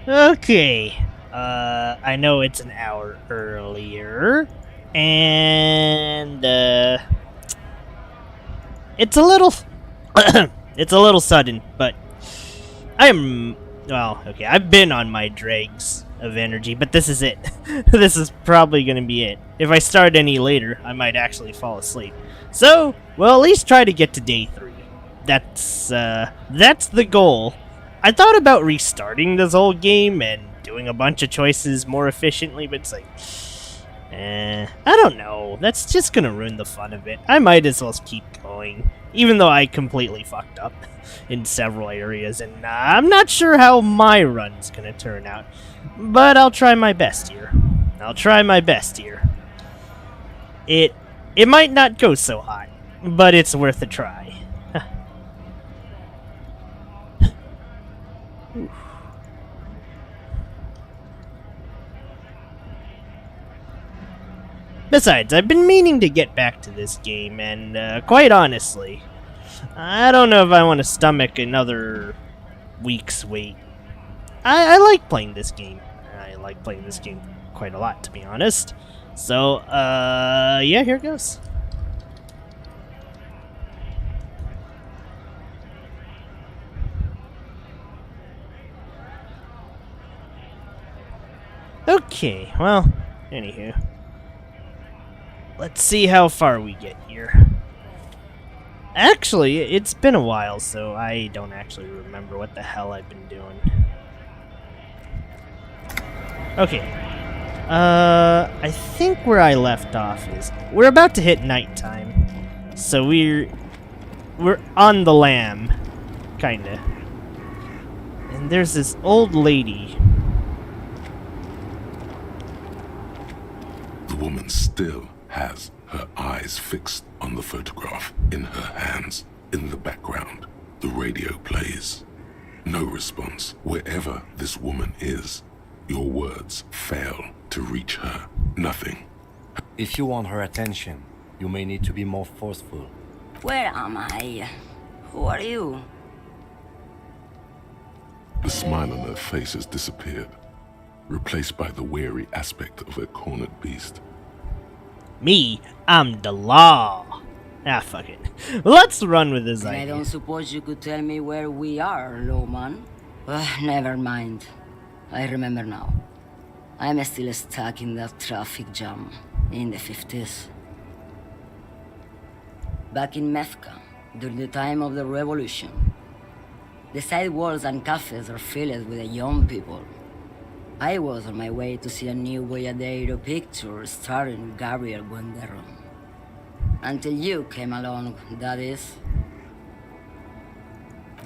Okay. I know it's an hour earlier, and it's a little, it's a little sudden, but I'm well. Okay, I've been on my dregs of energy, but this is it. This is probably gonna be it. If I start any later, I might actually fall asleep. So, we'll at least try to get to day 3. That's the goal. I thought about restarting this whole game and doing a bunch of choices more efficiently, but it's like, I don't know. That's just gonna ruin the fun of it. I might as well keep going, even though I completely fucked up in several areas, and I'm not sure how my run's gonna turn out. But I'll try my best here. It might not go so hot, but it's worth a try. Besides, I've been meaning to get back to this game, and quite honestly, I don't know if I want to stomach another week's wait. I like playing this game. I like playing this game quite a lot, to be honest. So, yeah, here goes. Okay, well, anywho. Let's see how far we get here. Actually, it's been a while, so I don't actually remember what the hell I've been doing. Okay. I think where I left off is we're about to hit nighttime. So we're on the lam, kinda. And there's this old lady. The woman still has her eyes fixed on the photograph in her hands. In the background, the radio plays. No response. Wherever this woman is, your words fail to reach her. Nothing. If you want her attention, you may need to be more forceful. Where am I? Who are you? The smile on her face has disappeared, replaced by the wary aspect of a cornered beast. Me, I'm the law. Ah, fuck it. Let's run with this Then I idea. don't suppose you could tell me where we are, Lowman? Never mind. I remember now. I'm still stuck in that traffic jam in the 50s. Back in Methka, during the time of the revolution. The sidewalks and cafes are filled with the young people. I was on my way to see a new Boyadero picture starring Gabriel Guendero. Until you came along, that is.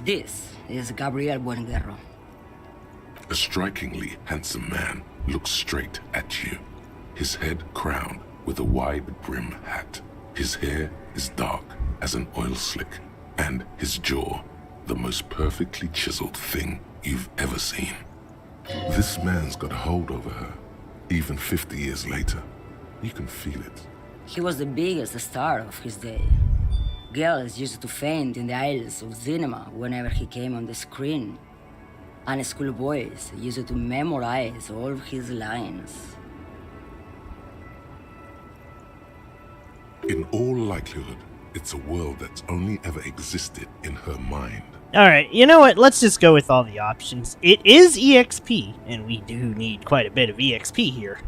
This is Gabriel Buenguerro. A strikingly handsome man looks straight at you, his head crowned with a wide brim hat. His hair is dark as an oil slick, and his jaw the most perfectly chiseled thing you've ever seen. This man's got a hold over her, even 50 years later. You can feel it. He was the biggest star of his day. Girls used to faint in the aisles of cinema whenever he came on the screen. And schoolboys used to memorize all of his lines. In all likelihood, it's a world that's only ever existed in her mind. Alright, you know what? Let's just go with all the options. It is EXP, and we do need quite a bit of EXP here.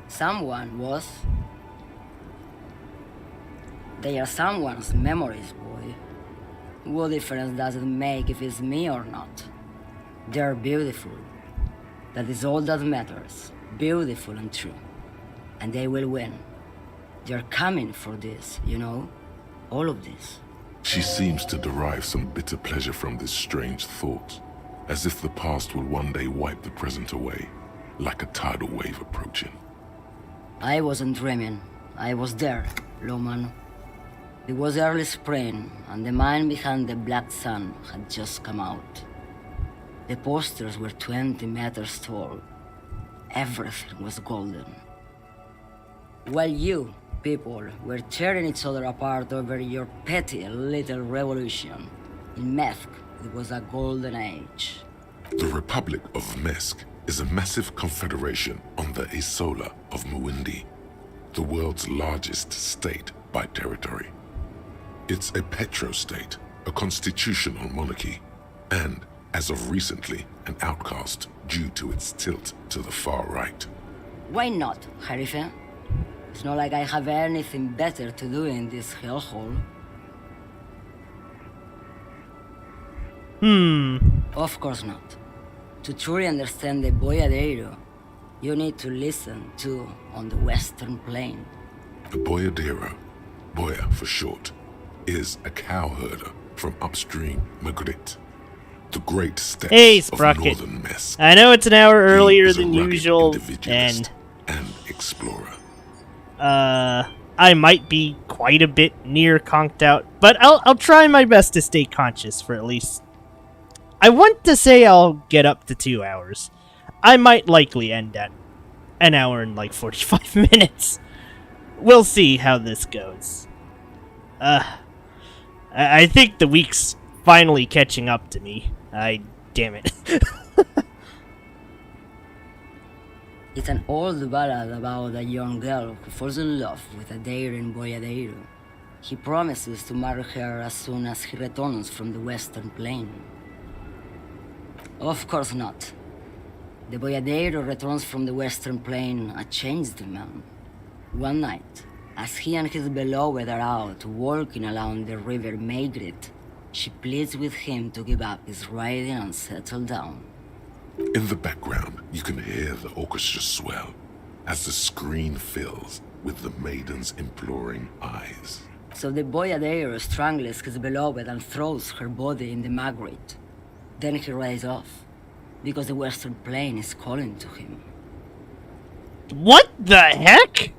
Someone was. They are someone's memories, boy. What difference does it make if it's me or not? They're beautiful. That is all that matters. Beautiful and true. And they will win. They're coming for this, you know? All of this. She seems to derive some bitter pleasure from this strange thought, as if the past will one day wipe the present away, like a tidal wave approaching. I wasn't dreaming. I was there, Loman. It was early spring, and the man behind the black sun had just come out. The posters were 20 meters tall. Everything was golden. While you, people, were tearing each other apart over your petty little revolution, in Methk, It was a golden age. The Republic of Mesk is a massive confederation on the Isola of Muindi, the world's largest state by territory. It's a petrostate, a constitutional monarchy, and, as of recently, an outcast due to its tilt to the far right. Why not, Harife? It's not like I have anything better to do in this hellhole. Of course not. To truly understand the Boyadero, you need to listen to On the Western Plain. The Boyadero, Boya for short, is a cowherder from upstream Magritte, the great steppes Hey, of Sprocket. northern Mesk. I know it's an hour He earlier is a than rugged usual, individualist and and explorer. I might be quite a bit near conked out, but I'll try my best to stay conscious for at least. I want to say I'll get up to 2 hours. I might likely end at an hour and like 45 minutes. We'll see how this goes. I think the week's finally catching up to me. Damn it. It's an old ballad about a young girl who falls in love with a daring boyadero. He promises to marry her as soon as he returns from the Western Plain. Of course not. The boyadero returns from the Western Plain a changed man. One night, as he and his beloved are out walking along the river Maigret, she pleads with him to give up his riding and settle down. In the background, you can hear the orchestra swell as the screen fills with the maiden's imploring eyes. So the boyadero strangles his beloved and throws her body in the Maigret. Then he rides off, because the Western Plain is calling to him. What the heck?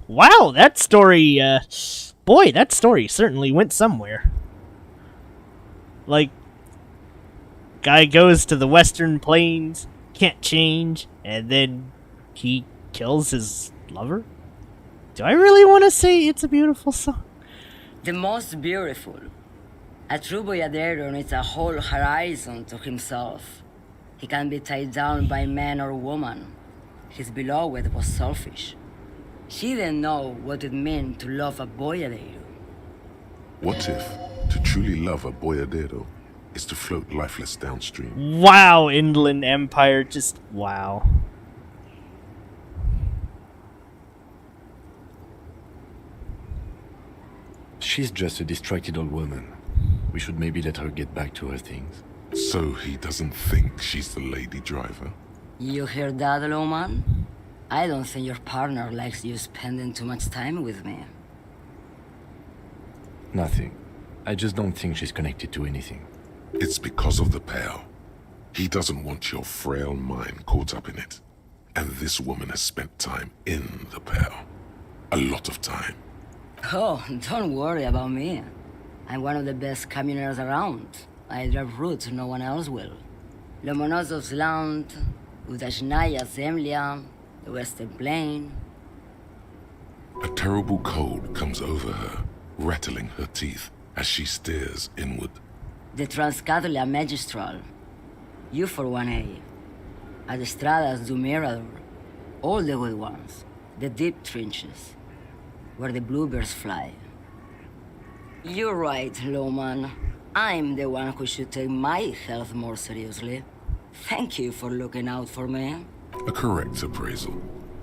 Wow, that story, boy, that story certainly went somewhere. Like, guy goes to the Western Plains, can't change, and then he kills his lover? Do I really want to say it's a beautiful song? The most beautiful. A true boyadero needs a whole horizon to himself. He can be tied down by man or woman. His beloved was selfish. She didn't know what it meant to love a boyadero. What if to truly love a boyadero is to float lifeless downstream? Wow, Inland Empire, just wow. She's just a distracted old woman. We should maybe let her get back to her things. So he doesn't think she's the lady driver? You hear that, Loman? I don't think your partner likes you spending too much time with me. Nothing. I just don't think she's connected to anything. It's because of the pale. He doesn't want your frail mind caught up in it. And this woman has spent time in the pale. A lot of time. Oh, don't worry about me. I'm one of the best communers around. I drive routes no one else will. Lomonosov's land, Udashnaya Zemlya, the Western Plain. A terrible cold comes over her, rattling her teeth as she stares inward. The Transcatolia Magistral. You for 1A. Adestradas du Mirador. All the good ones. The deep trenches. Where the bluebirds fly. You're right, Loman. I'm the one who should take my health more seriously. Thank you for looking out for me. A correct appraisal.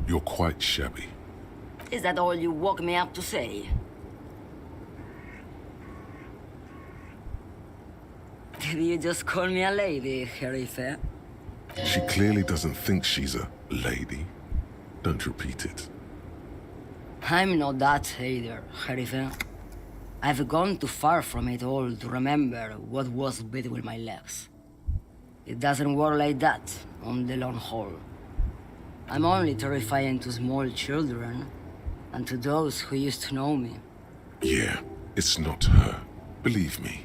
You're quite shabby. Is that all you woke me up to say? Did you just call me a lady, Harife? She clearly doesn't think she's a lady. Don't repeat it. I'm not that either, Harife. I've gone too far from it all to remember what was between my legs. It doesn't work like that on the long haul. I'm only terrifying to small children and to those who used to know me. Yeah, it's not her. Believe me.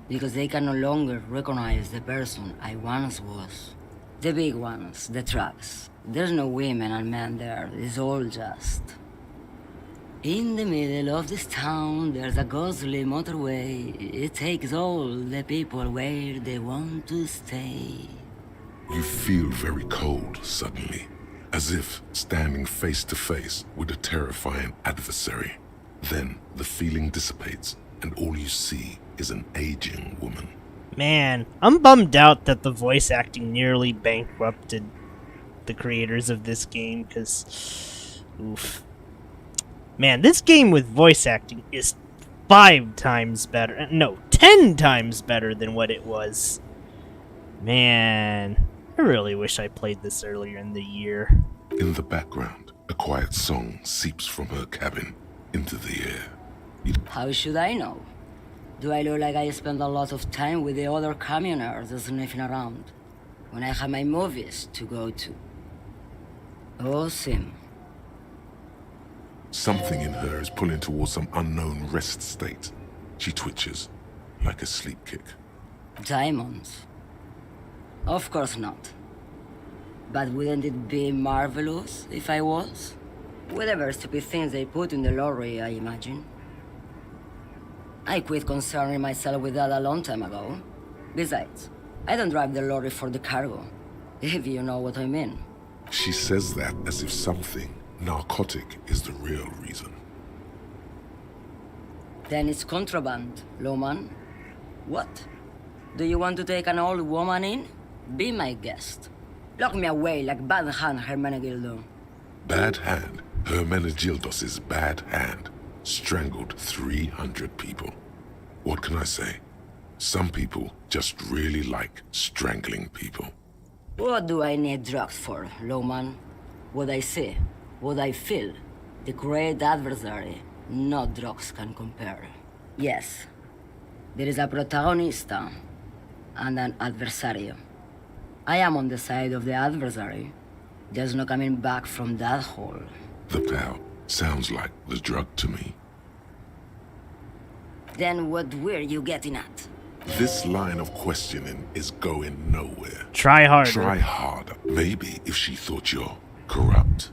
Because they can no longer recognize the person I once was. The big ones, the trucks. There's no women and men there. It's all just... In the middle of this town, there's a ghostly motorway. It takes all the people where they want to stay. You feel very cold suddenly, as if standing face to face with a terrifying adversary. Then the feeling dissipates, and all you see is an aging woman. Man, I'm bummed out that the voice acting nearly bankrupted the creators of this game, because, oof. Man, this game with voice acting is 5 times better. No, 10 times better than what it was. Man, I really wish I played this earlier in the year. In the background, a quiet song seeps from her cabin into the air. How should I know? Do I look like I spend a lot of time with the other communers sniffing around when I have my movies to go to? Oh, Sim. Something in her is pulling towards some unknown rest state. She twitches, like a sleep kick. Diamonds? Of course not. But wouldn't it be marvelous if I was? Whatever stupid things they put in the lorry, I imagine. I quit concerning myself with that a long time ago. Besides, I don't drive the lorry for the cargo, if you know what I mean. She says that as if something narcotic is the real reason. Then it's contraband, Lowman. What? Do you want to take an old woman in? Be my guest. Lock me away like Bad Hand Hermenegildo. Bad Hand, Hermenegildos's bad hand, strangled 300 people. What can I say? Some people just really like strangling people. What do I need drugs for, Lowman? What I see, what I feel. The great adversary, no drugs can compare. Yes, there is a protagonista and an adversario. I am on the side of the adversary. There's no coming back from that hole. The pal sounds like the drug to me. Then what were you getting at? This line of questioning is going nowhere. Try harder. Try harder. Maybe if she thought you're corrupt.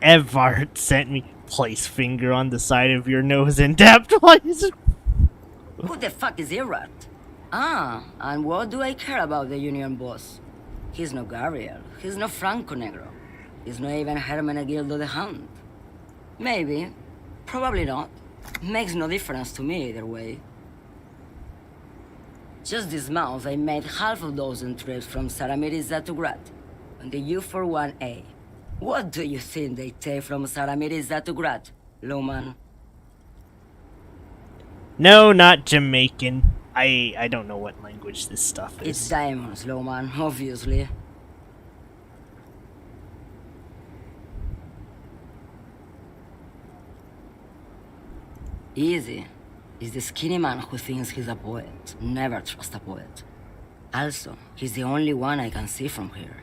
Evart sent me place finger on the side of your nose and tapped twice. Who the fuck is Erat? Ah, and what do I care about the union boss? He's no Gabriel. He's no Franco Negro. He's not even Hermenegildo the Hunt. Maybe. Probably not. Makes no difference to me either way. Just this month, I made half a dozen trips from Saramirizza to Grad on the U41A. What do you think they take from Saramirizza to Grad, Lowman? No, not Jamaican. I don't know what language this stuff is. It's diamonds, Lowman, obviously. Easy. Is the skinny man who thinks he's a poet. Never trust a poet. Also, he's the only one I can see from here.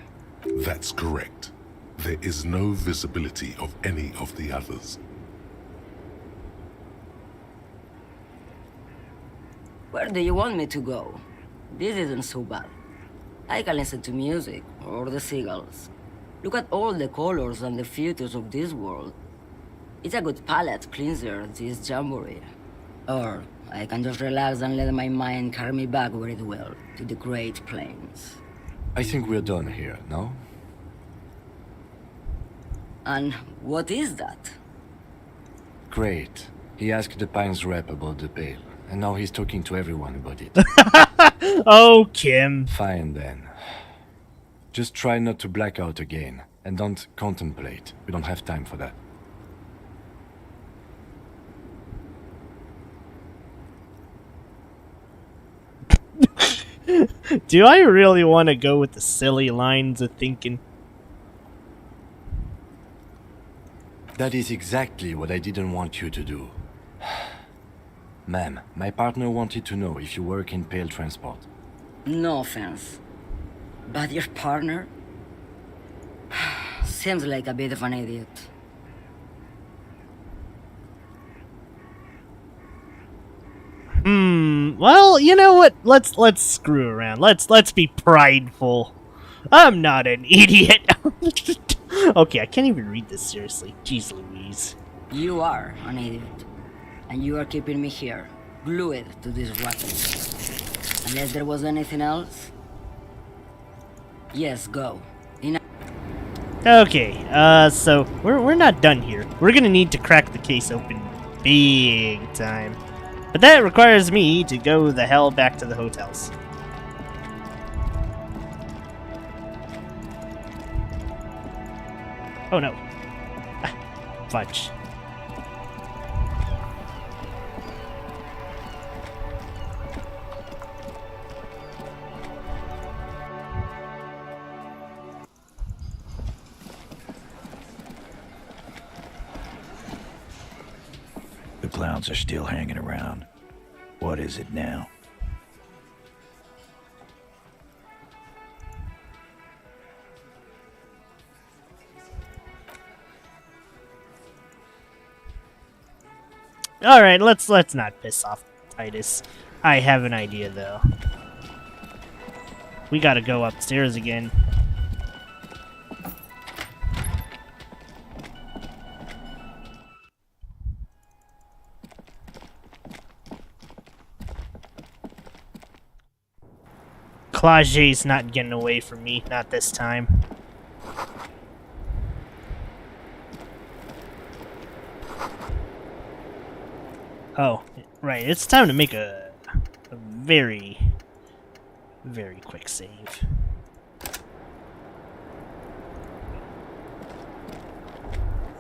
That's correct. There is no visibility of any of the others. Where do you want me to go? This isn't so bad. I can listen to music, or the seagulls. Look at all the colors and the features of this world. It's a good palate cleanser, this jamboree. Or I can just relax and let my mind carry me back where it will, to the Great Plains. I think we're done here, no? And what is that? Great. He asked the Pines rep about the Pale, and now he's talking to everyone about it. Oh, Kim. Fine then. Just try not to black out again, and don't contemplate. We don't have time for that. Do I really want to go with the silly lines of thinking? That is exactly what I didn't want you to do. Ma'am, my partner wanted to know if you work in Pale Transport. No offense. But your partner? Seems like a bit of an idiot. Well, you know what? Let's screw around. Let's be prideful. I'm not an idiot. Okay, I can't even read this seriously. Jeez Louise. You are an idiot. And you are keeping me here, glued to this racket. Unless there was anything else? Yes, go. Okay, so we're not done here. We're gonna need to crack the case open big time. But that requires me to go the hell back to the hotels. Oh no. Fudge. The clowns are still hanging around. What is it now? All right, let's not piss off Titus. I have an idea though. We gotta go upstairs again. Claude's not getting away from me, not this time. Oh, right, it's time to make a very, very quick save.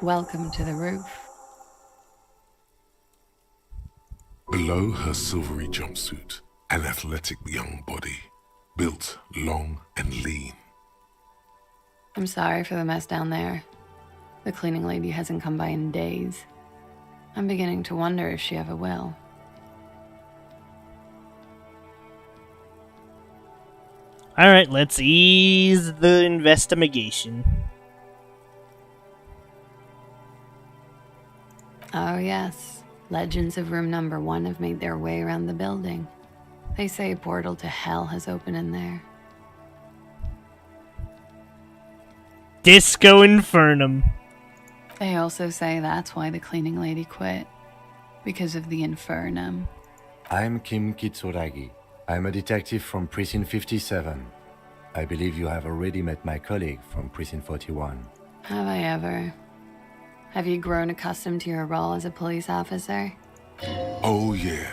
Welcome to the roof. Below her silvery jumpsuit, an athletic young body, built long and lean. I'm sorry for the mess down there. The cleaning lady hasn't come by in days. I'm beginning to wonder if she ever will. Alright, let's ease the investigation. Oh yes, legends of room number 1 have made their way around the building. They say a portal to hell has opened in there. Disco Infernum. They also say that's why the cleaning lady quit. Because of the infernum. I'm Kim Kitsuragi. I'm a detective from Precinct 57. I believe you have already met my colleague from Precinct 41. Have I ever? Have you grown accustomed to your role as a police officer? Oh yeah,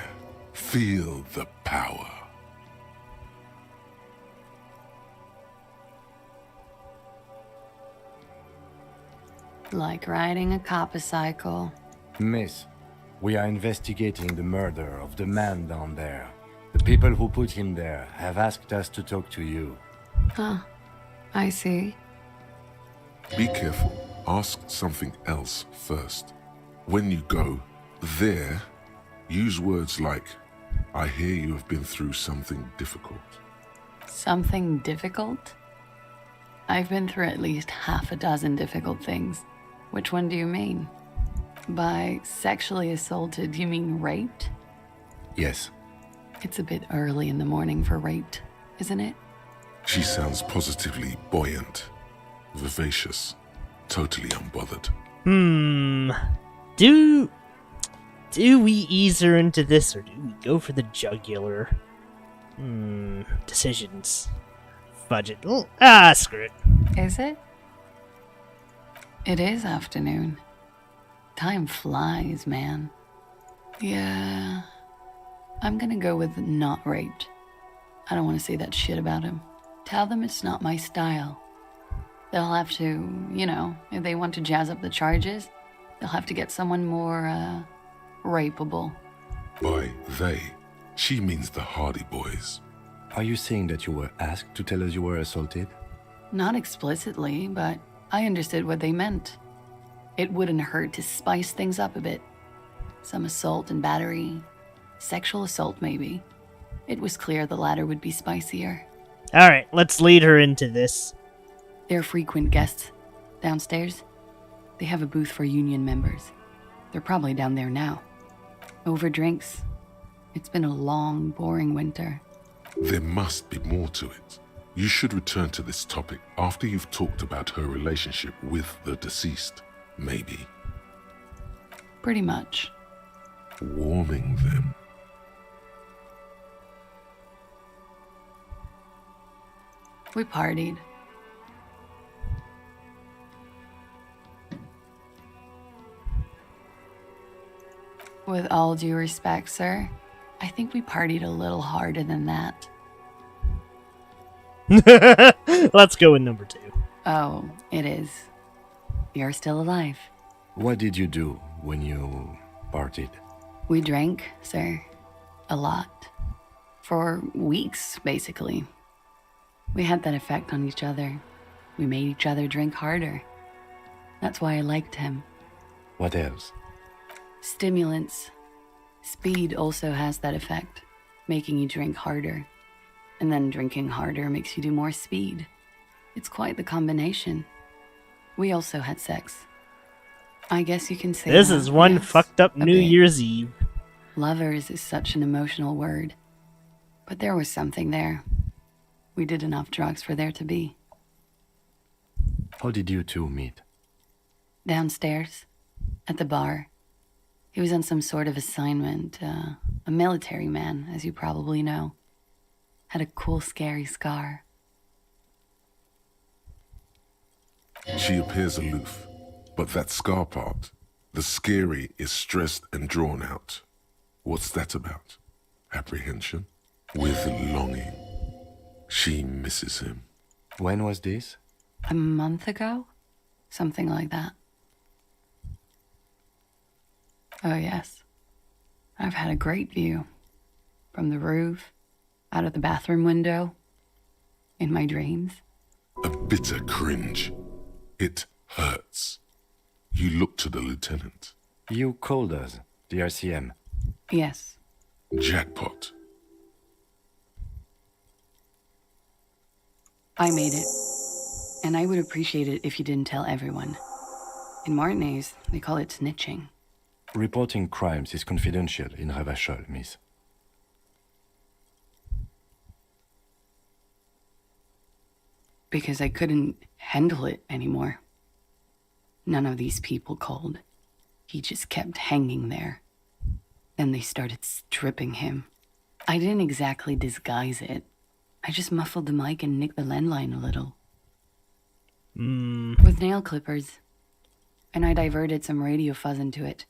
feel the power. Like riding a coppercycle. Miss, we are investigating the murder of the man down there. The people who put him there have asked us to talk to you. Huh. I see. Be careful. Ask something else first. When you go there, use words like, I hear you have been through something difficult. Something difficult? I've been through at least half a dozen difficult things. Which one do you mean? By sexually assaulted, you mean raped? Yes. It's a bit early in the morning for raped, isn't it? She sounds positively buoyant, vivacious, totally unbothered. Do we ease her into this, or do we go for the jugular? Decisions. Budget. Screw it. Is it? It is afternoon. Time flies, man. Yeah. I'm gonna go with not raped. I don't want to say that shit about him. Tell them it's not my style. They'll have to, if they want to jazz up the charges, they'll have to get someone more, rapeable. By they, she means the Hardy Boys. Are you saying that you were asked to tell us you were assaulted? Not explicitly, but I understood what they meant. It wouldn't hurt to spice things up a bit. Some assault and battery. Sexual assault, maybe. It was clear the latter would be spicier. Alright, let's lead her into this. They're frequent guests. Downstairs, they have a booth for union members. They're probably down there now. Over drinks. It's been a long, boring winter. There must be more to it. You should return to this topic after you've talked about her relationship with the deceased, maybe. Pretty much. Warming them. We partied. With all due respect, sir, I think we partied a little harder than that. Let's go with number 2. Oh, it is. You're still alive. What did you do when you partied? We drank, sir. A lot. For weeks, basically. We had that effect on each other. We made each other drink harder. That's why I liked him. What else? Stimulants. Speed also has that effect, making you drink harder. And then drinking harder makes you do more speed. It's quite the combination. We also had sex. I guess you can say This that, is one yes, fucked up a New bit. Year's Eve. Lovers is such an emotional word. But there was something there. We did enough drugs for there to be. How did you two meet? Downstairs, at the bar. He was on some sort of assignment, a military man, as you probably know. Had a cool, scary scar. She appears aloof, but that scar part, the scary, is stressed and drawn out. What's that about? Apprehension? With longing. She misses him. When was this? A month ago? Something like that. Oh, yes. I've had a great view. From the roof, out of the bathroom window, in my dreams. A bitter cringe. It hurts. You look to the lieutenant. You called us, the RCM. Yes. Jackpot. I made it. And I would appreciate it if you didn't tell everyone. In Martinez, they call it snitching. Reporting crimes is confidential in Ravachol, miss. Because I couldn't handle it anymore. None of these people called. He just kept hanging there. Then they started stripping him. I didn't exactly disguise it. I just muffled the mic and nicked the landline a little. With nail clippers. And I diverted some radio fuzz into it.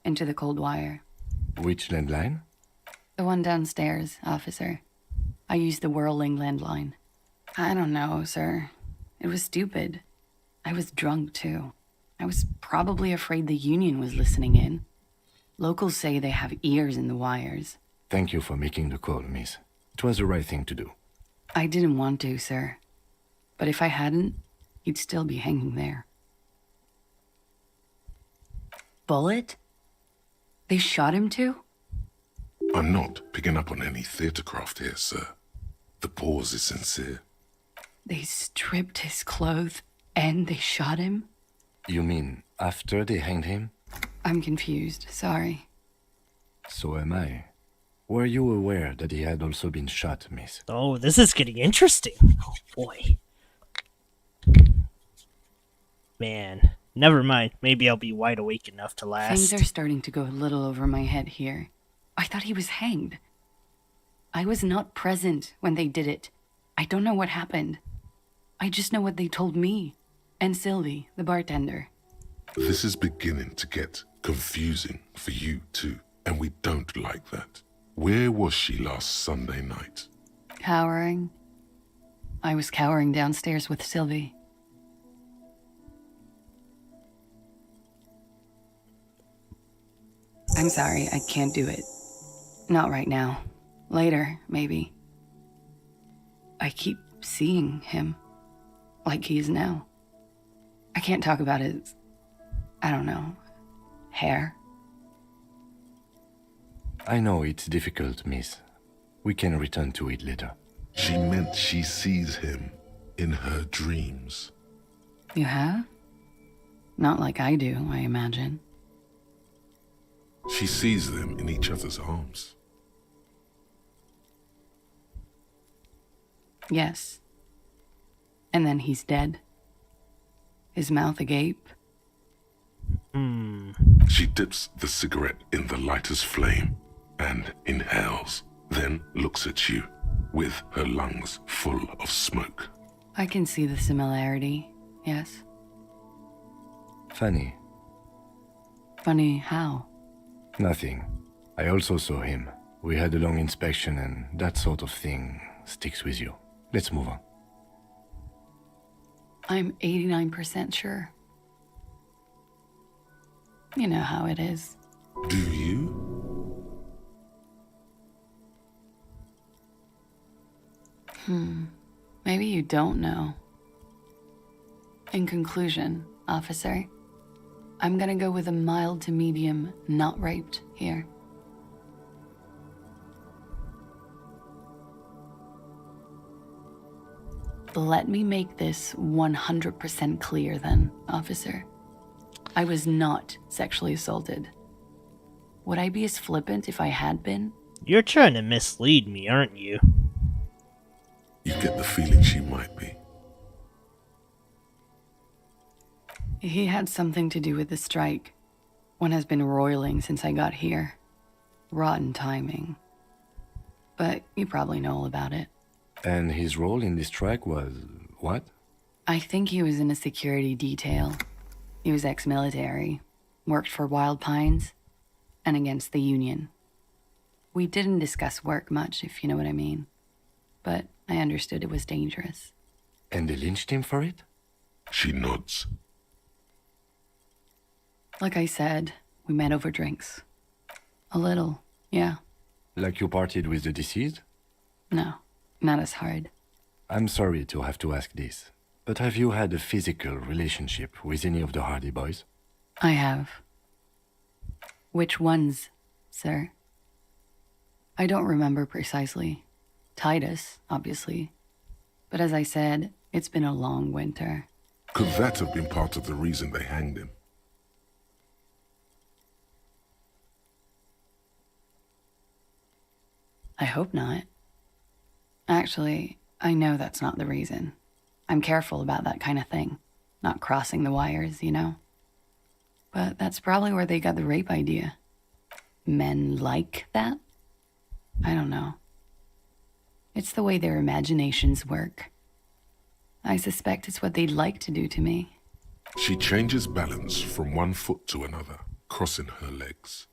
Into the cold wire. Which landline? The one downstairs, officer. I used the whirling landline. I don't know, sir. It was stupid. I was drunk, too. I was probably afraid the union was listening in. Locals say they have ears in the wires. Thank you for making the call, miss. It was the right thing to do. I didn't want to, sir. But if I hadn't, he'd still be hanging there. Bullet? They shot him too? I'm not picking up on any theatrecraft here, sir. The pause is sincere. They stripped his clothes and they shot him? You mean after they hanged him? I'm confused, sorry. So am I. Were you aware that he had also been shot, miss? Oh, this is getting interesting. Oh, boy. Man, never mind. Maybe I'll be wide awake enough to last. Things are starting to go a little over my head here. I thought he was hanged. I was not present when they did it. I don't know what happened. I just know what they told me. And Sylvie, the bartender. This is beginning to get confusing for you too, and we don't like that. Where was she last Sunday night? Cowering. I was cowering downstairs with Sylvie. I'm sorry, I can't do it. Not right now. Later, maybe. I keep seeing him. Like he is now. I can't talk about his, I don't know, hair. I know it's difficult, miss. We can return to it later. She meant she sees him in her dreams. You have? Not like I do, I imagine. She sees them in each other's arms. Yes, And then he's dead. His mouth agape. She dips the cigarette in the lighter's flame and inhales, then looks at you with her lungs full of smoke. I can see the similarity, yes. Funny. Funny how? Nothing. I also saw him. We had a long inspection and that sort of thing sticks with you. Let's move on. I'm 89% sure. You know how it is. Do you? Maybe you don't know. In conclusion, officer, I'm gonna go with a mild to medium not raped here. Let me make this 100% clear then, officer. I was not sexually assaulted. Would I be as flippant if I had been? You're trying to mislead me, aren't you? You get the feeling she might be. He had something to do with the strike. One has been roiling since I got here. Rotten timing. But you probably know all about it. And his role in this strike was what? I think he was in a security detail. He was ex-military, worked for Wild Pines, and against the Union. We didn't discuss work much, if you know what I mean. But I understood it was dangerous. And they lynched him for it? She nods. Like I said, we met over drinks. A little, yeah. Like you partied with the deceased? No, not as hard. I'm sorry to have to ask this, but have you had a physical relationship with any of the Hardy Boys? I have. Which ones, sir? I don't remember precisely. Titus, obviously. But as I said, it's been a long winter. Could that have been part of the reason they hanged him? I hope not. Actually, I know that's not the reason. I'm careful about that kind of thing. Not crossing the wires, you know? But that's probably where they got the rape idea. Men like that? I don't know. It's the way their imaginations work. I suspect it's what they'd like to do to me. She changes balance from one foot to another, crossing her legs.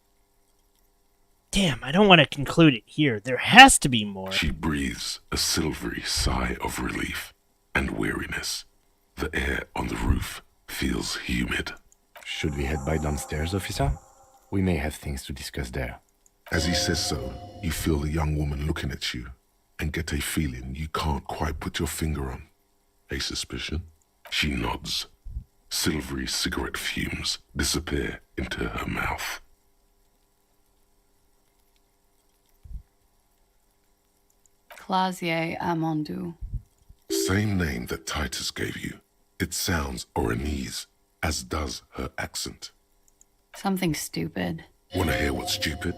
Damn, I don't want to conclude it here. There has to be more. She breathes a silvery sigh of relief and weariness. The air on the roof feels humid. Should we head by downstairs, officer? We may have things to discuss there. As he says so, you feel the young woman looking at you and get a feeling you can't quite put your finger on. A suspicion? She nods. Silvery cigarette fumes disappear into her mouth. Clasier Amandu. Same name that Titus gave you. It sounds Oranese, as does her accent. Something stupid. Wanna hear what's stupid?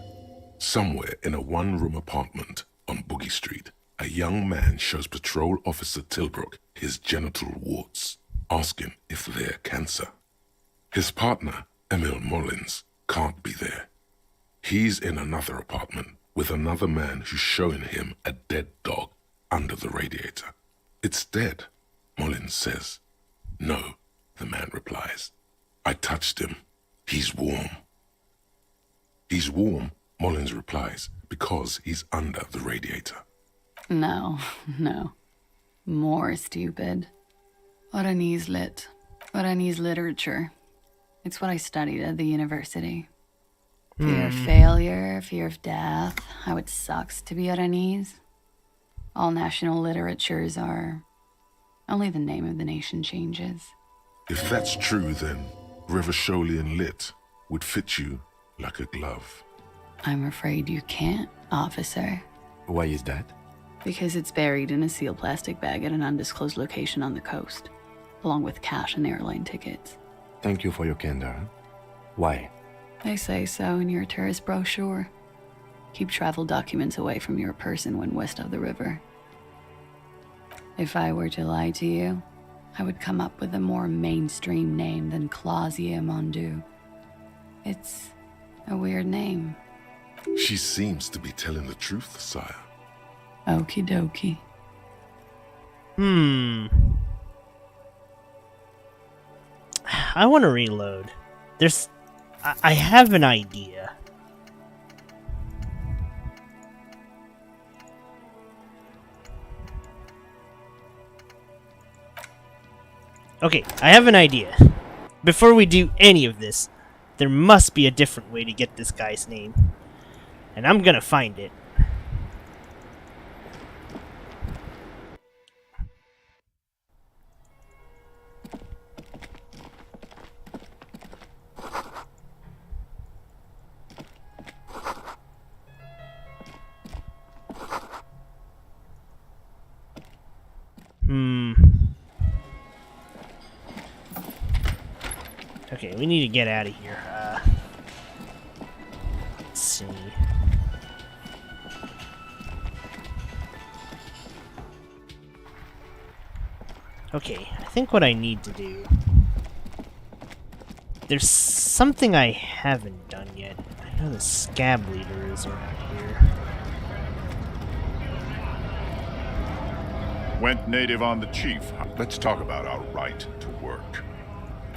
Somewhere in a one-room apartment on Boogie Street, a young man shows Patrol Officer Tilbrook his genital warts, asking if they're cancer. His partner, Emil Mullins, can't be there. He's in another apartment with another man who's showing him a dead dog under the radiator. It's dead, Mullins says. No, the man replies. I touched him. He's warm. He's warm, Mullins replies, because he's under the radiator. No. More stupid. Oranese lit. Oranese literature. It's what I studied at the university. Fear of failure, fear of death, how it sucks to be Oranese. All national literatures are... Only the name of the nation changes. If that's true, then Revacholian lit would fit you like a glove. I'm afraid you can't, officer. Why is that? Because it's buried in a sealed plastic bag at an undisclosed location on the coast, along with cash and airline tickets. Thank you for your candor. Why? They say so in your tourist brochure. Keep travel documents away from your person when west of the river. If I were to lie to you, I would come up with a more mainstream name than Clausia Mondu. It's a weird name. She seems to be telling the truth, sire. Okie dokie. I want to reload. I have an idea. Okay, I have an idea. Before we do any of this, there must be a different way to get this guy's name. And I'm gonna find it. Okay, we need to get out of here. Let's see. Okay, I think what I need to do... There's something I haven't done yet. I know the scab leader is around here. Went native on the chief. Let's talk about our right to work.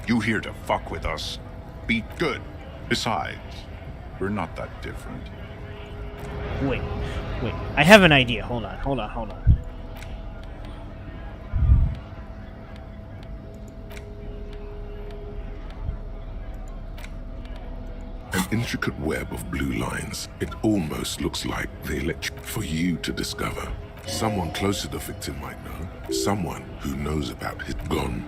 You here to fuck with us? Be good. Besides, we're not that different. Wait. I have an idea. Hold on. An intricate web of blue lines. It almost looks like they let you for you to discover. Someone close to the victim might know. Someone who knows about his gun.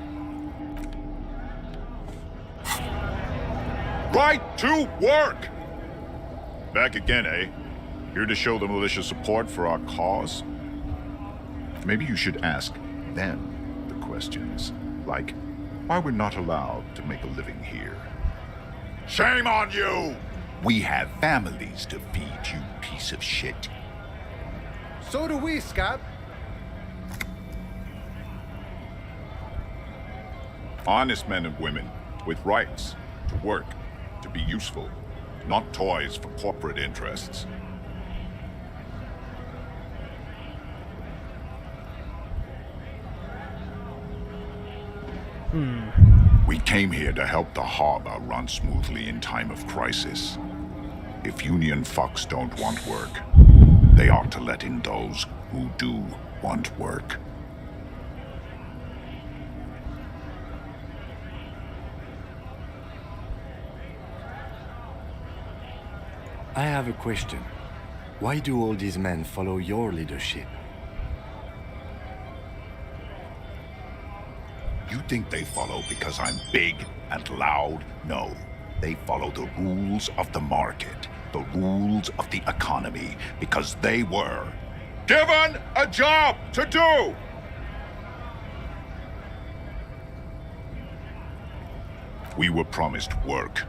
Right to work! Back again, eh? Here to show the militia support for our cause? Maybe you should ask them the questions. Like, why we're not allowed to make a living here. Shame on you! We have families to feed, you piece of shit. So do we, Scott. Honest men and women with rights to work, to be useful, not toys for corporate interests. We came here to help the harbor run smoothly in time of crisis. If union fucks don't want work, they ought to let in those who do want work. I have a question. Why do all these men follow your leadership? You think they follow because I'm big and loud? No. They follow the rules of the market, the rules of the economy, because they were given a job to do! We were promised work.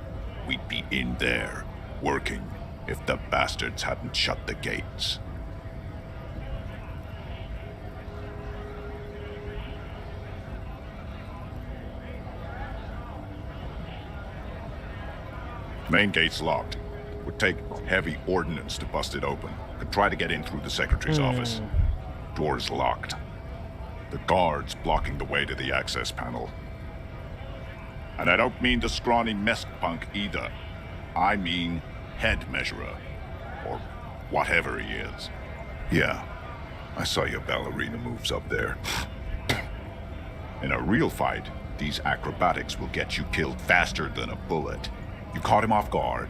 We'd be in there, working, if the bastards hadn't shut the gates. Main gate's locked. Would take heavy ordnance to bust it open. Could try to get in through the secretary's office. Door's locked. The guards blocking the way to the access panel. And I don't mean the scrawny mess punk either. I mean head measurer. Or whatever he is. Yeah, I saw your ballerina moves up there. In a real fight, these acrobatics will get you killed faster than a bullet. You caught him off guard.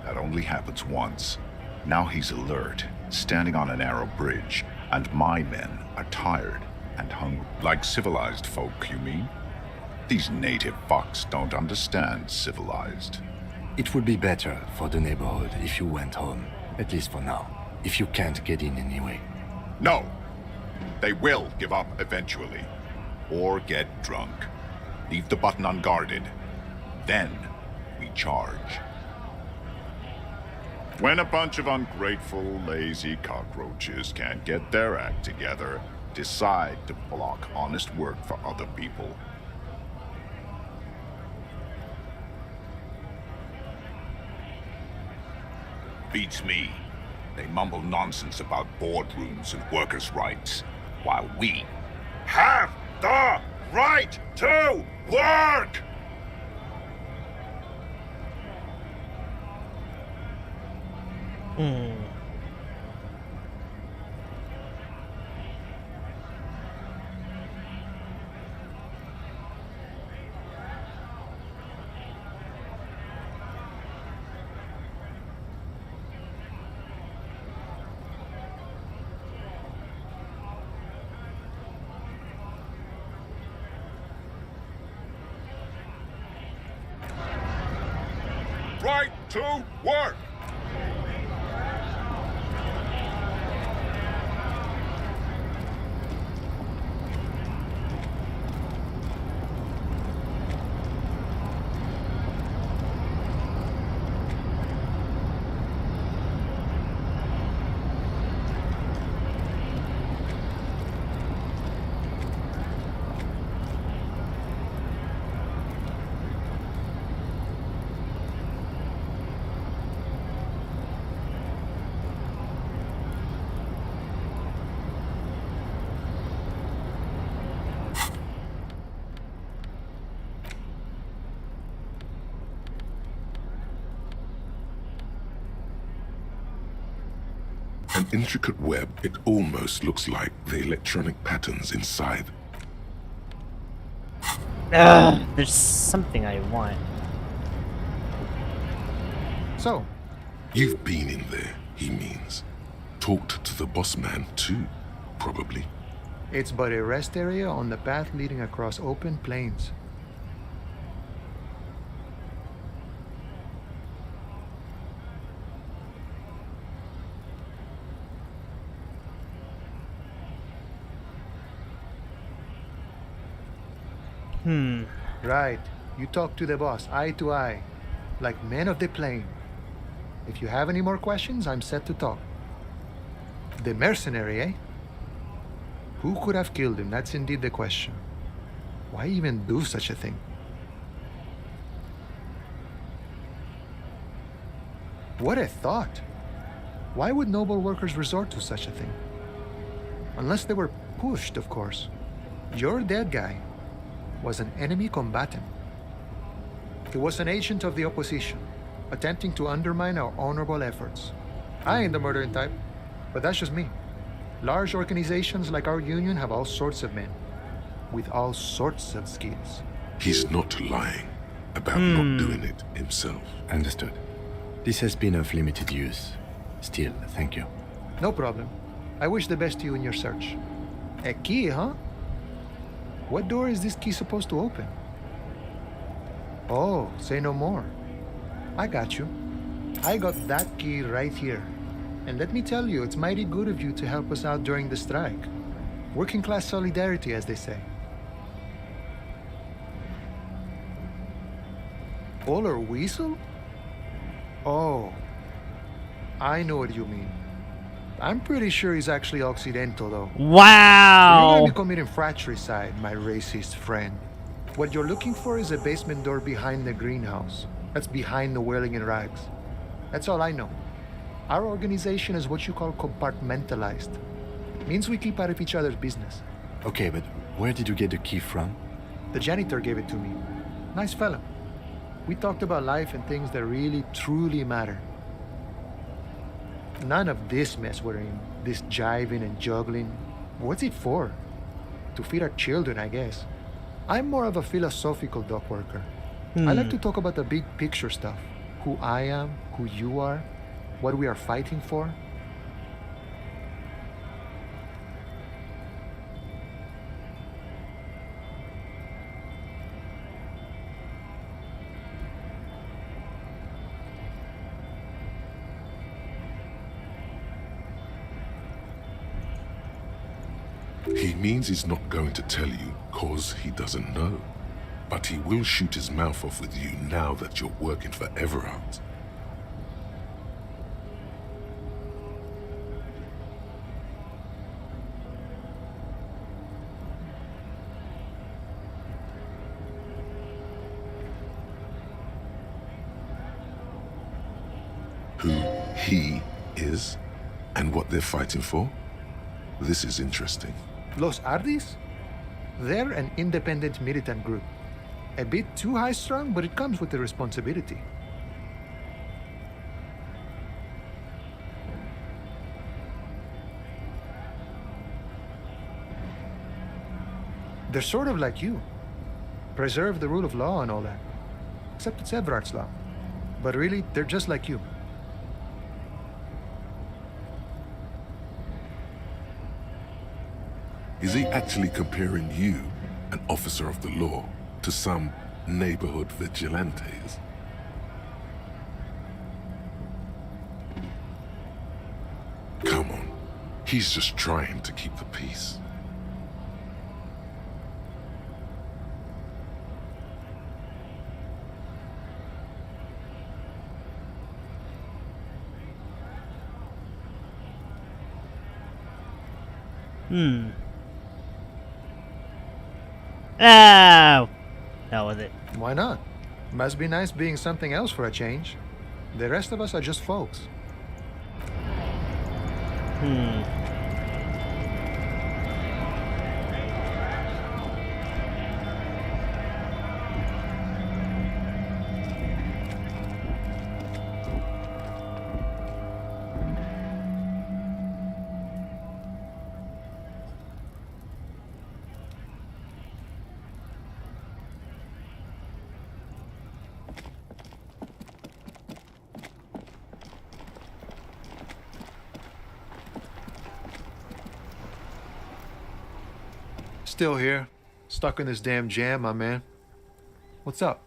That only happens once. Now he's alert, standing on a narrow bridge, and my men are tired and hungry. Like civilized folk, you mean? These native fucks don't understand civilized. It would be better for the neighborhood if you went home, at least for now, if you can't get in anyway. No! They will give up eventually. Or get drunk. Leave the button unguarded. Then we charge. When a bunch of ungrateful, lazy cockroaches can't get their act together, decide to block honest work for other people. Beats me. They mumble nonsense about boardrooms and workers' rights, while we have the right to work! Right to work! An intricate web, it almost looks like the electronic patterns inside. There's something I want. So, You've been in there, he means. Talked to the boss man too, probably. it's but a rest area on the path leading across open plains. Right. You talk to the boss, eye to eye, like men of the plain. If you have any more questions, I'm set to talk. The mercenary, eh? Who could have killed him? That's indeed the question. Why even do such a thing? What a thought! Why would noble workers resort to such a thing? Unless they were pushed, of course. Your dead guy was an enemy combatant. He was an agent of the opposition, attempting to undermine our honorable efforts. I ain't the murdering type, but that's just me. Large organizations like our union have all sorts of men, with all sorts of skills. He's not lying about not doing it himself. Understood. This has been of limited use. Still, thank you. No problem. I wish the best to you in your search. A key, huh? What door is this key supposed to open? Oh, say no more. I got you. I got that key right here. And let me tell you, it's mighty good of you to help us out during the strike. Working class solidarity, as they say. Polar weasel? Oh, I know what you mean. I'm pretty sure he's actually Occidental, though. You're Wow. gonna be committing fratricide, my racist friend. What you're looking for is a basement door behind the greenhouse. That's behind the whirling in rags. That's all I know. Our organization is what you call compartmentalized. Means we keep out of each other's business. Okay, but where did you get the key from? The janitor gave it to me. Nice fella. We talked about life and things that really, truly matter. None of this mess we're in. This jiving and juggling. What's it for? To feed our children, I guess. I'm more of a philosophical dock worker. I like to talk about the big picture stuff. Who I am, who you are, what we are fighting for. He means he's not going to tell you cause he doesn't know. But he will shoot his mouth off with you now that you're working for Everard. who he is and what they're fighting for? This is interesting. Los Ardis? They're an independent militant group. A bit too high-strung, but it comes with the responsibility. They're sort of like you. Preserve the rule of law and all that. Except it's Everard's law. But really, they're just like you. Is he actually comparing you, an officer of the law, to some neighborhood vigilantes? Come on, he's just trying to keep the peace. Ah, hell with it. Why not? Must be nice being something else for a change. The rest of us are just folks. Still here, stuck in this damn jam, my man. What's up?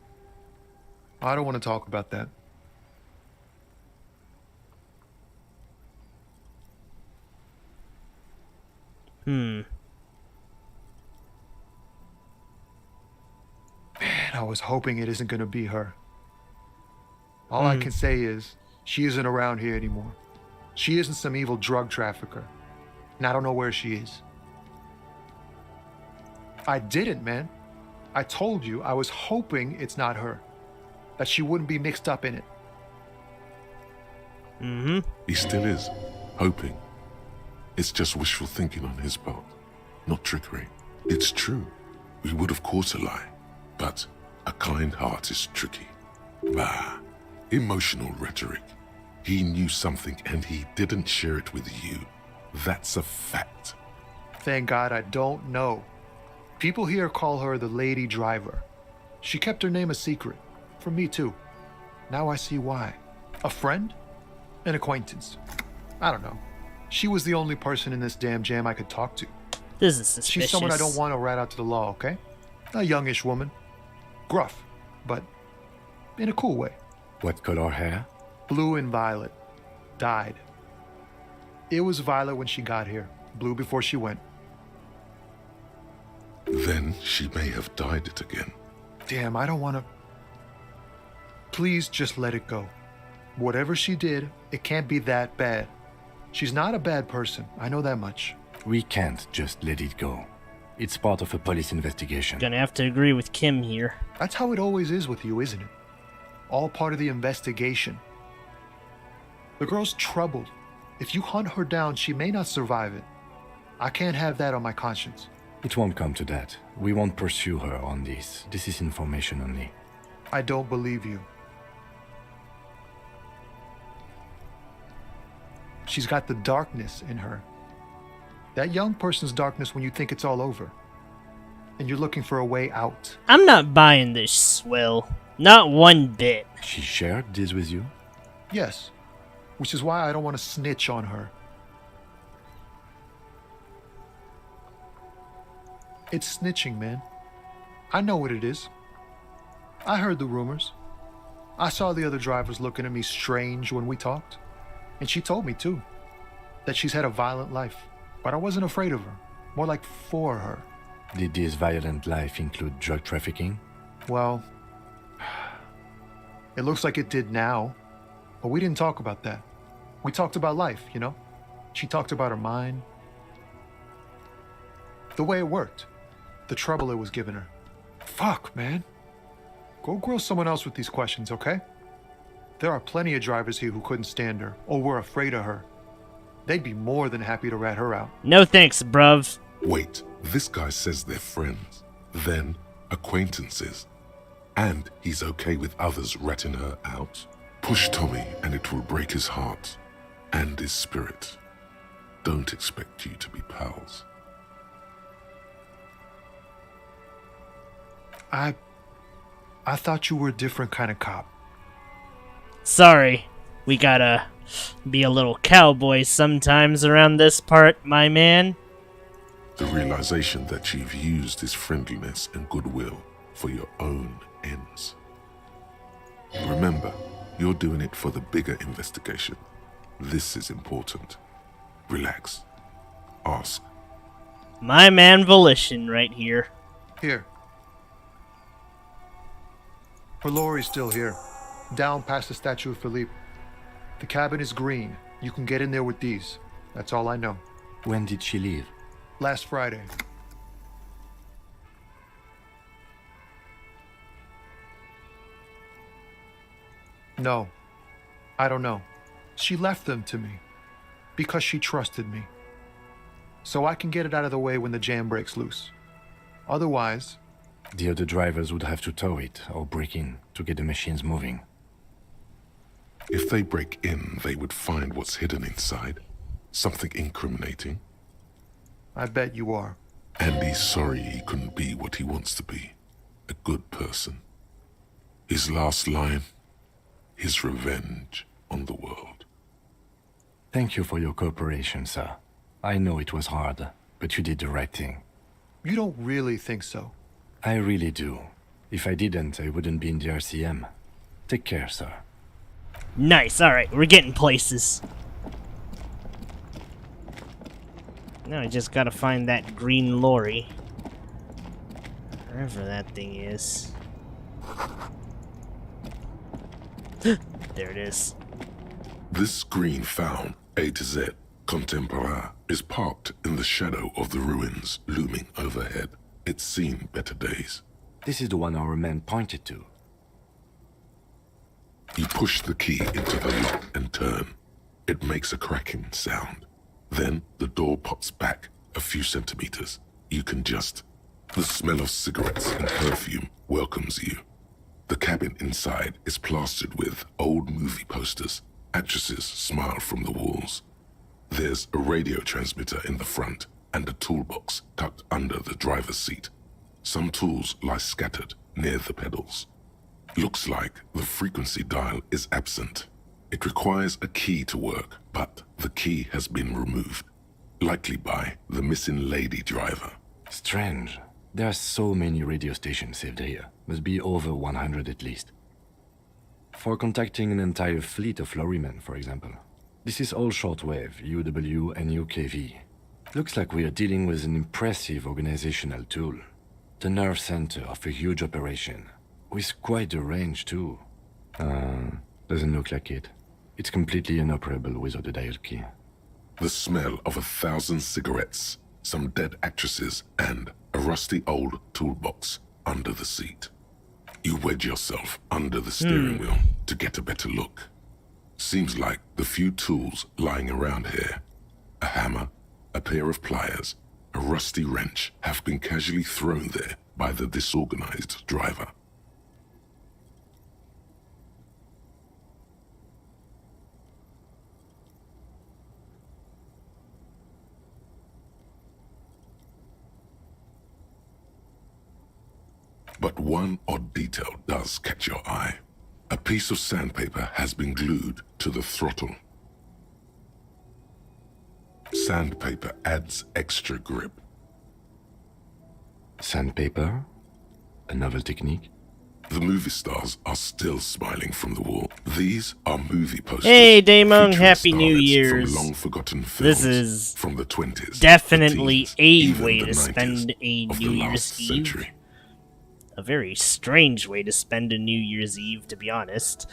I don't want to talk about that. Man, I was hoping it isn't gonna be her. All I can say is, she isn't around here anymore. She isn't some evil drug trafficker. And I don't know where she is. I didn't, man. I told you I was hoping it's not her. That she wouldn't be mixed up in it. He still is, hoping. It's just wishful thinking on his part, not trickery. It's true. We would of course lie, but a kind heart is tricky. Bah, emotional rhetoric. He knew something and he didn't share it with you. That's a fact. Thank God I don't know. People here call her the Lady Driver. She kept her name a secret. From me too. Now I see why. A friend? An acquaintance. I don't know. She was the only person in this damn jam I could talk to. This is suspicious. She's someone I don't want to rat out to the law, okay? A youngish woman. Gruff, but in a cool way. What color hair? Blue and violet. Died. It was violet when she got here. Blue before she went. Then she may have dyed it again. Damn, I don't want to... Please just let it go. Whatever she did, it can't be that bad. She's not a bad person. I know that much. We can't just let it go. It's part of a police investigation. Gonna have to agree with Kim here. That's how it always is with you, isn't it? All part of the investigation. The girl's troubled. If you hunt her down, she may not survive it. I can't have that on my conscience. It won't come to that. We won't pursue her on this. This is information only. I don't believe you. She's got the darkness in her. That young person's darkness when you think it's all over. And you're looking for a way out. I'm not buying this swill. Not one bit. She shared this with you? Yes. Which is why I don't want to snitch on her. It's snitching, man. I know what it is. I heard the rumors. I saw the other drivers looking at me strange when we talked. And she told me, too, that she's had a violent life. But I wasn't afraid of her. More like for her. Did this violent life include drug trafficking? Well, it looks like it did now. But we didn't talk about that. We talked about life, you know? She talked about her mind. The way it worked. The trouble it was giving her. Fuck, man. Go grill someone else with these questions, okay? There are plenty of drivers here who couldn't stand her, or were afraid of her. They'd be more than happy to rat her out. No thanks, bruv. Wait, this guy says they're friends, then acquaintances. And he's okay with others ratting her out? Push Tommy and it will break his heart and his spirit. Don't expect you to be pals. I thought you were a different kind of cop. Sorry, we gotta be a little cowboy sometimes around this part, my man. The realization that you've used his friendliness and goodwill for your own ends. Remember, you're doing it for the bigger investigation. This is important. Relax. Ask. My man Volition right here. Here. Her lorry's still here, down past the statue of Philippe. The cabin is green. You can get in there with these. That's all I know. When did she leave? Last Friday. No, I don't know. She left them to me because she trusted me. So I can get it out of the way when the jam breaks loose. Otherwise, The other drivers would have to tow it or break in to get the machines moving. If they break in, they would find what's hidden inside. Something incriminating. I bet you are. And he's sorry he couldn't be what he wants to be. A good person. His last line, his revenge on the world. Thank you for your cooperation, sir. I know it was hard, but you did the right thing. You don't really think so. I really do. If I didn't, I wouldn't be in the RCM. Take care, sir. Nice, alright, we're getting places. Now I just gotta find that green lorry. Wherever that thing is. There it is. This green found, A to Z, contemporaire, is parked in the shadow of the ruins looming overhead. It's seen better days. This is the one our man pointed to. You push the key into the lock and turn. It makes a cracking sound. Then the door pops back a few centimeters. You can just... The smell of cigarettes and perfume welcomes you. The cabin inside is plastered with old movie posters. Actresses smile from the walls. There's a radio transmitter in the front and a toolbox tucked under the driver's seat. Some tools lie scattered near the pedals. Looks like the frequency dial is absent. It requires a key to work, but the key has been removed, likely by the missing lady driver. Strange. There are so many radio stations saved here. Must be over 100 at least. For contacting an entire fleet of lorrymen, for example. This is all shortwave, UW and UKV. Looks like we are dealing with an impressive organizational tool. The nerve center of a huge operation. With quite a range, too. Doesn't look like it. It's completely inoperable without a dial key. The smell of 1,000 cigarettes, some dead actresses, and a rusty old toolbox under the seat. You wedge yourself under the steering wheel to get a better look. Seems like the few tools lying around here, a hammer, a pair of pliers, a rusty wrench, have been casually thrown there by the disorganized driver. But one odd detail does catch your eye. A piece of sandpaper has been glued to the throttle. Sandpaper adds extra grip. Sandpaper? A novel technique? The movie stars are still smiling from the wall. These are movie posters. Hey, Damon, featuring Happy New starlets Years. From long-forgotten films This is from the 20s, definitely the teens, a even way the to 90s spend a of New the Year's last Eve. century. A very strange way to spend a New Year's Eve, to be honest.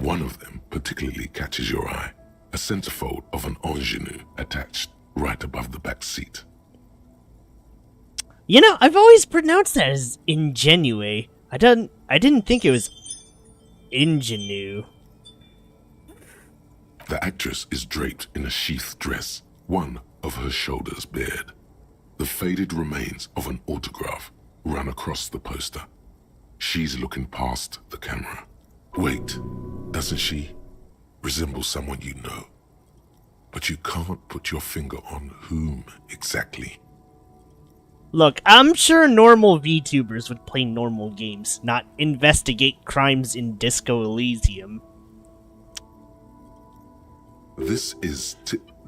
One of them particularly catches your eye. A centerfold of an ingenue attached right above the back seat. You know, I've always pronounced that as ingenue. I didn't think it was Ingenue. The actress is draped in a sheath dress, one of her shoulders bared. The faded remains of an autograph run across the poster. She's looking past the camera. Wait, doesn't she resemble someone you know? But you can't put your finger on whom exactly. Look, I'm sure normal VTubers would play normal games, not investigate crimes in Disco Elysium. This is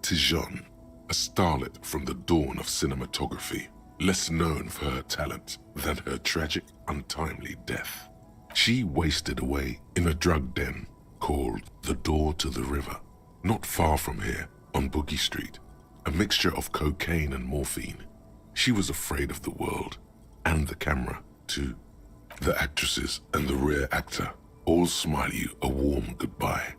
Tijon, a starlet from the dawn of cinematography, less known for her talent than her tragic, untimely death. She wasted away in a drug den called the Door to the River, not far from here, on Boogie Street, a mixture of cocaine and morphine. She was afraid of the world, and the camera, too. The actresses and the rear actor all smile you a warm goodbye.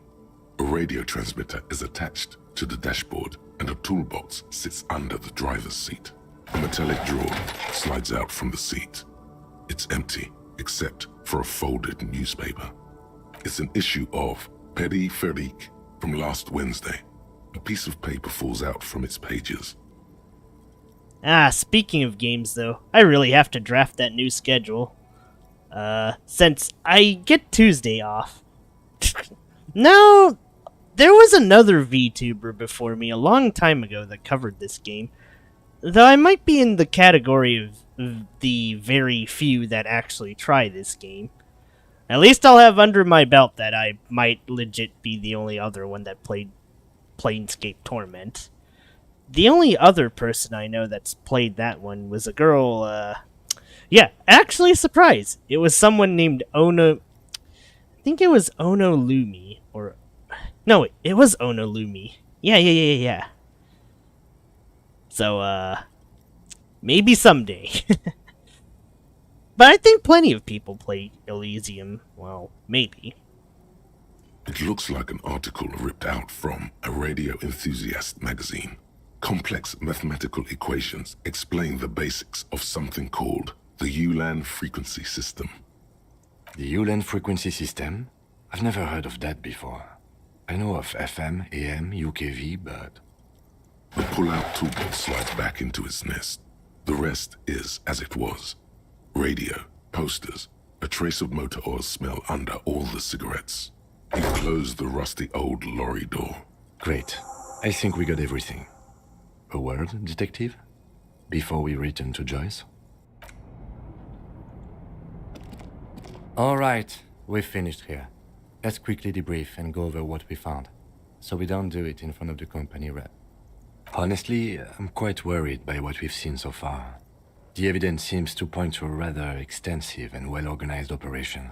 A radio transmitter is attached to the dashboard, and a toolbox sits under the driver's seat. A metallic drawer slides out from the seat. It's empty, except for a folded newspaper. It's an issue of Périphérique from last Wednesday. A piece of paper falls out from its pages. Speaking of games, though, I really have to draft that new schedule. Since I get Tuesday off. No, there was another VTuber before me a long time ago that covered this game. Though I might be in the category of the very few that actually try this game. At least I'll have under my belt that I might legit be the only other one that played Planescape Torment. The only other person I know that's played that one was a girl, yeah, actually a surprise. It was someone named Ono... I think it was Ono Lumi, or... No, it was Ono Lumi. Yeah. So, maybe someday. But I think plenty of people play Elysium. Well, maybe. It looks like an article ripped out from a radio enthusiast magazine. Complex mathematical equations explain the basics of something called the Ulan frequency system. The Ulan frequency system? I've never heard of that before. I know of FM, AM, UKV, but... The pull-out toolbox slides back into its nest. The rest is as it was. Radio, posters, a trace of motor oil smell under all the cigarettes. You close the rusty old lorry door. Great. I think we got everything. A word, detective? Before we return to Joyce? All right, we've finished here. Let's quickly debrief and go over what we found, so we don't do it in front of the company rep. Honestly, I'm quite worried by what we've seen so far. The evidence seems to point to a rather extensive and well-organized operation.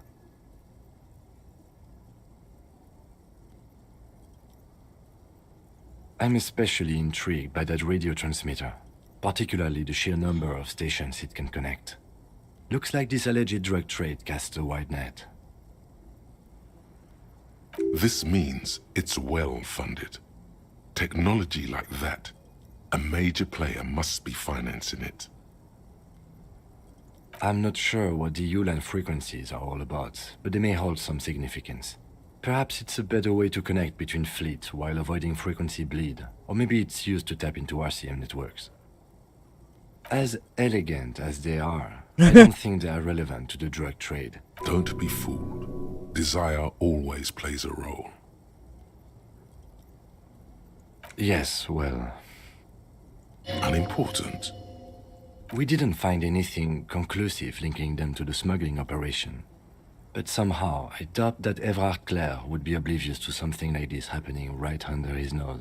I'm especially intrigued by that radio transmitter, particularly the sheer number of stations it can connect. Looks like this alleged drug trade casts a wide net. This means it's well-funded. Technology like that, a major player must be financing it. I'm not sure what the Ulan frequencies are all about, but they may hold some significance. Perhaps it's a better way to connect between fleets while avoiding frequency bleed, or maybe it's used to tap into RCM networks. As elegant as they are, I don't think they are relevant to the drug trade. Don't be fooled. Desire always plays a role. Yes, well... Unimportant. We didn't find anything conclusive linking them to the smuggling operation. But somehow, I doubt that Everard Clare would be oblivious to something like this happening right under his nose.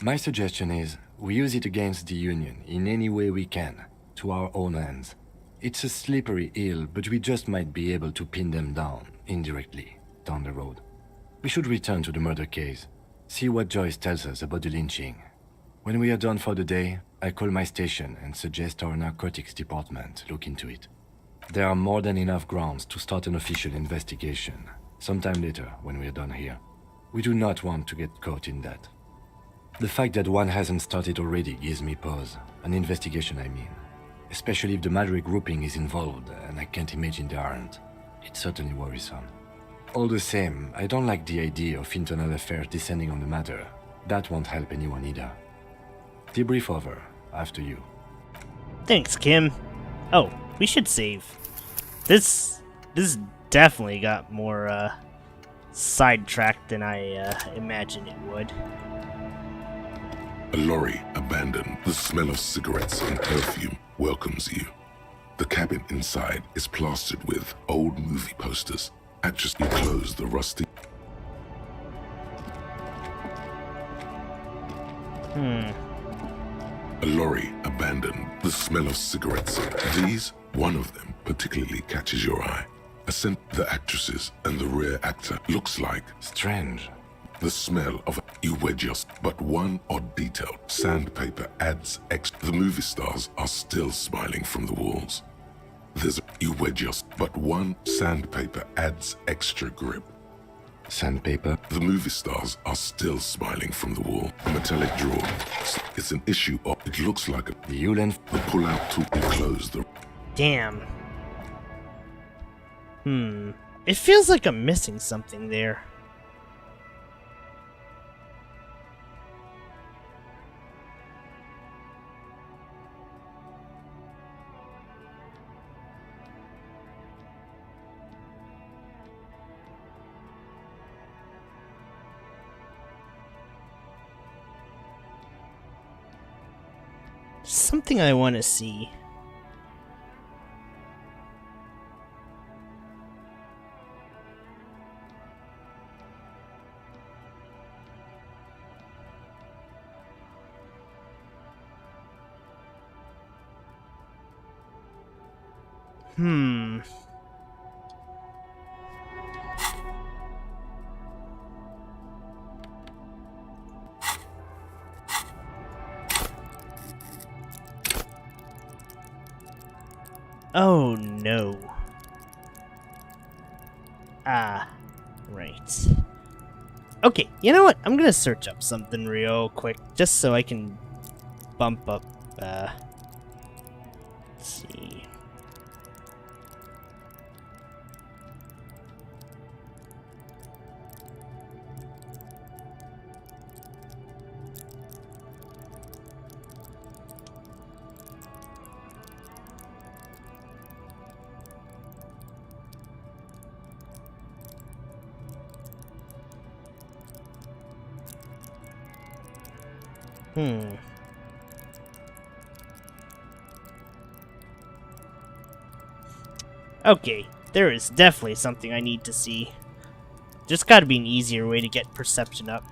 My suggestion is, we use it against the Union in any way we can, to our own ends. It's a slippery hill, but we just might be able to pin them down, indirectly, down the road. We should return to the murder case, see what Joyce tells us about the lynching. When we are done for the day, I call my station and suggest our narcotics department look into it. There are more than enough grounds to start an official investigation, sometime later when we are done here. We do not want to get caught in that. The fact that one hasn't started already gives me pause, an investigation I mean. Especially if the Madrid grouping is involved, and I can't imagine they aren't. It's certainly worrisome. All the same, I don't like the idea of internal affairs descending on the matter. That won't help anyone either. Debrief over. After you. Thanks, Kim. Oh, we should save. This definitely got more sidetracked than I imagined it would. A lorry abandoned. The smell of cigarettes and perfume welcomes you. The cabin inside is plastered with old movie posters. As you close the rusty... A lorry abandoned. The smell of cigarettes. These, one of them, particularly catches your eye. A scent the actresses and the rear actor looks like. Strange. The smell of you wedge just but one odd detail. Sandpaper adds extra. The movie stars are still smiling from the walls. There's you wedge just but one sandpaper adds extra grip. Sandpaper? The movie stars are still smiling from the wall. A metallic drawer. It's an issue of it looks like a The U-length? the pull-out tool to close the... Damn. It feels like I'm missing something there. Something I want to see. Oh no. Ah, right. Okay, you know what? I'm gonna search up something real quick, just so I can bump up, let's see. Okay, there is definitely something I need to see. Just gotta be an easier way to get perception up.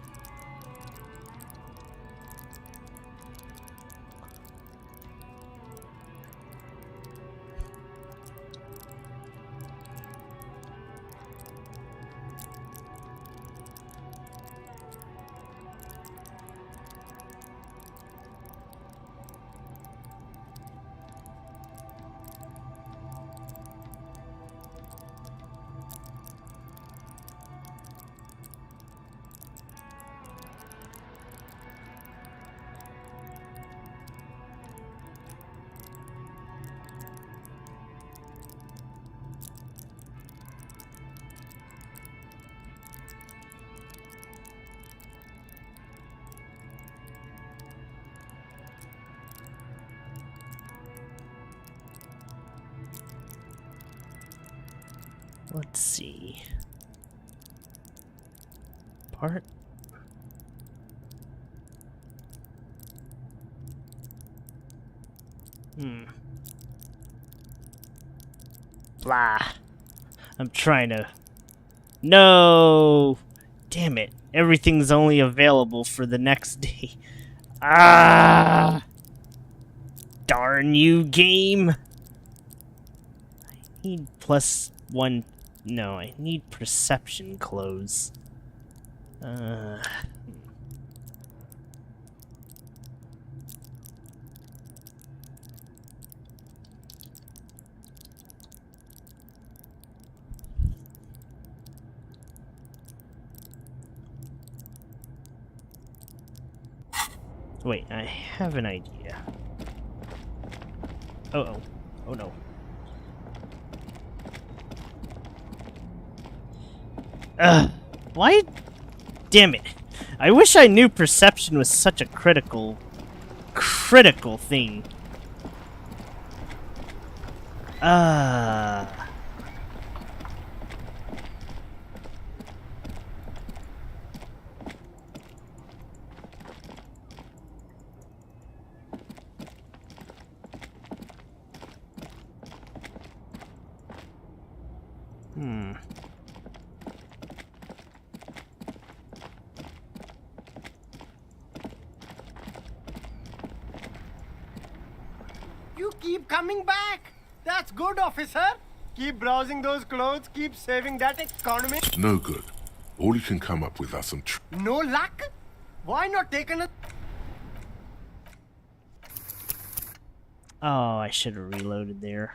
Let's see. Part. Blah. I'm trying to... No! Damn it. Everything's only available for the next day. Ah! Darn you, game! I need +1... No, I need perception close. Wait, I have an idea. Oh no. Ugh. Why? Damn it. I wish I knew perception was such a critical thing. You keep coming back. That's good, officer. Keep browsing those clothes. Keep saving that economy. No good. All you can come up with are some No luck? Why not take another? Oh, I should have reloaded there.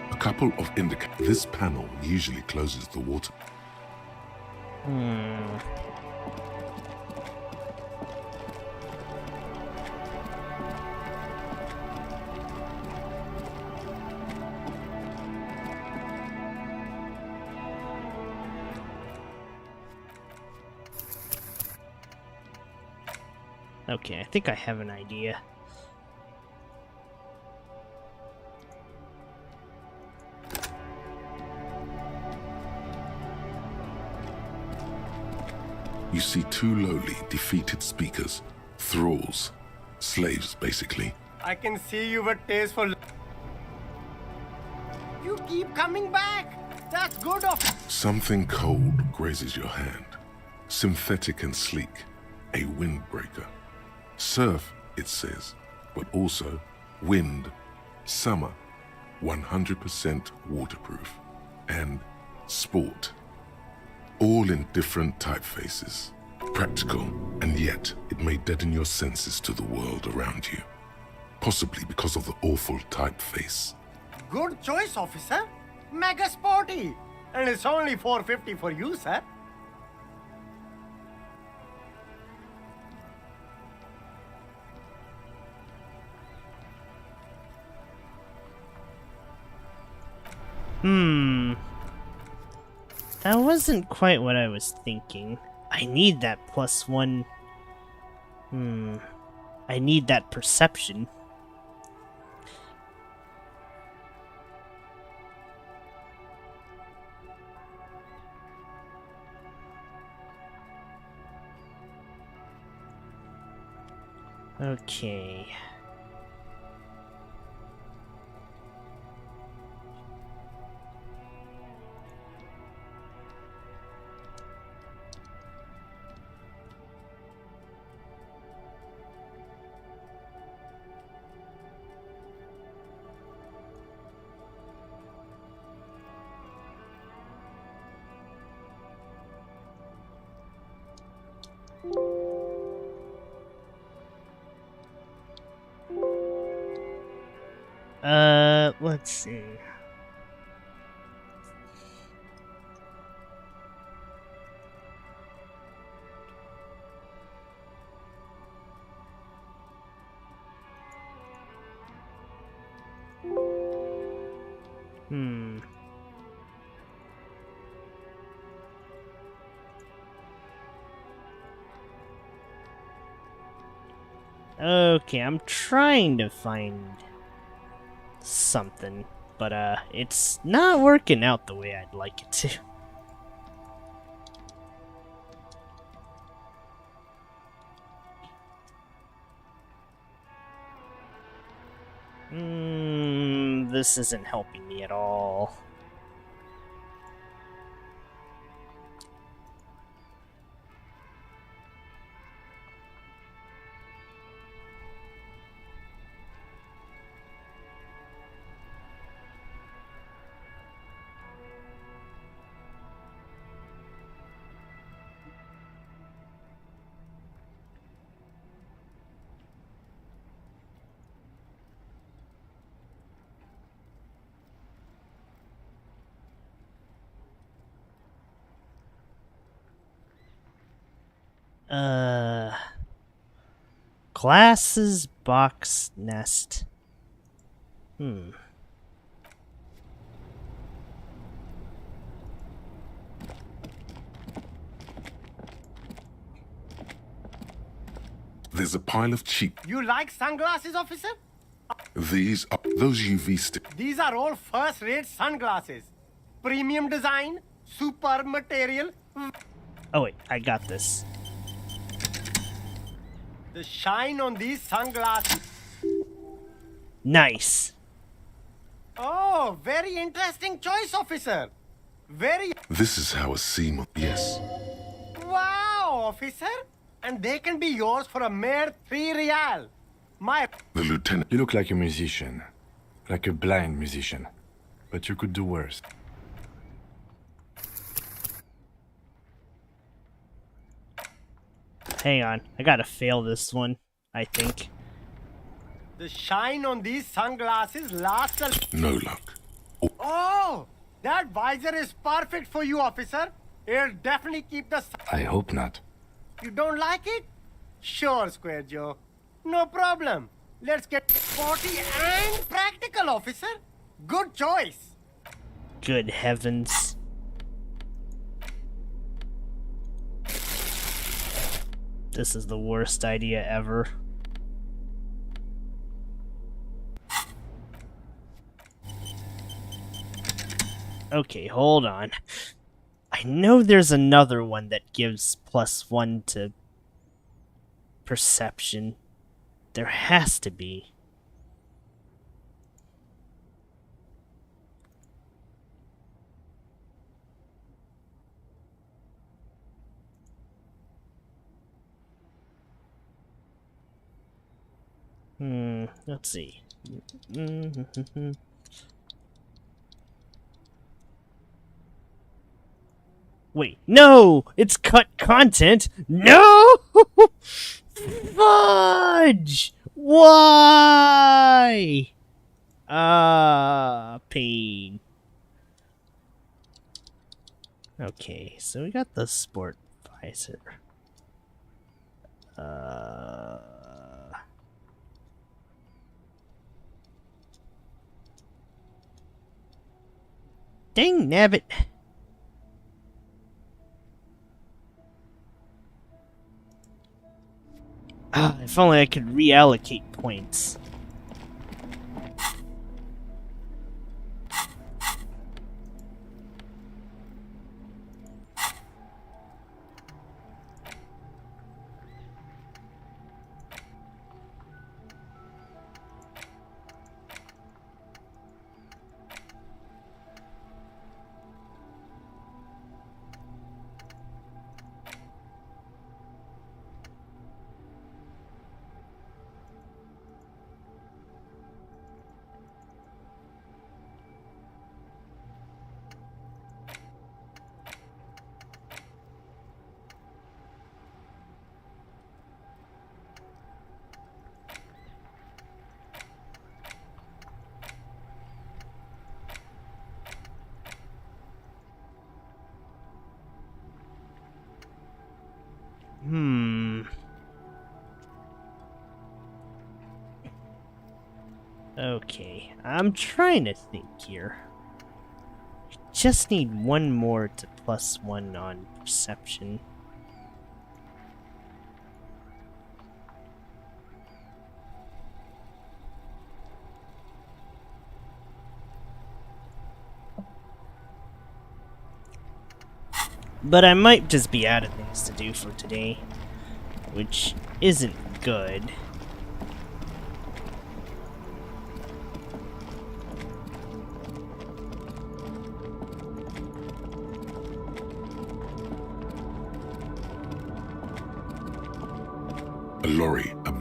A couple of indicators. This panel usually closes the water. Okay, I think I have an idea. You see two lowly, defeated speakers, thralls, slaves, basically. I can see you were tasteful. You keep coming back. That's good, officer. Something cold grazes your hand. Synthetic and sleek, a windbreaker. Surf, it says, but also wind, summer, 100% waterproof, and sport. All in different typefaces. Practical, and yet it may deaden your senses to the world around you. Possibly because of the awful typeface. Good choice, officer. Mega sporty. And it's only $4.50 for you, sir. That wasn't quite what I was thinking. I need that +1. I need that perception. Okay. Let's see. Okay, I'm trying to find something, but it's not working out the way I'd like it to. This isn't helping me at all. Glasses box nest. There's a pile of cheap. You like sunglasses, officer? These are those UV sticks. These are all first-rate sunglasses. Premium design, super material. Oh wait, I got this. The shine on these sunglasses. Nice. Oh, very interesting choice, officer. Very... This is how a seam. Yes. Wow, officer. And they can be yours for a mere 3 real. My... The lieutenant. You look like a musician. Like a blind musician. But you could do worse. Hang on, I gotta fail this one, I think. The shine on these sunglasses lasts a... No luck. Oh, that visor is perfect for you, officer. It'll definitely keep the... I hope not. You don't like it? Sure, Square Joe. No problem. Let's get sporty and practical, officer. Good choice. Good heavens. This is the worst idea ever. Okay, hold on. I know there's another one that gives +1 to perception. There has to be. Let's see. Wait, no! It's cut content! No! Fudge! Why? Pain. Okay, so we got the sport visor. Dang nabbit. If only I could reallocate points. Okay, I'm trying to think here. I just need one more to +1 on perception. But I might just be out of things to do for today, which isn't good. A lorry, a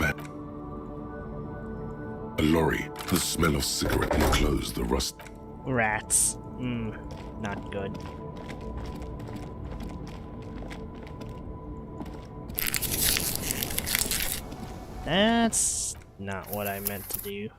lorry. The smell of cigarette and clothes, the rust. Rats. Not good. That's not what I meant to do.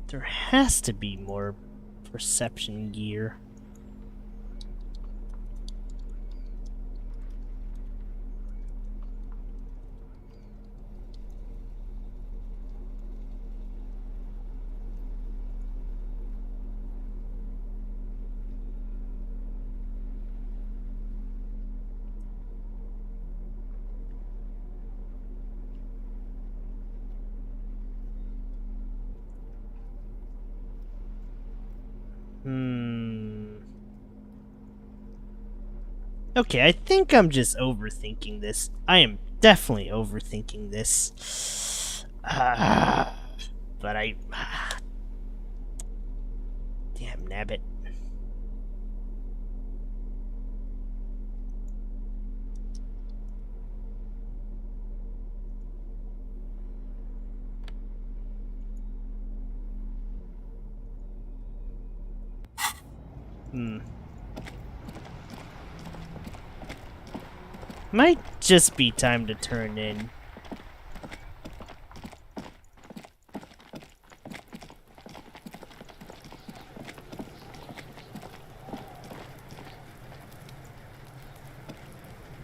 There has to be more perception gear. Okay, I think I'm just overthinking this. I am definitely overthinking this. But I... Damn nabbit. Might just be time to turn in.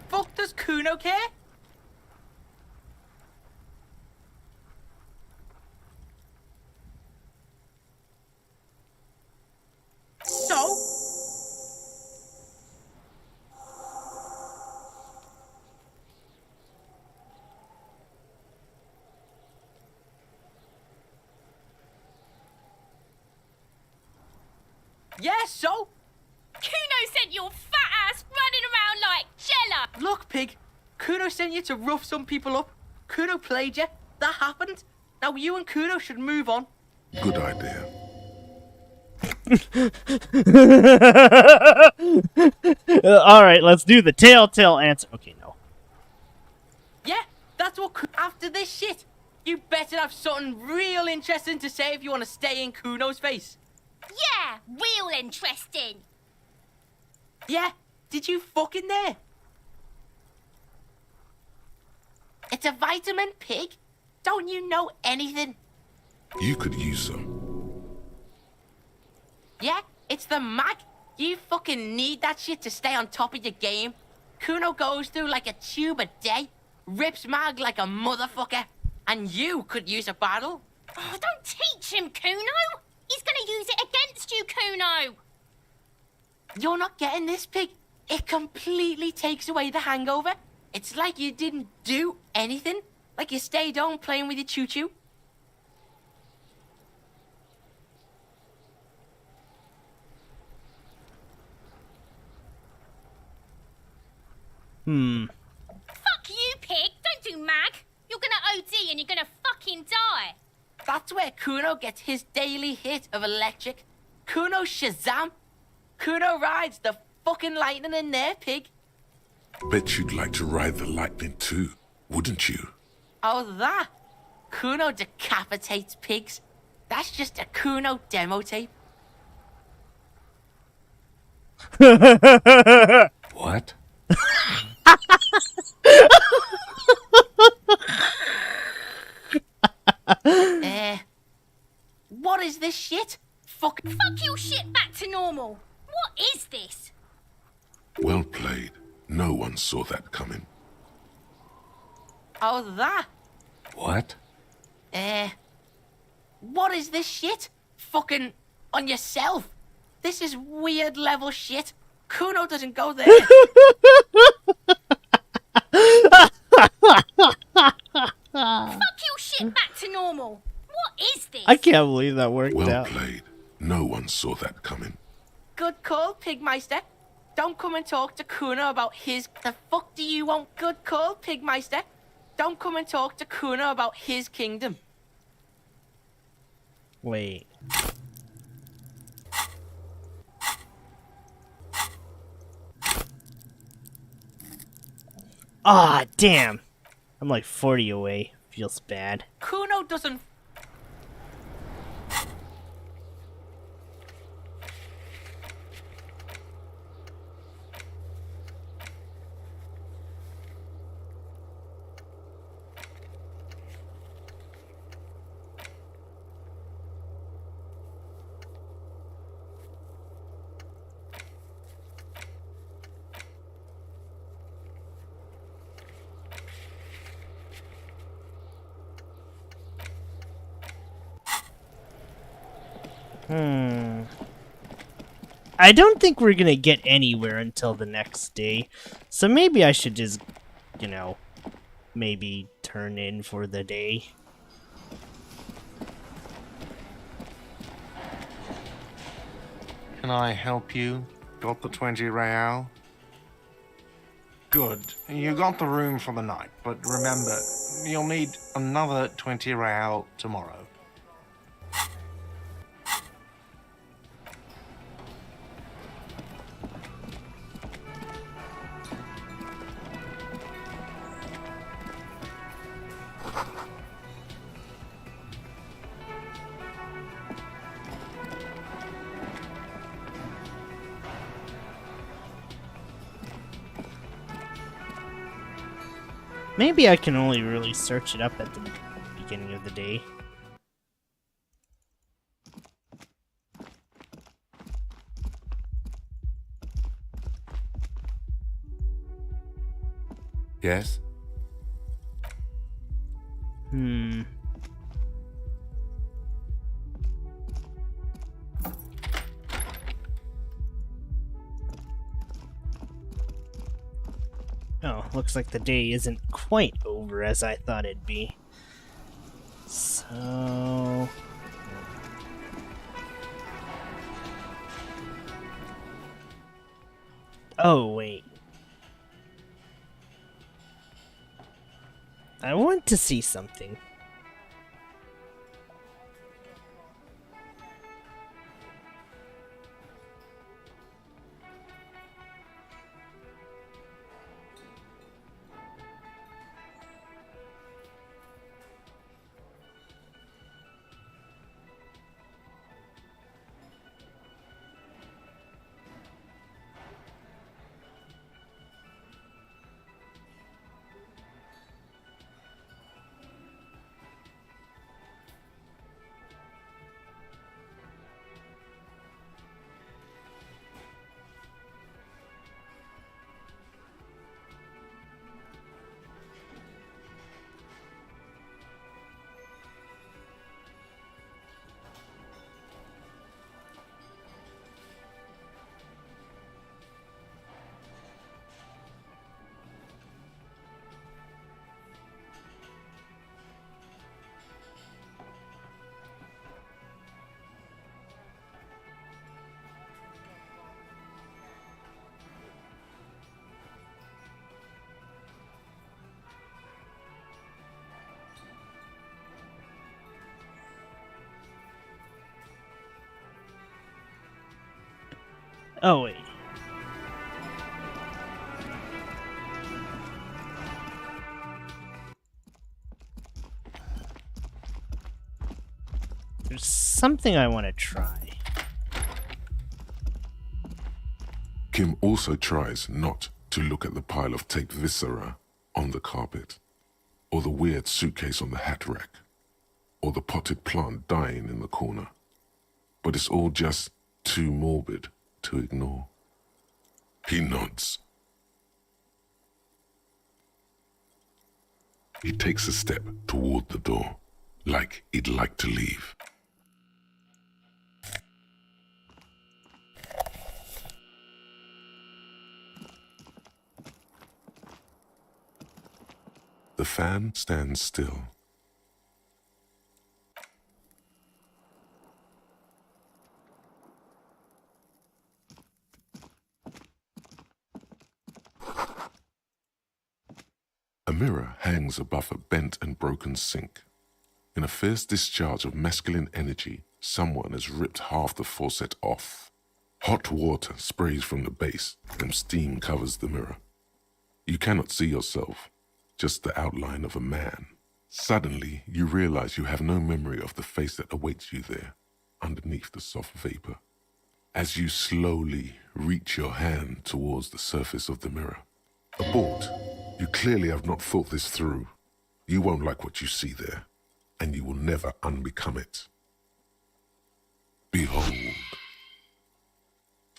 Fuck, does Kuno care? So? Yeah, so? Kuno sent your fat ass running around like Jella! Look, pig. Kuno sent you to rough some people up. Kuno played you. That happened. Now you and Kuno should move on. Good idea. Alright, let's do the telltale answer. Okay, no. Yeah, that's what after this shit. You better have something real interesting to say if you want to stay in Kuno's face. Yeah, real interesting. Yeah, did you fucking there? It's a vitamin, pig. Don't you know anything? You could use some. Yeah, it's the mag. You fucking need that shit to stay on top of your game. Kuno goes through like a tube a day, rips mag like a motherfucker, and you could use a battle. Oh, don't teach him, Kuno. He's gonna use it against you, Kuno. You're not getting this, pig. It completely takes away the hangover. It's like you didn't do anything. Like you stayed home playing with your choo-choo. Fuck you, pig. Don't do mag. You're gonna OD and you're gonna fucking die. That's where Kuno gets his daily hit of electric. Kuno Shazam. Kuno rides the fucking lightning in there, pig. Bet you'd like to ride the lightning too, wouldn't you? Oh, that? Kuno decapitates pigs. That's just a Kuno demo tape. What? What is this shit? Fuck your shit back to normal. What is this? Well played. No one saw that coming. Oh, that? What? What is this shit? Fucking on yourself. This is weird level shit. Kuno doesn't go there. Fuck your shit back to normal. What is this? I can't believe that worked Well out. played. No one saw that coming. Good call, Pigmeister. Don't come and talk to Kuno about his... The fuck do you want? Good call, Pigmeister. Don't come and talk to Kuno about his kingdom. Wait. Ah, damn. I'm like 40 away. Feels bad. Kuno doesn't... I don't think we're gonna get anywhere until the next day. So maybe I should just, you know, maybe turn in for the day. Can I help you? Got the 20 real? Good. You got the room for the night, but remember, you'll need another 20 real tomorrow. Maybe I can only really search it up at the beginning of the day. Yes? Oh, looks like the day isn't quite over as I thought it'd be. So... Oh, wait. I want to see something. Oh, wait. There's something I want to try. Kim also tries not to look at the pile of taped viscera on the carpet, or the weird suitcase on the hat rack, or the potted plant dying in the corner. But it's all just too morbid to ignore. He nods. He takes a step toward the door, like he'd like to leave. The fan stands still. A mirror hangs above a bent and broken sink. In a fierce discharge of masculine energy, someone has ripped half the faucet off. Hot water sprays from the base, and steam covers the mirror. You cannot see yourself, just the outline of a man. Suddenly, you realize you have no memory of the face that awaits you there, underneath the soft vapor. As you slowly reach your hand towards the surface of the mirror. Abort. You clearly have not thought this through. You won't like what you see there, and you will never unbecome it. Behold.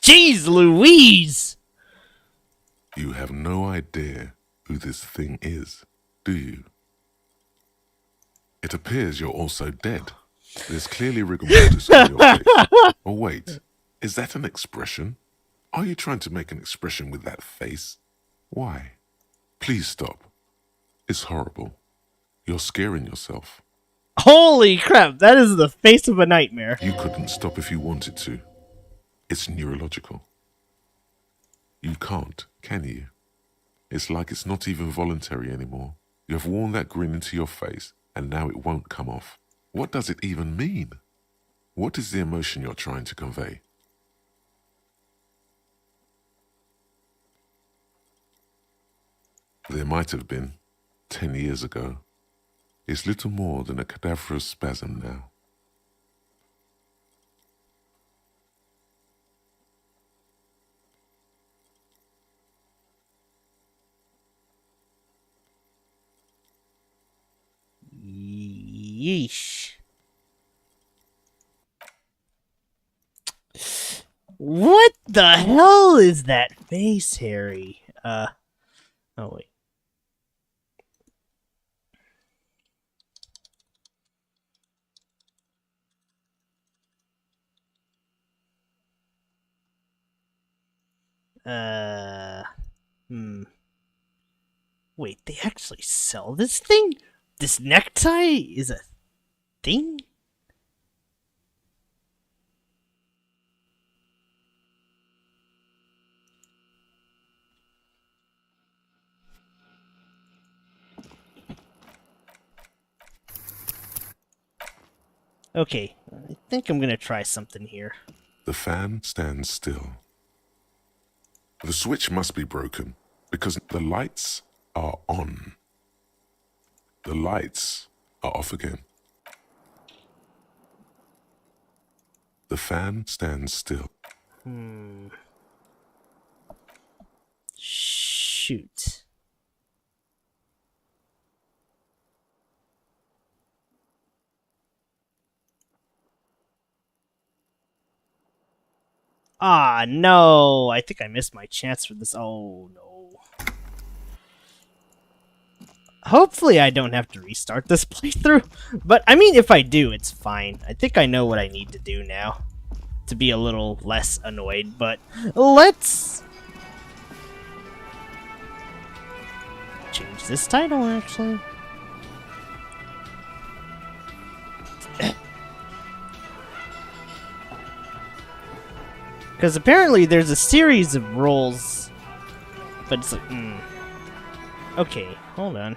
Jeez Louise! You have no idea who this thing is, do you? It appears you're also dead. There's clearly rigor mortis on your face. Oh wait, is that an expression? Are you trying to make an expression with that face? Why? Please stop. It's horrible. You're scaring yourself. Holy crap, that is the face of a nightmare. You couldn't stop if you wanted to. It's neurological. You can't, can you? It's like it's not even voluntary anymore. You have worn that grin into your face, and now it won't come off. What does it even mean? What is the emotion you're trying to convey? There might have been, 10 years ago. It's little more than a cadaverous spasm now. Yeesh. What the hell is that face, Harry? Oh wait. Wait, they actually sell this thing? This necktie is a thing? Okay, I think I'm gonna try something here. The fan stands still. The switch must be broken because the lights are on. The lights are off again. The fan stands still. Shoot. Ah, no. I think I missed my chance for this. Oh, no. Hopefully I don't have to restart this playthrough. But, I mean, if I do, it's fine. I think I know what I need to do now to be a little less annoyed. But let's change this title, actually. Because apparently there's a series of roles, but it's like, Okay, hold on.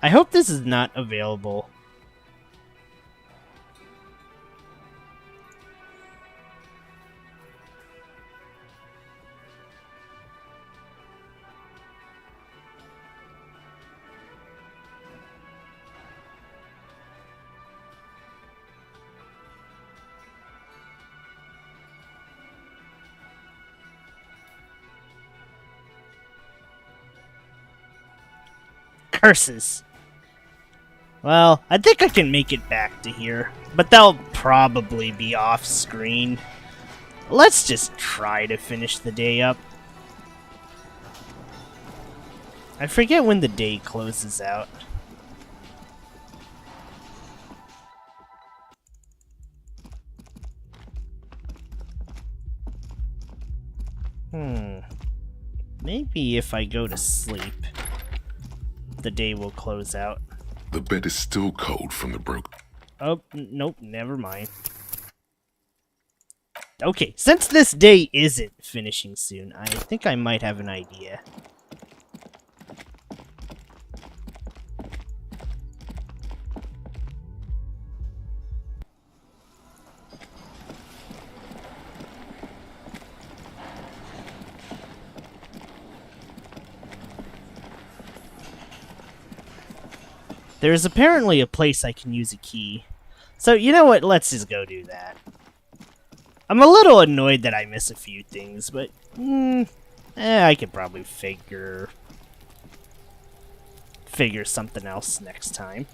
I hope this is not available. Curses. Well, I think I can make it back to here, but they'll probably be off screen. Let's just try to finish the day up. I forget when the day closes out. Maybe if I go to sleep, the day will close out. The bed is still cold from the broke. Oh, nope, never mind. Okay, since this day isn't finishing soon, I think I might have an idea. There's apparently a place I can use a key. So, you know what? Let's just go do that. I'm a little annoyed that I miss a few things, but... I could probably figure something else next time.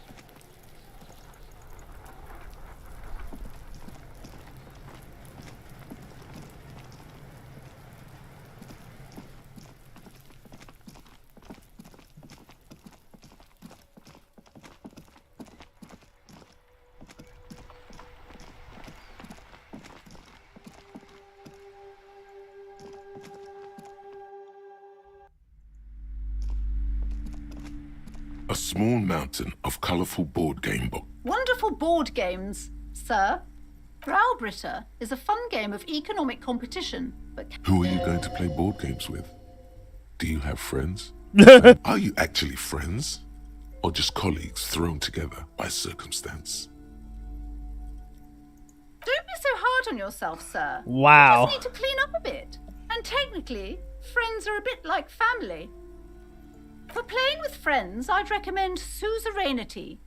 A small mountain of colorful board game books. Wonderful board games, sir. Browbritter is a fun game of economic competition, but... Who are you going to play board games with? Do you have friends? Are you actually friends? Or just colleagues thrown together by circumstance? Don't be so hard on yourself, sir. Wow. You just need to clean up a bit. And technically, friends are a bit like family. For playing with friends, I'd recommend Suzerainty.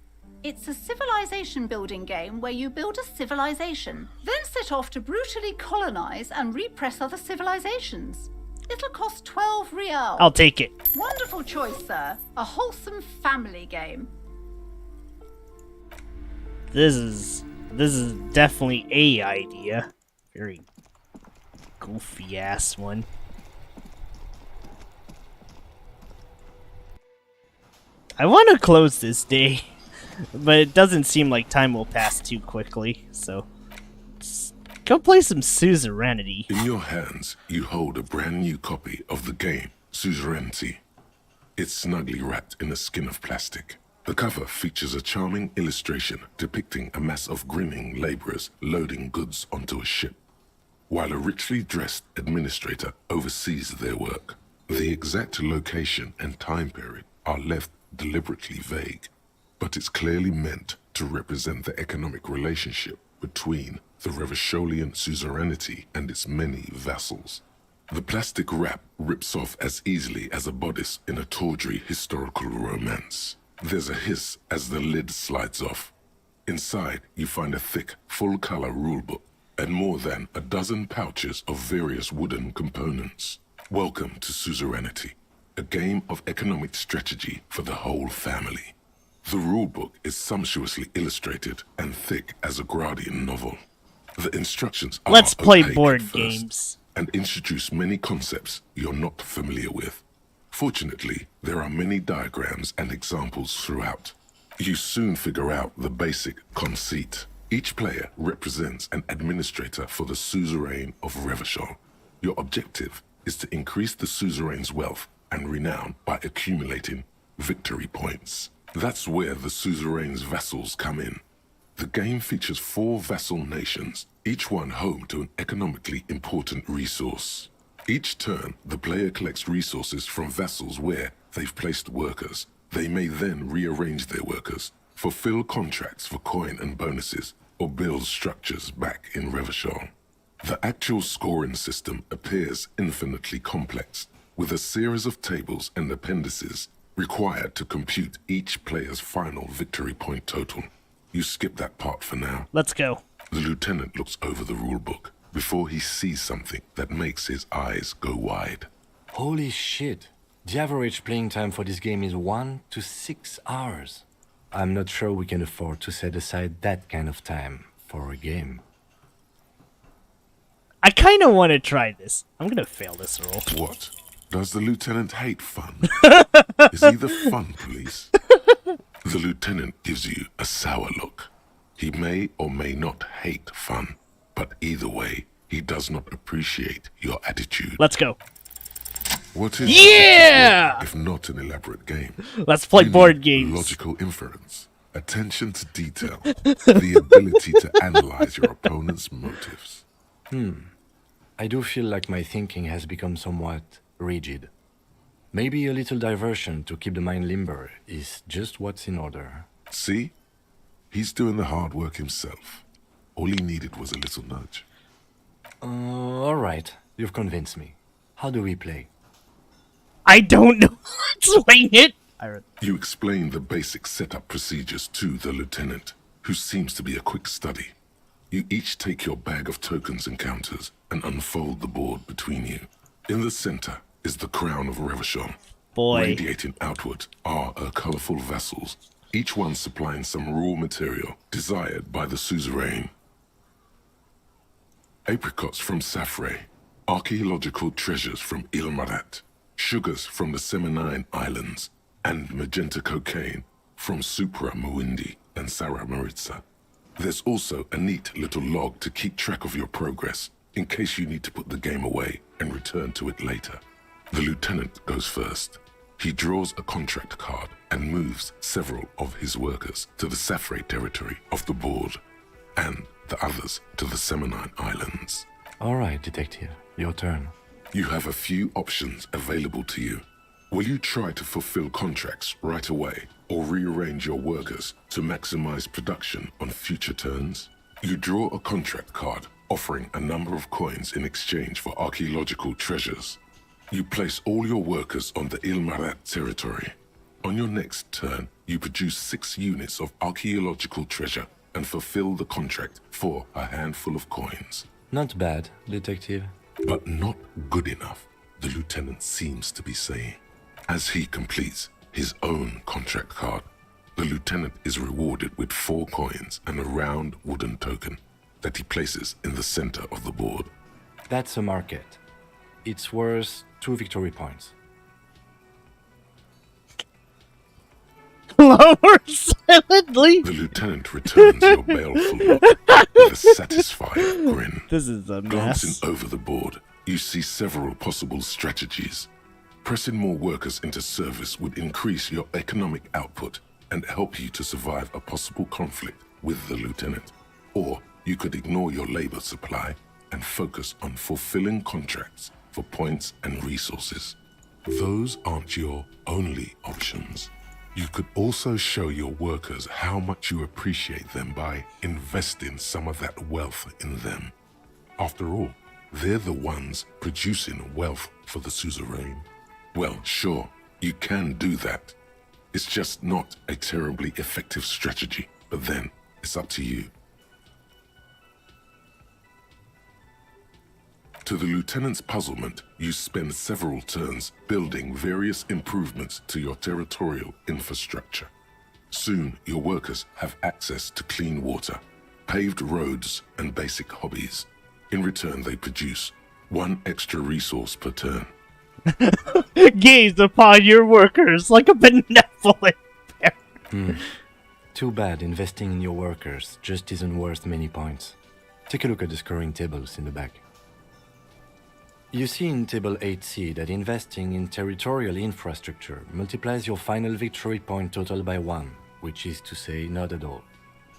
It's a civilization building game where you build a civilization, then set off to brutally colonize and repress other civilizations. It'll cost 12 real. I'll take it. Wonderful choice, sir. A wholesome family game. This is definitely a idea. Very goofy ass one. I want to close this day, but it doesn't seem like time will pass too quickly, so let's go play some Suzerainty. In your hands, you hold a brand new copy of the game, Suzerainty. It's snugly wrapped in a skin of plastic. The cover features a charming illustration depicting a mass of grinning laborers loading goods onto a ship, while a richly dressed administrator oversees their work. The exact location and time period are left deliberately vague, but it's clearly meant to represent the economic relationship between the Revacholian suzerainty and its many vassals. The plastic wrap rips off as easily as a bodice in a tawdry historical romance. There's a hiss as the lid slides off. Inside, you find a thick, full-color rulebook and more than a dozen pouches of various wooden components. Welcome to Suzerainty, a game of economic strategy for the whole family. The rulebook is sumptuously illustrated and thick as a Gradian novel. The instructions are Let's play opaque board at first games and introduce many concepts you're not familiar with. Fortunately, there are many diagrams and examples throughout. You soon figure out the basic conceit. Each player represents an administrator for the suzerain of Revachol. Your objective is to increase the suzerain's wealth and renown by accumulating victory points. That's where the suzerain's vassals come in. The game features 4 vassal nations, each one home to an economically important resource. Each turn, the player collects resources from vassals where they've placed workers. They may then rearrange their workers, fulfill contracts for coin and bonuses, or build structures back in Revachol. The actual scoring system appears infinitely complex, with a series of tables and appendices required to compute each player's final victory point total. You skip that part for now. Let's go. The lieutenant looks over the rulebook before he sees something that makes his eyes go wide. Holy shit. The average playing time for this game is 1 to 6 hours. I'm not sure we can afford to set aside that kind of time for a game. I kind of want to try this. I'm going to fail this roll. What? Does the lieutenant hate fun? Is he the fun police? The lieutenant gives you a sour look. He may or may not hate fun, but either way, he does not appreciate your attitude. Let's go. What is Yeah! if not an elaborate game? Let's play You board need games. Logical inference, attention to detail, the ability to analyze your opponent's motives. I do feel like my thinking has become somewhat rigid. Maybe a little diversion to keep the mind limber is just what's in order. See? He's doing the hard work himself. All he needed was a little nudge. All right, you've convinced me. How do we play? I don't know. Explain it. You explain the basic setup procedures to the lieutenant, who seems to be a quick study. You each take your bag of tokens and counters and unfold the board between you. In the center is the crown of Revachol. Boy. Radiating outward are her colorful vessels, each one supplying some raw material desired by the suzerain. Apricots from Safre, archaeological treasures from Ilmarat, sugars from the Seminine Islands, and magenta cocaine from Supra Muindi and Sarah Maritza. There's also a neat little log to keep track of your progress in case you need to put the game away and return to it later. The lieutenant goes first. He draws a contract card and moves several of his workers to the Safre territory of the board, and the others to the Seminine Islands. All right, detective, your turn. You have a few options available to you. Will you try to fulfill contracts right away, or rearrange your workers to maximize production on future turns? You draw a contract card offering a number of coins in exchange for archaeological treasures. You place all your workers on the Ilmarat territory. On your next turn, you produce 6 units of archaeological treasure and fulfill the contract for a handful of coins. Not bad, detective. But not good enough, the lieutenant seems to be saying. As he completes his own contract card, the lieutenant is rewarded with 4 coins and a round wooden token that he places in the center of the board. That's a market. It's worth 2 victory points. Lower silently. The lieutenant returns your baleful look with a satisfied grin. This is a mess. Glancing over the board, you see several possible strategies. Pressing more workers into service would increase your economic output and help you to survive a possible conflict with the lieutenant. Or you could ignore your labor supply and focus on fulfilling contracts for points and resources. Those aren't your only options. You could also show your workers how much you appreciate them by investing some of that wealth in them. After all, they're the ones producing wealth for the suzerain. Well, sure, you can do that. It's just not a terribly effective strategy, but then it's up to you. To the lieutenant's puzzlement, you spend several turns building various improvements to your territorial infrastructure. Soon, your workers have access to clean water, paved roads, and basic hobbies. In return, they produce 1 extra resource per turn. Gaze upon your workers like a benevolent parent. Too bad investing in your workers just isn't worth many points. Take a look at the scoring tables in the back. You see in Table 8C that investing in territorial infrastructure multiplies your final victory point total by 1, which is to say not at all.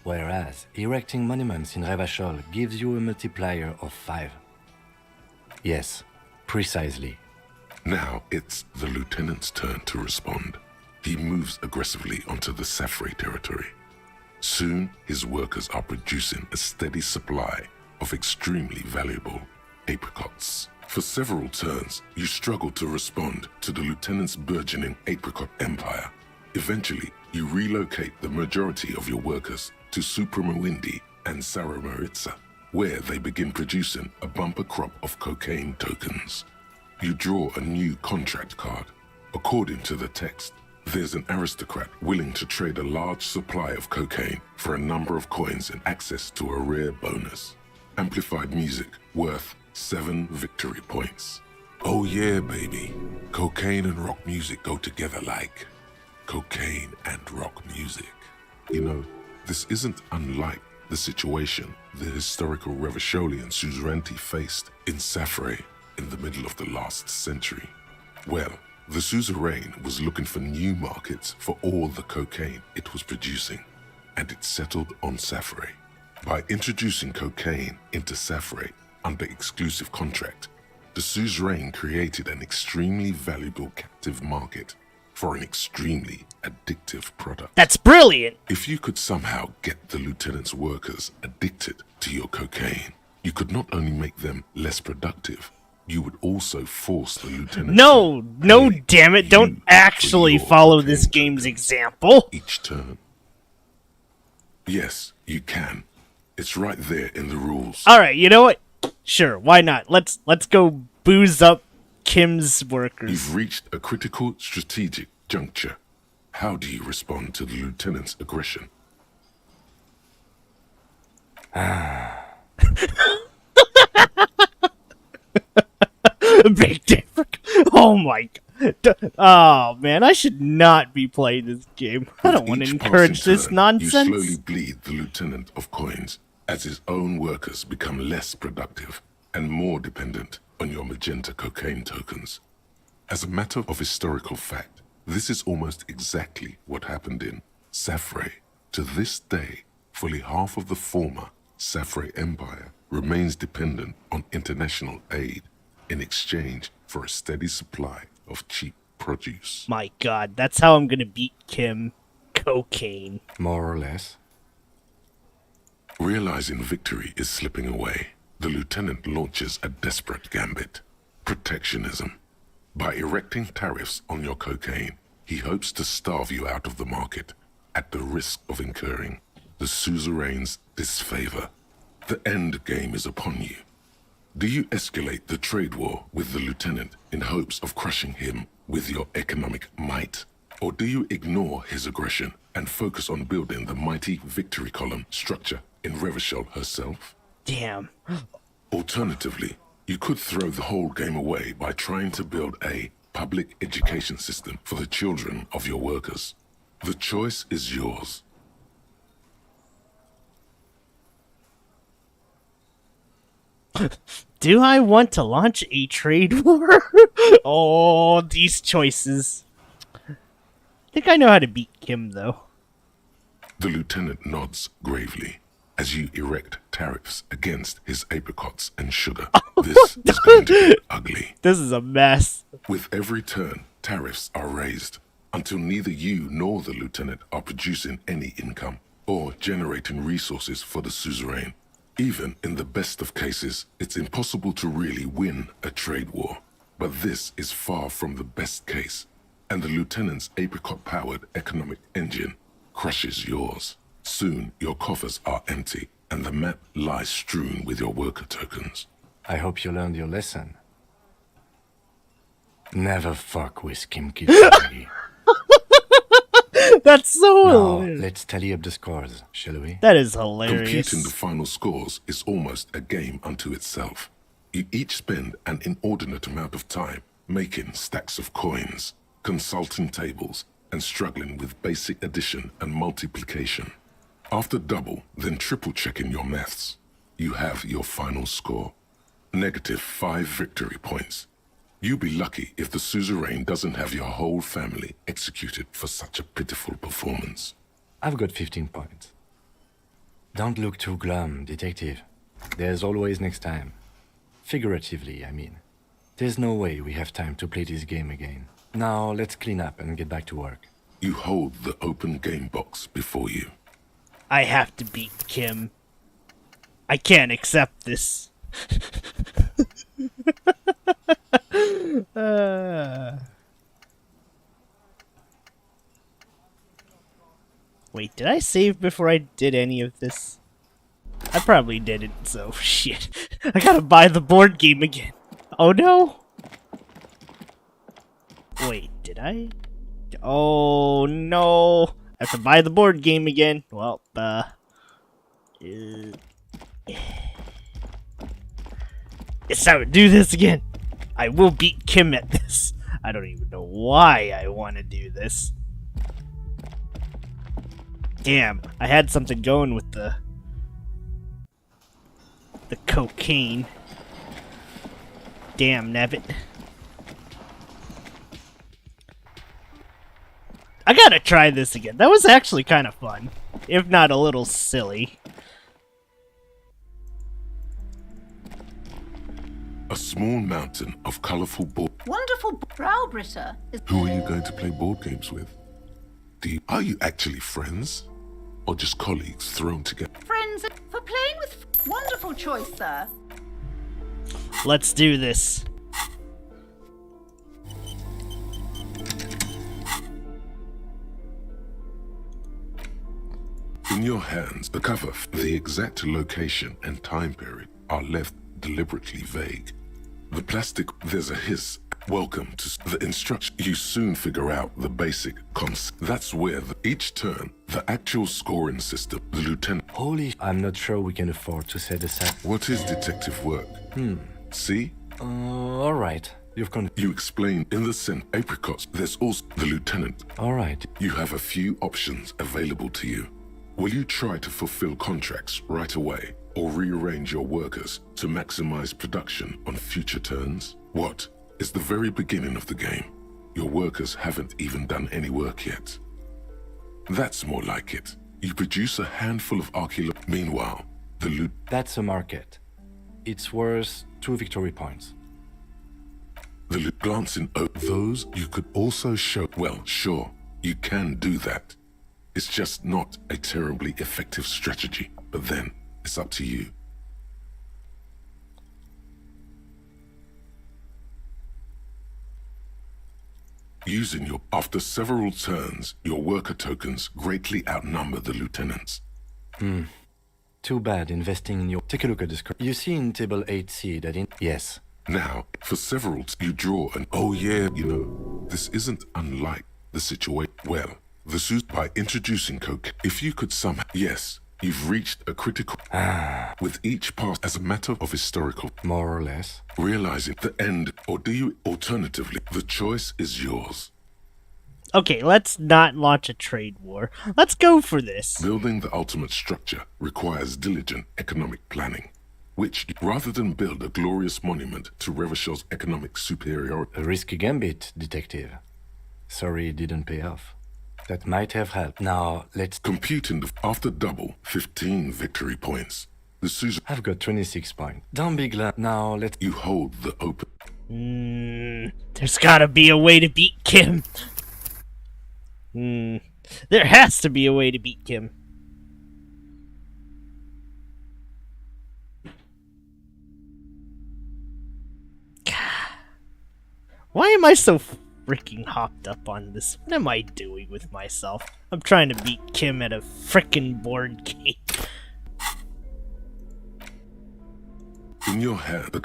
Whereas erecting monuments in Revachol gives you a multiplier of 5. Yes, precisely. Now it's the lieutenant's turn to respond. He moves aggressively onto the Safre territory. Soon, his workers are producing a steady supply of extremely valuable apricots. For several turns, you struggle to respond to the lieutenant's burgeoning apricot empire. Eventually, you relocate the majority of your workers to Supremawindi and Sarah Maritza, where they begin producing a bumper crop of cocaine tokens. You draw a new contract card. According to the text, there's an aristocrat willing to trade a large supply of cocaine for a number of coins and access to a rare bonus. Amplified music worth 7 victory points. Oh yeah, baby. Cocaine and rock music go together like cocaine and rock music. You know, this isn't unlike the situation the historical Revacholian suzerainty faced in Safre in the middle of the last century. Well, the suzerain was looking for new markets for all the cocaine it was producing, and it settled on Safre. By introducing cocaine into Safre under exclusive contract, the suzerain created an extremely valuable captive market for an extremely addictive product. That's brilliant! If you could somehow get the lieutenant's workers addicted to your cocaine, you could not only make them less productive, you would also force the lieutenant No, to no, pay damn it, don't you actually for your follow this cocaine game's tokens example. each turn. Yes, you can. It's right there in the rules. Alright, you know what? Sure, why not? Let's go booze up Kim's workers. You've reached a critical strategic juncture. How do you respond to the lieutenant's aggression? Big difference. Oh my god. Oh man, I should not be playing this game. I don't want to Each encourage passing this turn, nonsense. You slowly bleed the lieutenant of coins as his own workers become less productive and more dependent on your magenta cocaine tokens. As a matter of historical fact, this is almost exactly what happened in Safre. To this day, fully half of the former Safre Empire remains dependent on international aid in exchange for a steady supply of cheap produce. My god, that's how I'm gonna beat Kim. Cocaine. More or less. Realizing victory is slipping away, the lieutenant launches a desperate gambit: protectionism. By erecting tariffs on your cocaine, he hopes to starve you out of the market at the risk of incurring the suzerain's disfavor. The end game is upon you. Do you escalate the trade war with the lieutenant in hopes of crushing him with your economic might? Or do you ignore his aggression and focus on building the mighty victory column structure in Revachol herself? Damn. Alternatively, you could throw the whole game away by trying to build a public education system for the children of your workers. The choice is yours. Do I want to launch a trade war? Oh, these choices. I think I know how to beat Kim, though. The lieutenant nods gravely as you erect tariffs against his apricots and sugar. This is going to get ugly. This is a mess. With every turn, tariffs are raised until neither you nor the lieutenant are producing any income or generating resources for the suzerain. Even in the best of cases, it's impossible to really win a trade war. But this is far from the best case, and the lieutenant's apricot-powered economic engine crushes yours. Soon, your coffers are empty, and the map lies strewn with your worker tokens. I hope you learned your lesson. Never fuck with Kim Kitsune. That's so Now, hilarious. let's tally up the scores, shall we? That is hilarious. Computing the final scores is almost a game unto itself. You each spend an inordinate amount of time making stacks of coins, consulting tables, and struggling with basic addition and multiplication. After double, then triple checking your maths, you have your final score. -5 victory points. You'll be lucky if the suzerain doesn't have your whole family executed for such a pitiful performance. I've got 15 points. Don't look too glum, detective. There's always next time. Figuratively, I mean. There's no way we have time to play this game again. Now, let's clean up and get back to work. You hold the open game box before you. I have to beat Kim. I can't accept this. Wait, did I save before I did any of this? I probably didn't, so shit. I gotta buy the board game again. Oh no! Wait, did I? Oh no! I have to buy the board game again. Well, it's time to do this again. I will beat Kim at this. I don't even know why I want to do this. Damn, I had something going with the cocaine. Damn, nabbit. I gotta try this again. That was actually kind of fun, if not a little silly. A small mountain of colorful board. Wonderful Browbritter. Who are you going to play board games with? Are you actually friends? Or just colleagues thrown together? Friends for playing with. Wonderful choice, sir. Let's do this. In your hands, the cover, the exact location and time period are left deliberately vague. The plastic, there's a hiss. Welcome to the instruction. You soon figure out the basic concept. That's where each turn, the actual scoring system, the lieutenant. Holy, I'm not sure we can afford to set aside. What is detective work? See? All right. You explain in the scent apricots. There's also the lieutenant. All right. You have a few options available to you. Will you try to fulfill contracts right away, or rearrange your workers to maximize production on future turns? What? It's the very beginning of the game. Your workers haven't even done any work yet. That's more like it. You produce a handful of archaeological. Meanwhile, the loot. That's a market. It's worth 2 victory points. The loot glancing over those you could also show. Well, sure, you can do that. It's just not a terribly effective strategy, but then it's up to you. After several turns, your worker tokens greatly outnumber the lieutenants. Too bad investing in your... Take a look at this. You see in table 8C that in... Yes. Now, for several, you draw an... Oh yeah, this isn't unlike the situation. Well, the suit by introducing coke. If you could somehow... Yes, you've reached a critical... With each pass as a matter of historical... More or less. Realizing the end, or do you alternatively? The choice is yours. Okay, let's not launch a trade war. Let's go for this. Building the ultimate structure requires diligent economic planning, which, rather than build a glorious monument to Revachel's economic superiority... A risky gambit, detective. Sorry it didn't pay off. That might have helped. Now, let's... Computing after double, 15 victory points. The Susan... I've got 26 points. Don't be glad. Now, let's... You hold the open... There's gotta be a way to beat Kim. There has to be a way to beat Kim. Why am I so freaking hopped up on this? What am I doing with myself? I'm trying to beat Kim at a frickin' board game. In your hand, the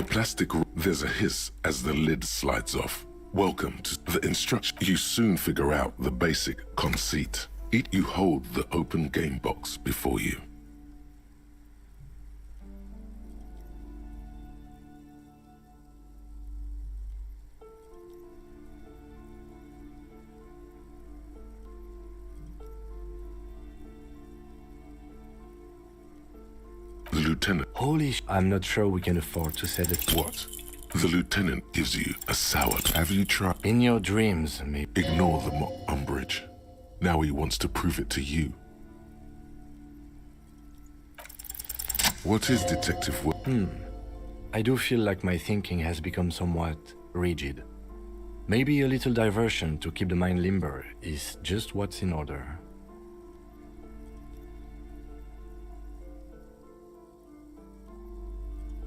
plastic... There's a hiss as the lid slides off. Welcome to the instruction. You soon figure out the basic conceit. You hold the open game box before you. The lieutenant... Holy I'm not sure we can afford to set it... What? The lieutenant gives you a sour... Have you tried... In your dreams, maybe... Ignore the mock umbrage. Now he wants to prove it to you. What is detective work? I do feel like my thinking has become somewhat rigid. Maybe a little diversion to keep the mind limber is just what's in order.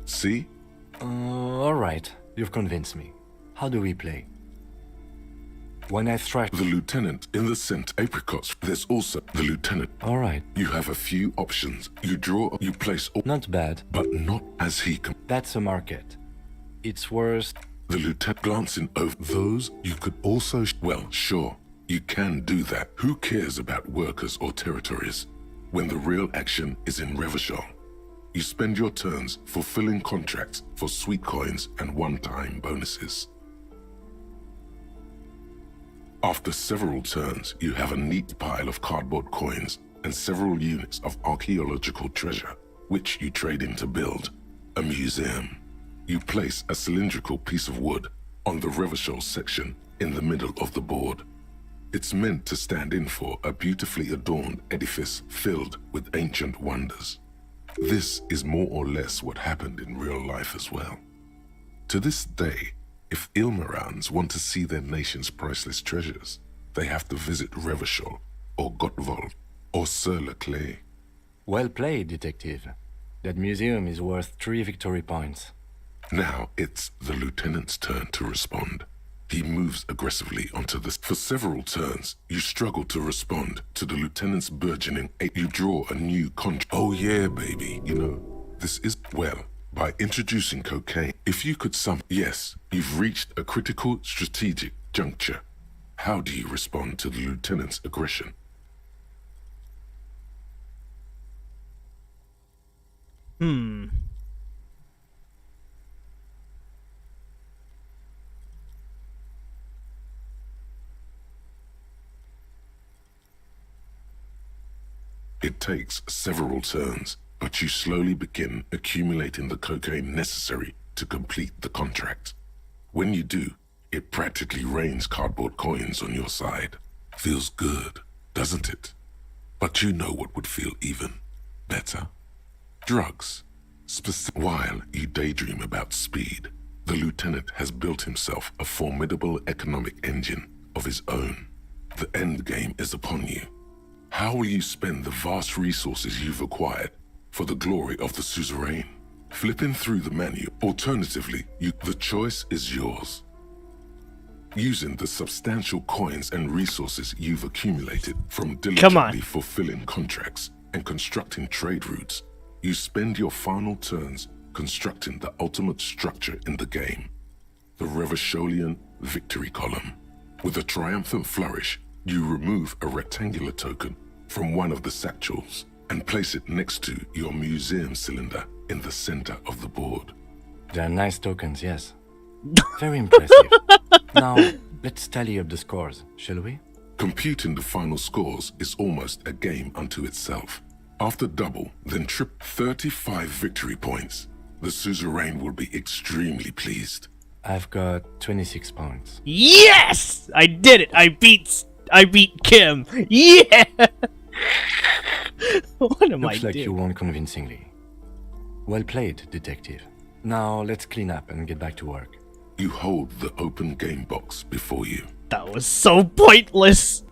See? All right. You've convinced me. How do we play? When I strike... The lieutenant in the scent apricots. There's also the lieutenant. All right. You have a few options. You draw, you place... Not bad. But not as he can... That's a market. It's worth... The lieutenant glancing over those, you could also... Well, sure. You can do that. Who cares about workers or territories when the real action is in Revachol? You spend your turns fulfilling contracts for sweet coins and one-time bonuses. After several turns, you have a neat pile of cardboard coins and several units of archaeological treasure, which you trade in to build a museum. You place a cylindrical piece of wood on the Revachol section in the middle of the board. It's meant to stand in for a beautifully adorned edifice filled with ancient wonders. This is more or less what happened in real life as well. To this day, if Ilmarans want to see their nation's priceless treasures, they have to visit Revachol, or Gottwald, or Sur-le-Clay. Well played, Detective. That museum is worth 3 victory points. Now it's the lieutenant's turn to respond. He moves aggressively onto this. For several turns, you struggle to respond to the lieutenant's burgeoning. You draw a new contract. Oh yeah, baby. You know, this is, well, by introducing cocaine. If you could yes, you've reached a critical strategic juncture. How do you respond to the lieutenant's aggression? It takes several turns, but you slowly begin accumulating the cocaine necessary to complete the contract. When you do, it practically rains cardboard coins on your side. Feels good, doesn't it? But you know what would feel even better? Drugs. While you daydream about speed, the lieutenant has built himself a formidable economic engine of his own. The end game is upon you. How will you spend the vast resources you've acquired for the glory of the suzerain? Flipping through the menu, alternatively, the choice is yours. Using the substantial coins and resources you've accumulated from diligently fulfilling contracts and constructing trade routes, you spend your final turns constructing the ultimate structure in the game, the Revacholian Victory Column. With a triumphant flourish, you remove a rectangular token from one of the satchels and place it next to your museum cylinder in the center of the board. They're nice tokens, yes. Very impressive. Now, let's tally up the scores, shall we? Computing the final scores is almost a game unto itself. After double, then 35 victory points. The suzerain will be extremely pleased. I've got 26 points. Yes! I did it! I beat Kim! Yeah! What am I Looks like doing? you won convincingly. Well played, Detective. Now let's clean up and get back to work. You hold the open game box before you. That was so pointless!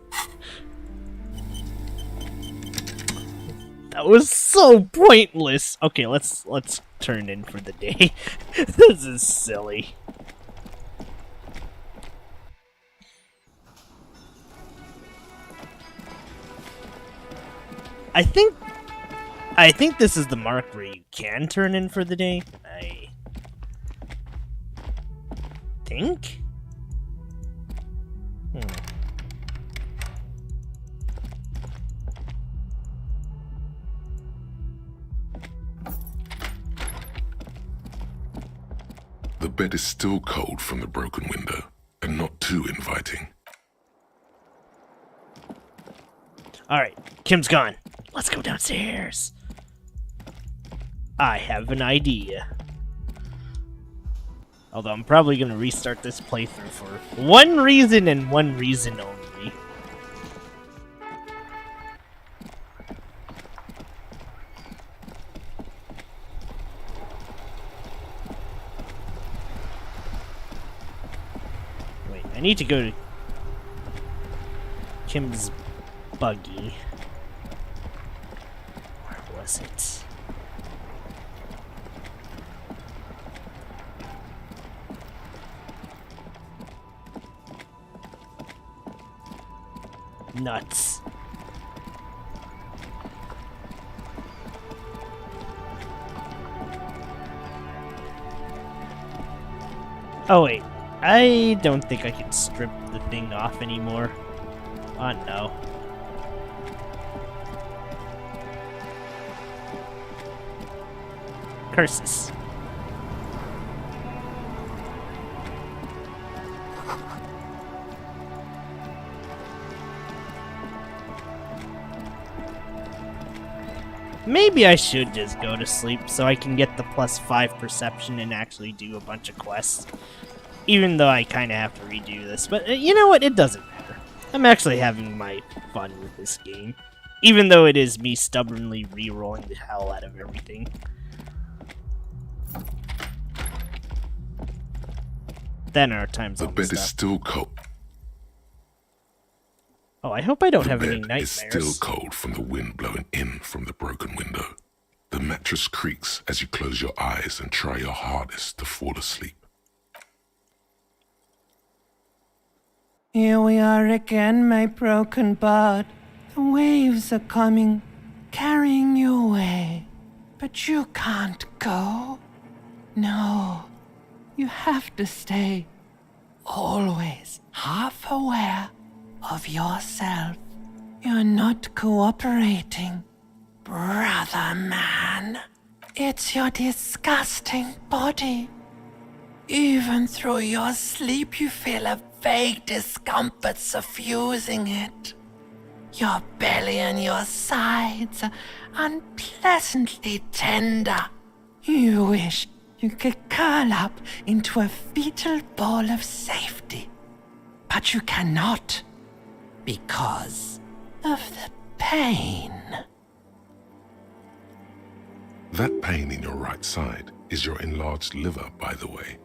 That was so pointless! Okay, let's turn in for the day. This is silly. I think this is the mark where you can turn in for the day. I think? The bed is still cold from the broken window, and not too inviting. Alright, Kim's gone. Let's go downstairs. I have an idea. Although I'm probably going to restart this playthrough for one reason and one reason only. Wait, I need to go to Kim's buggy. Where was it? Nuts. Oh wait, I don't think I can strip the thing off anymore. Oh no. Curses. Maybe I should just go to sleep so I can get the +5 perception and actually do a bunch of quests. Even though I kind of have to redo this. But you know what? It doesn't matter. I'm actually having my fun with this game. Even though it is me stubbornly re-rolling the hell out of everything. Then our time's The almost bed is up. still cold. Oh, I hope I don't have The any bed nightmares. is still cold from the wind blowing in from the broken window. The mattress creaks as you close your eyes and try your hardest to fall asleep. Here we are again, my broken bud. The waves are coming, carrying you away. But you can't go. No, you have to stay. Always half aware of yourself. You're not cooperating, brother man. It's your disgusting body. Even through your sleep, you feel a vague discomfort suffusing it. Your belly and your sides are unpleasantly tender. You wish you could curl up into a fetal ball of safety. But you cannot, because of the pain. That pain in your right side is your enlarged liver, by the way.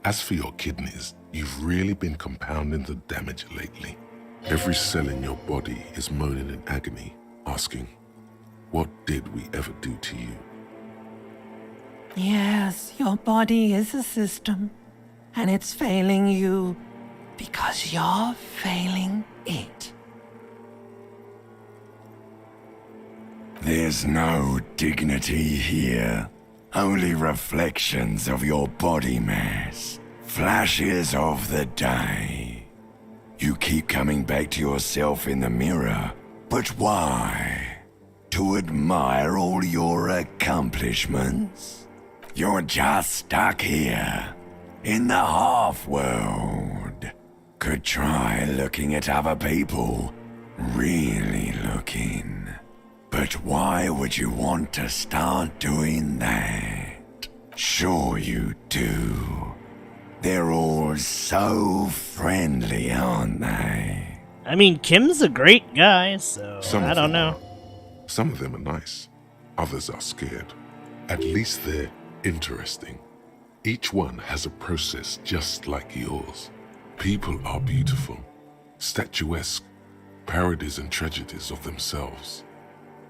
As for your kidneys, you've really been compounding the damage lately. Every cell in your body is moaning in agony, asking, what did we ever do to you? Yes, your body is a system, and it's failing you because you're failing it. There's no dignity here. Only reflections of your body mass. Flashes of the day. You keep coming back to yourself in the mirror. But why? To admire all your accomplishments? You're just stuck here, in the half-world. Could try looking at other people. Really looking. But why would you want to start doing that? Sure you do. They're all so friendly, aren't they? I mean, Kim's a great guy, so I don't know. Some of them are nice. Others are scared. At least they're interesting. Each one has a process just like yours. People are beautiful, statuesque, parodies and tragedies of themselves.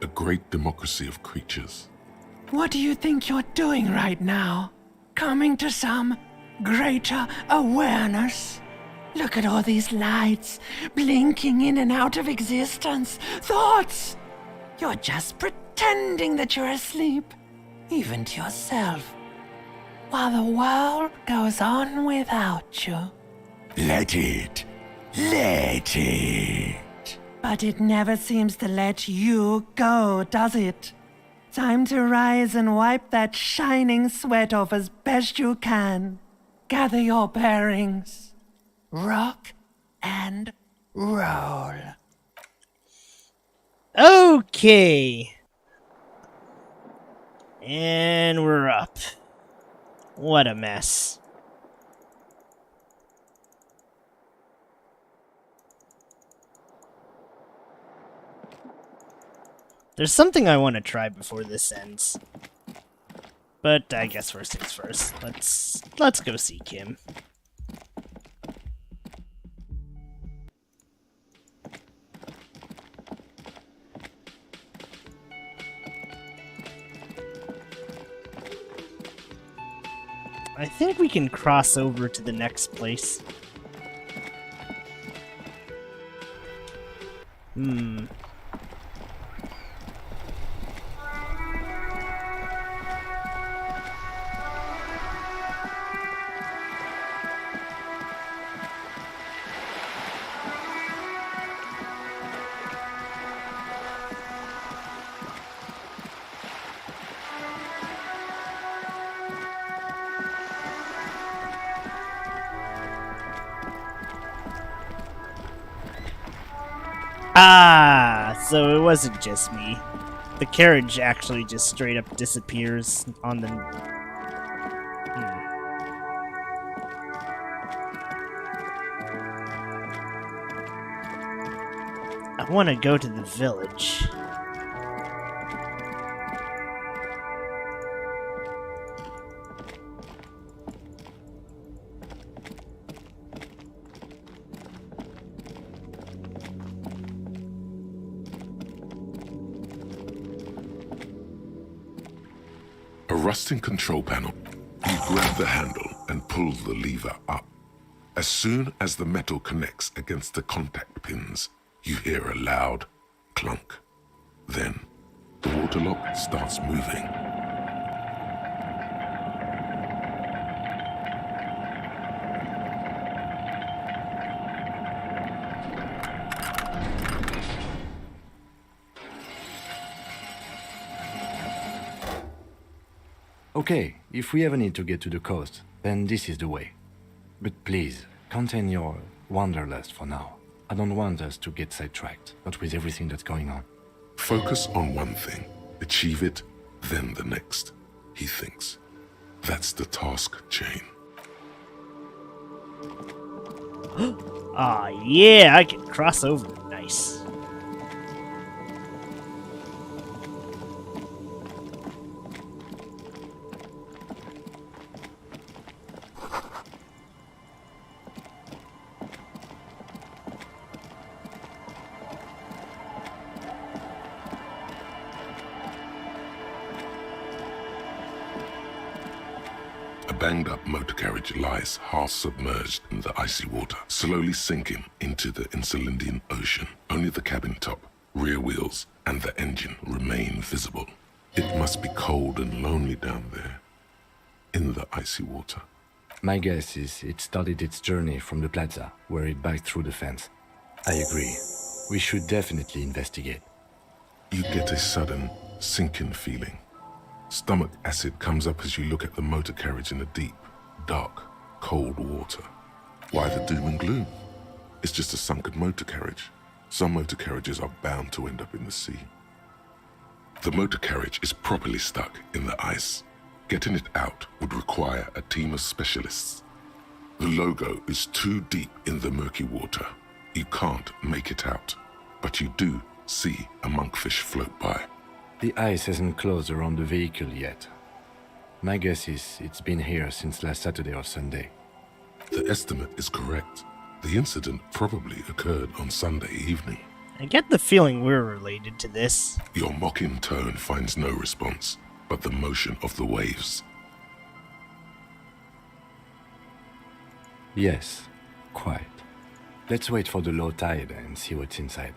A great democracy of creatures. What do you think you're doing right now? Coming to some greater awareness? Look at all these lights blinking in and out of existence. Thoughts! You're just pretending that you're asleep, even to yourself, while the world goes on without you. Let it. Let it. But it never seems to let you go, does it? Time to rise and wipe that shining sweat off as best you can. Gather your bearings. Rock and roll. Okay. And we're up. What a mess. There's something I want to try before this ends. But I guess first things first. Let's go see Kim. I think we can cross over to the next place. So it wasn't just me. The carriage actually just straight up disappears on the... I want to go to the village. A rusting control panel. You grab the handle and pull the lever up. As soon as the metal connects against the contact pins, you hear a loud clunk. Then, the water lock starts moving. Okay, if we ever need to get to the coast, then this is the way. But please, contain your wanderlust for now. I don't want us to get sidetracked, not with everything that's going on. Focus on one thing, achieve it, then the next, he thinks. That's the task chain. Ah, yeah, I can cross over. Nice. A banged-up motor carriage lies half submerged in the icy water, slowly sinking into the Insulindian Ocean. Only the cabin top, rear wheels, and the engine remain visible. It must be cold and lonely down there, in the icy water. My guess is it started its journey from the plaza, where it backed through the fence. I agree. We should definitely investigate. You get a sudden, sinking feeling. Stomach acid comes up as you look at the motor carriage in the deep, dark, cold water. Why the doom and gloom? It's just a sunken motor carriage. Some motor carriages are bound to end up in the sea. The motor carriage is properly stuck in the ice. Getting it out would require a team of specialists. The logo is too deep in the murky water. You can't make it out, but you do see a monkfish float by. The ice hasn't closed around the vehicle yet. My guess is it's been here since last Saturday or Sunday. The estimate is correct. The incident probably occurred on Sunday evening. I get the feeling we're related to this. Your mocking tone finds no response, but the motion of the waves. Yes, quite. Let's wait for the low tide and see what's inside.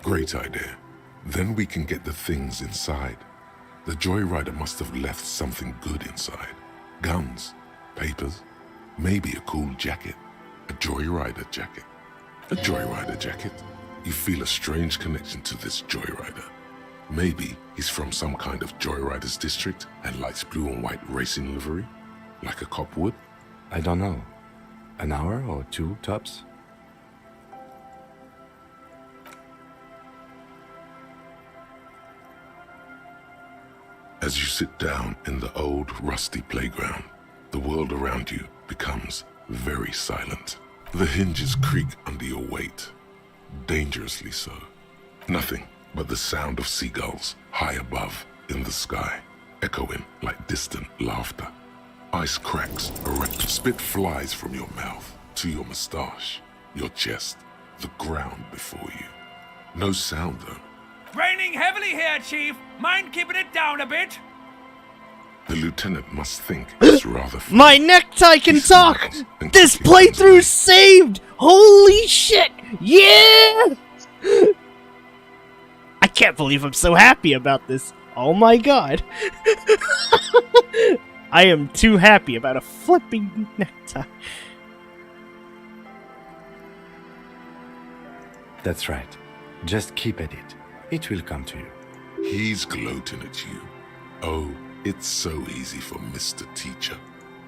Great idea. Then we can get the things inside. The joyrider must have left something good inside. Guns, papers, maybe a cool jacket. A joyrider jacket. A joyrider jacket. You feel a strange connection to this joyrider. Maybe he's from some kind of joyriders district and likes blue and white racing livery, like a cop would. I don't know. An hour or two, tops? As you sit down in the old, rusty playground, the world around you becomes very silent. The hinges creak under your weight, dangerously so. Nothing but the sound of seagulls high above in the sky, echoing like distant laughter. Ice cracks erect, spit flies from your mouth to your mustache, your chest, the ground before you. No sound though. Raining heavily here, Chief. Mind keeping it down a bit? The lieutenant must think it's rather funny. My necktie can talk! This playthrough saved! Holy shit! Yeah! I can't believe I'm so happy about this. Oh my god. I am too happy about a flipping necktie. That's right. Just keep at it. It will come to you. He's gloating at you. Oh, it's so easy for Mr. Teacher.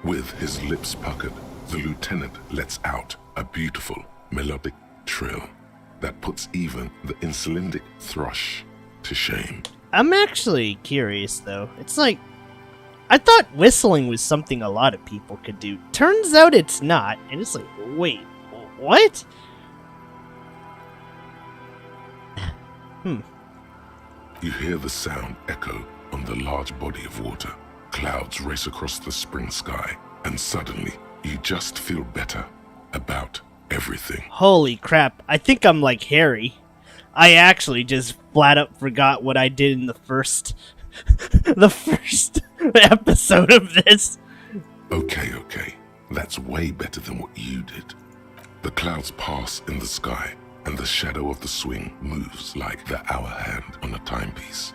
With his lips puckered, the lieutenant lets out a beautiful, melodic trill. that puts even the insolent thrush to shame. I'm actually curious, though. It's like, I thought whistling was something a lot of people could do. Turns out it's not, and it's like, wait, what? You hear the sound echo on the large body of water. Clouds race across the spring sky, and suddenly you just feel better about everything. Holy crap, I think I'm like Harry. I actually just flat up forgot what I did in the first episode of this. Okay. That's way better than what you did. The clouds pass in the sky, and the shadow of the swing moves like the hour hand on a timepiece.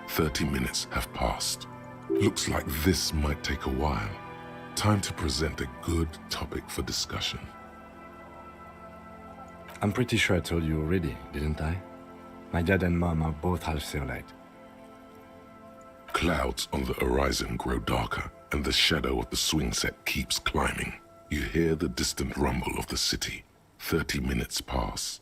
30 minutes have passed. Looks like this might take a while. Time to present a good topic for discussion. I'm pretty sure I told you already, didn't I? My dad and mom are both half Seolite. Clouds on the horizon grow darker, and the shadow of the swing set keeps climbing. You hear the distant rumble of the city. 30 minutes pass.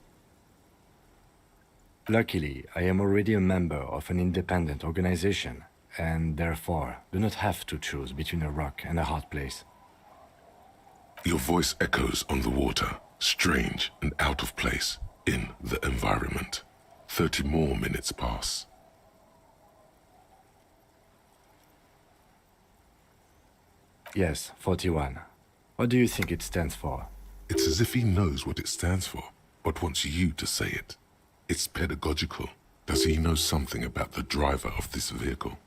Luckily, I am already a member of an independent organization, and therefore do not have to choose between a rock and a hard place. Your voice echoes on the water, strange and out of place in the environment. 30 more minutes pass. Yes, 41. What do you think it stands for? It's as if he knows what it stands for, but wants you to say it. It's pedagogical. Does he know something about the driver of this vehicle?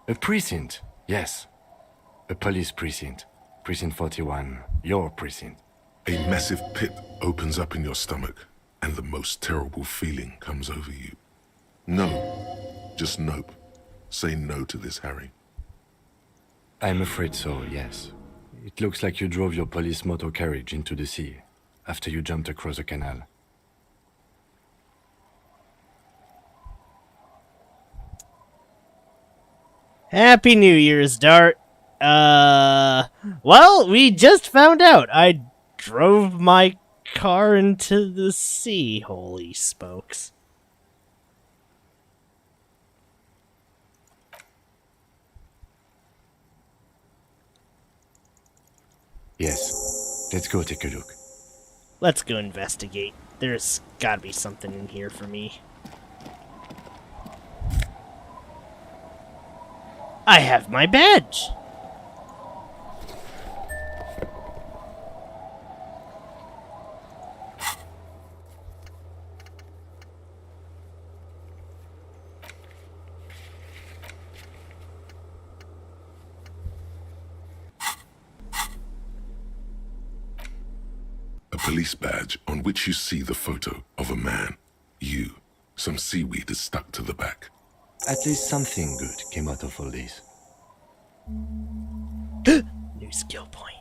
A precinct, yes. A police precinct. Precinct 41, your precinct. A massive pit opens up in your stomach, and the most terrible feeling comes over you. No. Just nope. Say no to this, Harry. I'm afraid so, yes. It looks like you drove your police motor carriage into the sea after you jumped across a canal. Happy New Year's, Dart. Well, we just found out I drove my car into the sea. Holy smokes. Yes. Let's go take a look. Let's go investigate. There's gotta be something in here for me. I have my badge! A police badge on which you see the photo of a man. You. Some seaweed is stuck to the back. At least something good came out of all this. New skill point.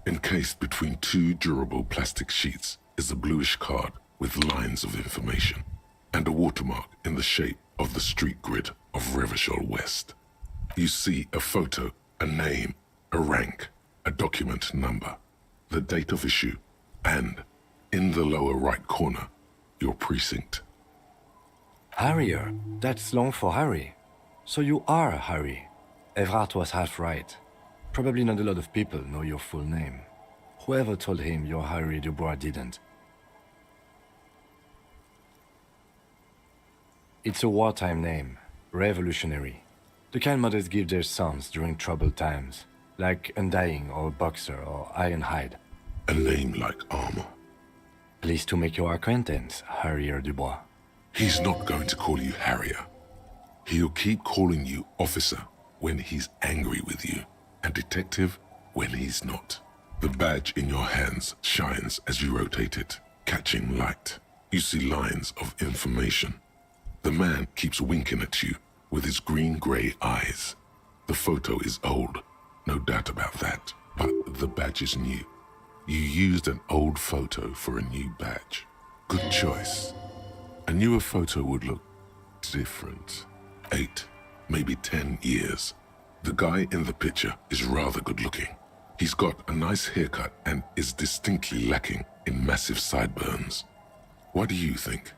Encased between two durable plastic sheets is a bluish card with lines of information and a watermark in the shape of the street grid of Revachol West. You see a photo, a name, a rank, a document number, the date of issue, and, in the lower right corner, your precinct. Harrier. That's long for Harry. So you are Harry. Evrard was half right. Probably not a lot of people know your full name. Whoever told him you're Harry Dubois didn't. It's a wartime name. Revolutionary. The kind mothers give their sons during troubled times. Like Undying or Boxer or Ironhide. A name like armor. Pleased to make your acquaintance, Harrier Dubois. He's not going to call you Harrier. He'll keep calling you officer when he's angry with you, and detective when he's not. The badge in your hands shines as you rotate it, catching light. You see lines of information. The man keeps winking at you with his green-gray eyes. The photo is old, no doubt about that, but the badge is new. You used an old photo for a new badge. Good choice. A newer photo would look different. 8, maybe 10 years. The guy in the picture is rather good looking. He's got a nice haircut and is distinctly lacking in massive sideburns. What do you think?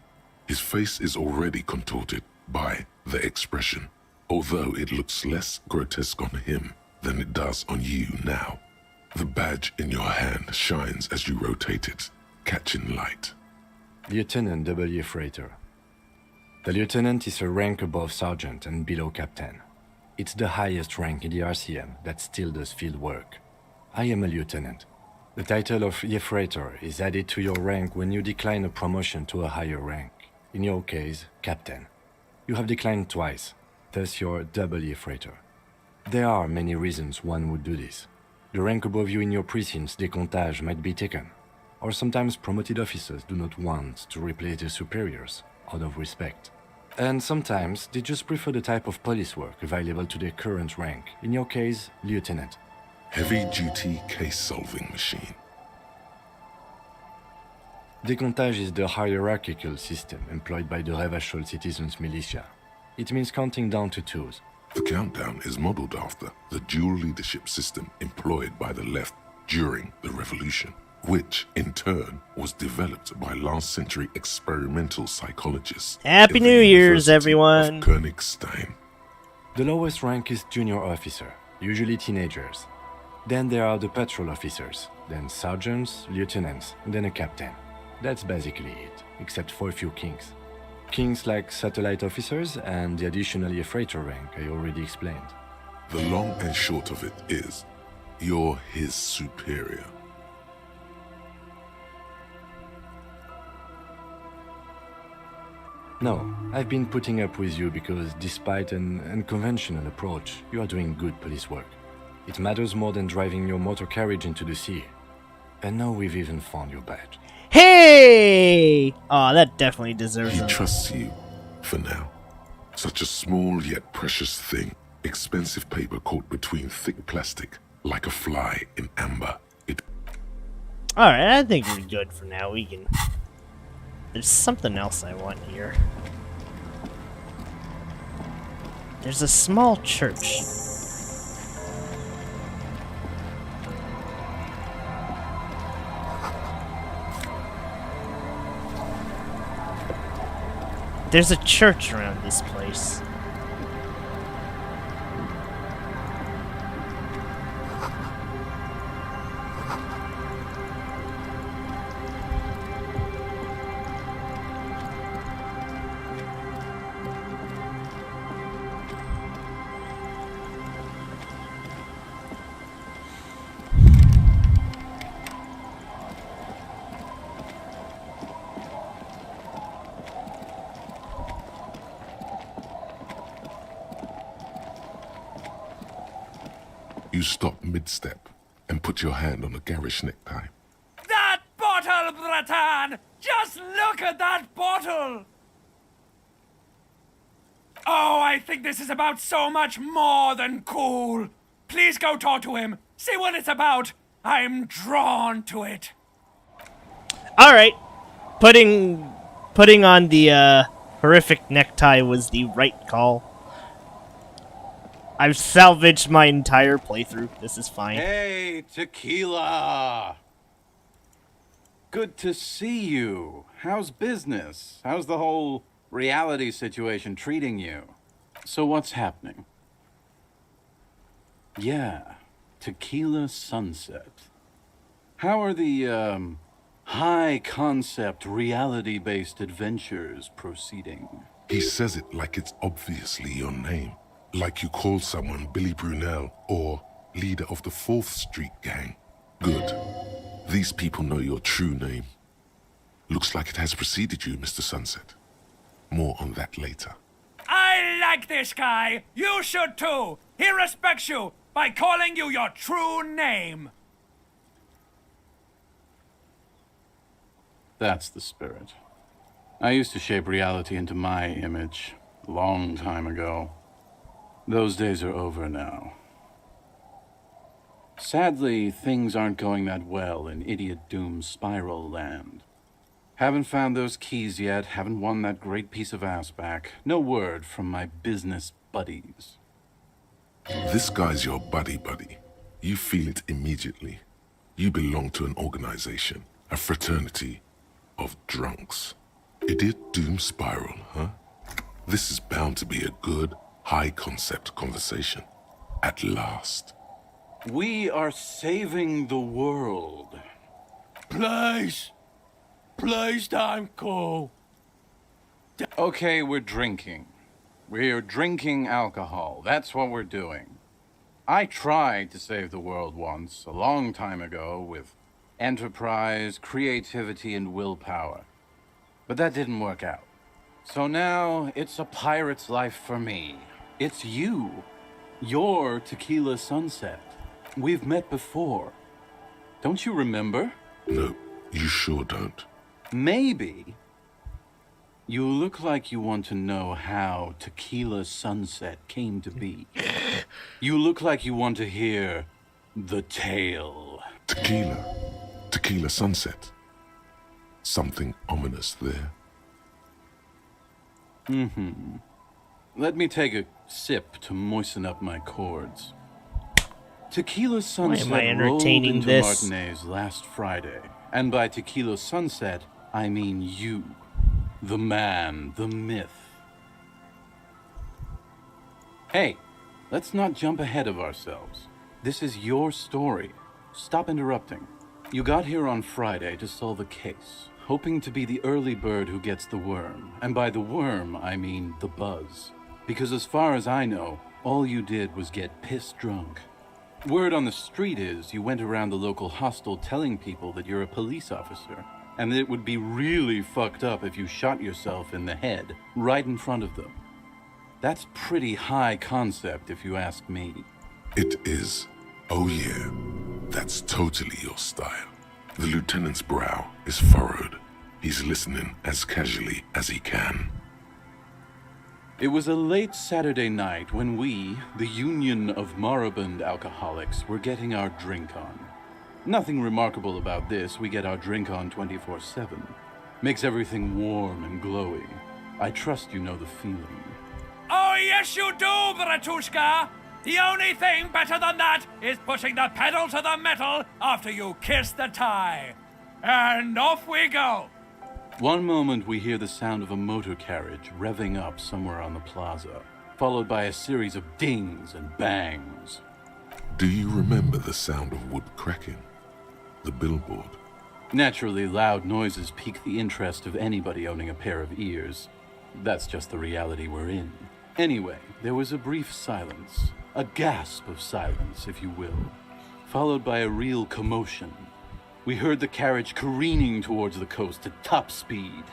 His face is already contorted by the expression, although it looks less grotesque on him than it does on you now. The badge in your hand shines as you rotate it, catching light. Lieutenant W. Freighter. The lieutenant is a rank above sergeant and below captain. It's the highest rank in the RCM that still does field work. I am a lieutenant. The title of Freighter is added to your rank when you decline a promotion to a higher rank. In your case, captain. You have declined twice, thus you're W. Freighter. There are many reasons one would do this. The rank above you in your precinct's decomptage might be taken, or sometimes promoted officers do not want to replace their superiors out of respect. And sometimes they just prefer the type of police work available to their current rank, in your case, lieutenant. Heavy-duty case-solving machine. Decomptage is the hierarchical system employed by the Revachol Citizens Militia. It means counting down to 2s. The countdown is modeled after the dual leadership system employed by the left during the revolution, which, in turn, was developed by last-century experimental psychologists. Happy in the New Year's, University everyone! of Königstein. The lowest rank is junior officer, usually teenagers. Then there are the patrol officers, then sergeants, lieutenants, and then a captain. That's basically it, except for a few kings. Kings like satellite officers and the additionally freighter rank I already explained. The long and short of it is, you're his superior. No, I've been putting up with you because despite an unconventional approach, you are doing good police work. It matters more than driving your motor carriage into the sea. And now we've even found your badge. Hey! Aw, that definitely deserves He a... trusts you, for now. Such a small yet precious thing. Expensive paper caught between thick plastic, like a fly in amber. Alright, I think we're good for now. We can... There's something else I want here. There's a small church. There's a church around this place. You stop mid-step and put your hand on a garish necktie. That bottle, Bratan! Just look at that bottle! Oh, I think this is about so much more than cool. Please go talk to him. See what it's about. I'm drawn to it. Alright. Putting on the horrific necktie was the right call. I've salvaged my entire playthrough. This is fine. Hey, Tequila! Good to see you. How's business? How's the whole reality situation treating you? So what's happening? Yeah, Tequila Sunset. How are the, high-concept, reality-based adventures proceeding? He says it like it's obviously your name. Like you call someone Billy Brunel or leader of the 4th Street Gang. Good. These people know your true name. Looks like it has preceded you, Mr. Sunset. More on that later. I like this guy. You should too. He respects you by calling you your true name. That's the spirit. I used to shape reality into my image a long time ago. Those days are over now. Sadly, things aren't going that well in Idiot Doom Spiral Land. Haven't found those keys yet, haven't won that great piece of ass back. No word from my business buddies. This guy's your buddy. You feel it immediately. You belong to an organization, a fraternity of drunks. Idiot doom spiral, huh? This is bound to be a good, high-concept conversation. At last. We are saving the world. Please don't call. Okay, we're drinking. We're drinking alcohol. That's what we're doing. I tried to save the world once, a long time ago, with enterprise, creativity, and willpower. But that didn't work out. So now, it's a pirate's life for me. It's you. You're Tequila Sunset. We've met before. Don't you remember? No, you sure don't. Maybe. You look like you want to know how Tequila Sunset came to be. You look like you want to hear the tale. Tequila Sunset. Something ominous there. Let me take a sip to moisten up my chords. Tequila Sunset rolled into Martinez last Friday. And by Tequila Sunset, I mean you. The man, the myth. Hey, let's not jump ahead of ourselves. This is your story. Stop interrupting. You got here on Friday to solve a case, hoping to be the early bird who gets the worm. And by the worm, I mean the buzz. Because as far as I know, all you did was get piss drunk. Word on the street is you went around the local hostel telling people that you're a police officer, and that it would be really fucked up if you shot yourself in the head right in front of them. That's pretty high concept, if you ask me. It is. Oh yeah, that's totally your style. The lieutenant's brow is furrowed. He's listening as casually as he can. It was a late Saturday night when we, the Union of Moribund Alcoholics, were getting our drink on. Nothing remarkable about this, we get our drink on 24/7. Makes everything warm and glowy. I trust you know the feeling. Oh, yes you do, Bratushka! The only thing better than that is pushing the pedal to the metal after you kiss the tie. And off we go! One moment we hear the sound of a motor carriage revving up somewhere on the plaza, followed by a series of dings and bangs. Do you remember the sound of wood cracking? The billboard? Naturally, loud noises pique the interest of anybody owning a pair of ears. That's just the reality we're in. Anyway, there was a brief silence, a gasp of silence, if you will, followed by a real commotion. We heard the carriage careening towards the coast at top speed.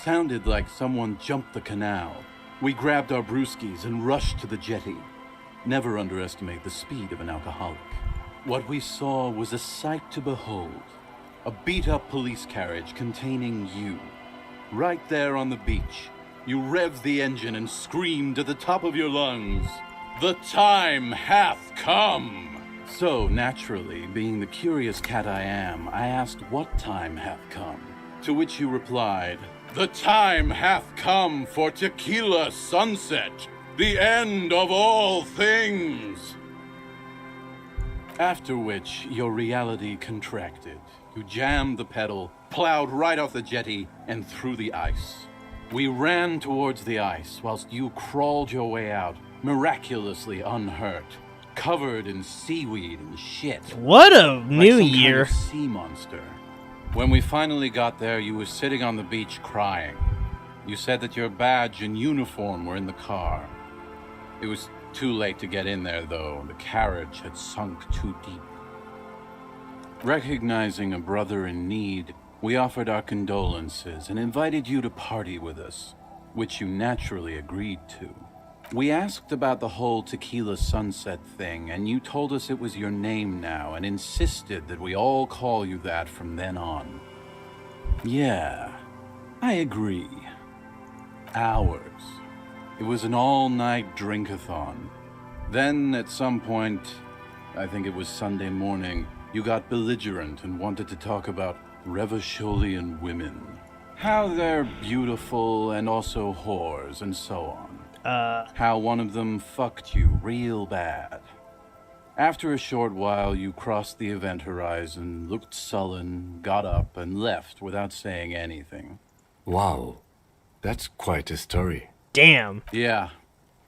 Sounded like someone jumped the canal. We grabbed our brewskis and rushed to the jetty. Never underestimate the speed of an alcoholic. What we saw was a sight to behold. A beat-up police carriage containing you. Right there on the beach, you revved the engine and screamed at the top of your lungs, "The time hath come!" So, naturally, being the curious cat I am, I asked what time hath come. To which you replied, "The time hath come for Tequila Sunset, the end of all things." After which, your reality contracted. You jammed the pedal, plowed right off the jetty, and through the ice. We ran towards the ice, whilst you crawled your way out, miraculously unhurt, covered in seaweed and shit. What a new like some year. kind of sea monster. When we finally got there, you were sitting on the beach crying. You said that your badge and uniform were in the car. It was too late to get in there, though. The carriage had sunk too deep. Recognizing a brother in need, we offered our condolences and invited you to party with us, which you naturally agreed to. We asked about the whole Tequila Sunset thing, and you told us it was your name now and insisted that we all call you that from then on. Yeah, I agree. Hours. It was an all-night drink-a-thon. Then, at some point, I think it was Sunday morning, you got belligerent and wanted to talk about Revacholian women. How they're beautiful and also whores and so on. How one of them fucked you real bad. After a short while, you crossed the event horizon, looked sullen, got up, and left without saying anything. Wow, that's quite a story. Damn. Yeah,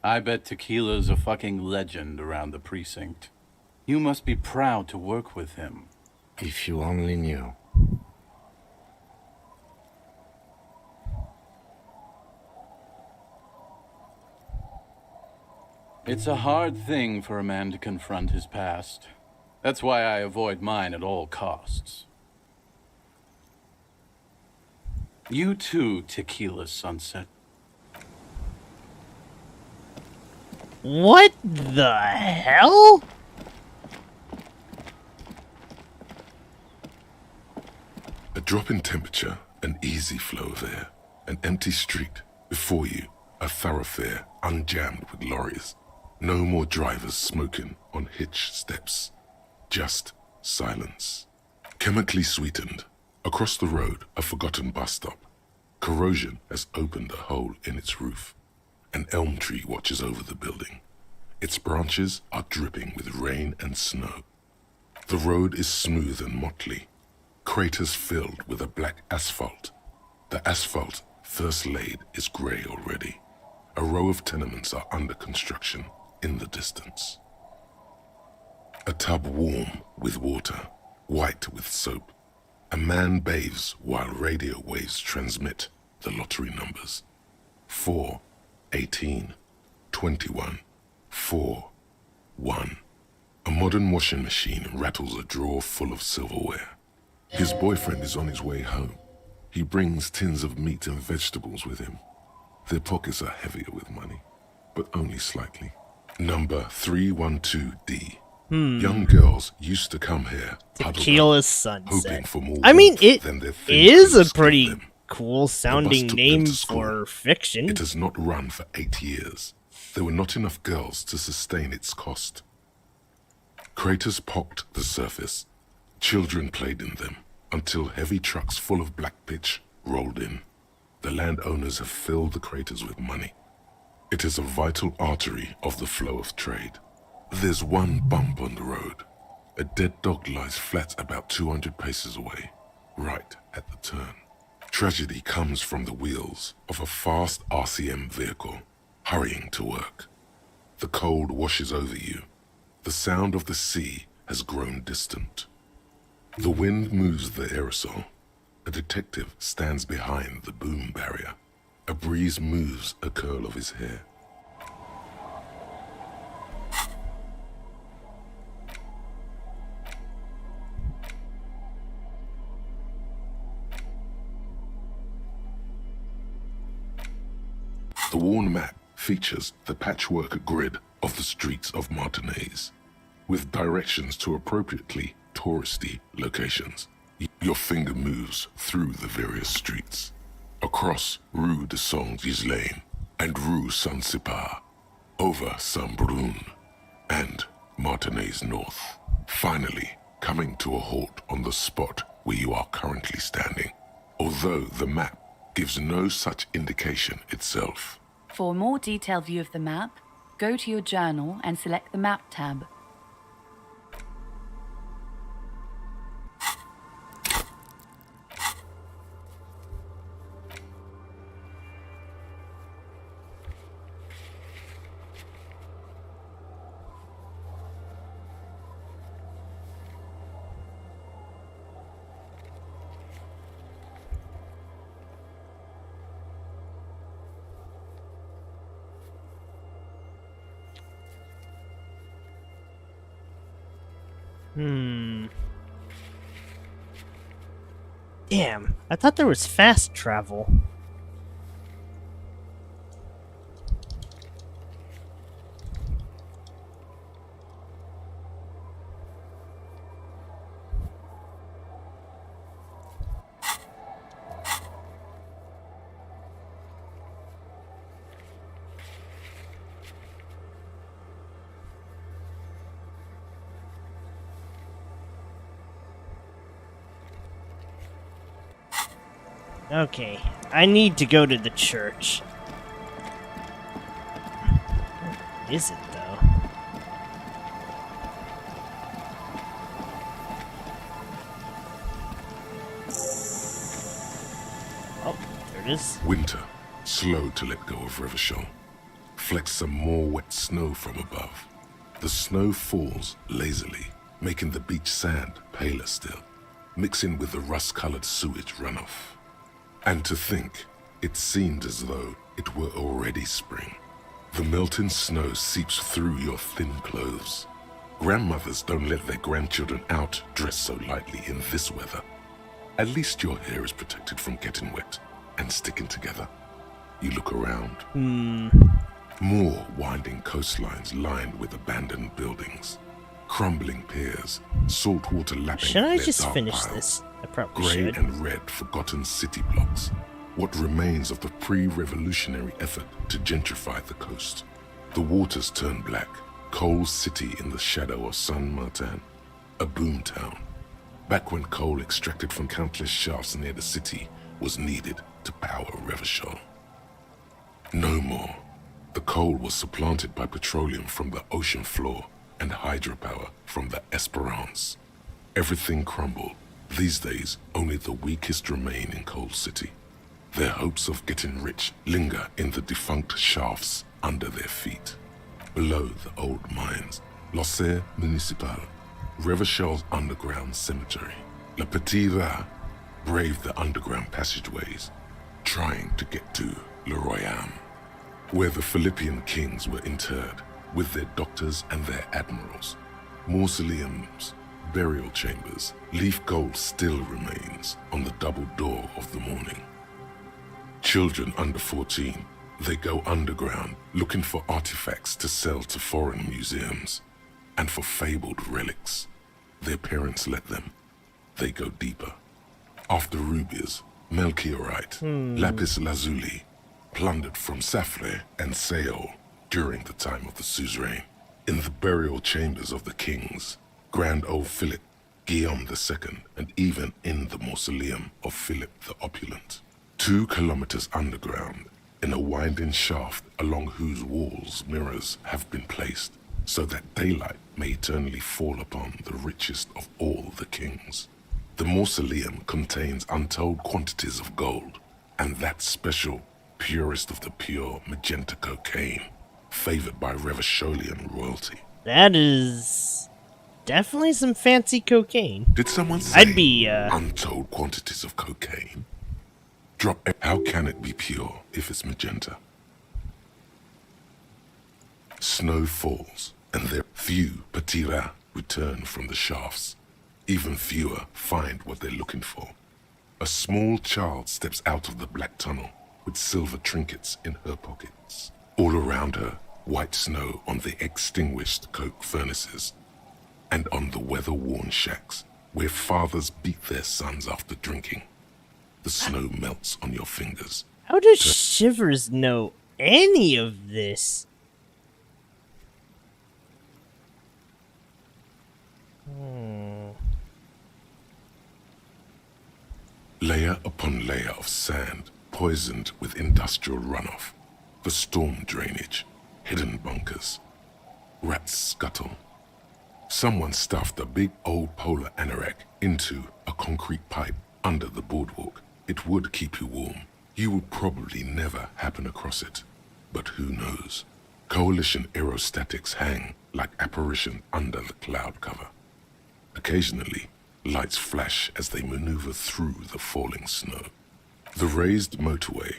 I bet Tequila's a fucking legend around the precinct. You must be proud to work with him. If you only knew. It's a hard thing for a man to confront his past. That's why I avoid mine at all costs. You too, Tequila Sunset. What the hell? A drop in temperature, an easy flow of air, an empty street. Before you, a thoroughfare unjammed with lorries. No more drivers smoking on hitch steps. Just silence. Chemically sweetened. Across the road, a forgotten bus stop. Corrosion has opened a hole in its roof. An elm tree watches over the building. Its branches are dripping with rain and snow. The road is smooth and motley. Craters filled with a black asphalt. The asphalt, first laid, is grey already. A row of tenements are under construction in the distance. A tub warm with water, white with soap. A man bathes while radio waves transmit the lottery numbers. 4, 18, 21, 4, 1. A modern washing machine rattles a drawer full of silverware. His boyfriend is on his way home. He brings tins of meat and vegetables with him. Their pockets are heavier with money, but only slightly. Number 312D. Young girls used to come here, Tequila Sunset. hoping for more I mean, warmth it than their is a fingerprints pretty gave them. cool The sounding bus took them name to school. for fiction. It has not run for 8 years. There were not enough girls to sustain its cost. Craters pocked the surface. Children played in them until heavy trucks full of black pitch rolled in. The landowners have filled the craters with money. It is a vital artery of the flow of trade. There's one bump on the road. A dead dog lies flat about 200 paces away, right at the turn. Tragedy comes from the wheels of a fast RCM vehicle, hurrying to work. The cold washes over you. The sound of the sea has grown distant. The wind moves the aerosol. A detective stands behind the boom barrier. A breeze moves a curl of his hair. The worn map features the patchwork grid of the streets of Martinez, with directions to appropriately touristy locations. Your finger moves through the various streets, across Rue de Saint-Ghislain and Rue Saint-Sipar, over Saint-Brun and Martinez North, finally coming to a halt on the spot where you are currently standing, although the map gives no such indication itself. For a more detailed view of the map, go to your journal and select the Map tab. Damn, I thought there was fast travel. Okay, I need to go to the church. Where is it, though? Oh, there it is. Winter, slow to let go of Revachol, flecks some more wet snow from above. The snow falls lazily, making the beach sand paler still, mixing with the rust-colored sewage runoff. And to think, it seemed as though it were already spring. The melting snow seeps through your thin clothes. Grandmothers don't let their grandchildren out dressed so lightly in this weather. At least your hair is protected from getting wet and sticking together. You look around. More winding coastlines lined with abandoned buildings, crumbling piers, salt water lapping Should I their just dark finish piles. this? I probably Grey should. and red forgotten city blocks, what remains of the pre-revolutionary effort to gentrify the coast. The waters turn black, coal city in the shadow of San Martin, a boom town. Back when coal extracted from countless shafts near the city was needed to power Revachol. No more. The coal was supplanted by petroleum from the ocean floor and hydropower from the Esperance. Everything crumbled. These days, only the weakest remain in Coal City. Their hopes of getting rich linger in the defunct shafts under their feet. Below the old mines, l'Océan Municipal, Revachol's underground cemetery, Le Petit Rat braved the underground passageways, trying to get to Le Royaume, where the Philippian kings were interred with their doctors and their admirals. Mausoleums, burial chambers, leaf gold still remains on the double door of the morning. Children under 14, they go underground looking for artifacts to sell to foreign museums, and for fabled relics. Their parents let them. They go deeper. After rubies, melchiorite, lapis lazuli, plundered from Safle and Seol during the time of the suzerain. In the burial chambers of the kings, Grand Old Philip, Guillaume II, and even in the mausoleum of Philip the Opulent. 2 kilometers underground, in a winding shaft along whose walls mirrors have been placed, so that daylight may eternally fall upon the richest of all the kings. The mausoleum contains untold quantities of gold, and that special, purest of the pure magenta cocaine, favored by Revacholian royalty. That is definitely some fancy cocaine. Did someone say I'd be untold quantities of cocaine? Drop. How can it be pure if it's magenta? Snow falls, and there few petits rats return from the shafts. Even fewer find what they're looking for. A small child steps out of the black tunnel with silver trinkets in her pockets. All around her, white snow on the extinguished coke furnaces and on the weather-worn shacks where fathers beat their sons after drinking. The snow melts on your fingers. How does Shivers know any of this? Layer upon layer of sand, poisoned with industrial runoff, the storm drainage, hidden bunkers. Rats scuttle. Someone stuffed a big old polar anorak into a concrete pipe under the boardwalk. It would keep you warm. You would probably never happen across it. But who knows? Coalition aerostatics hang like apparition under the cloud cover. Occasionally, lights flash as they maneuver through the falling snow. The raised motorway,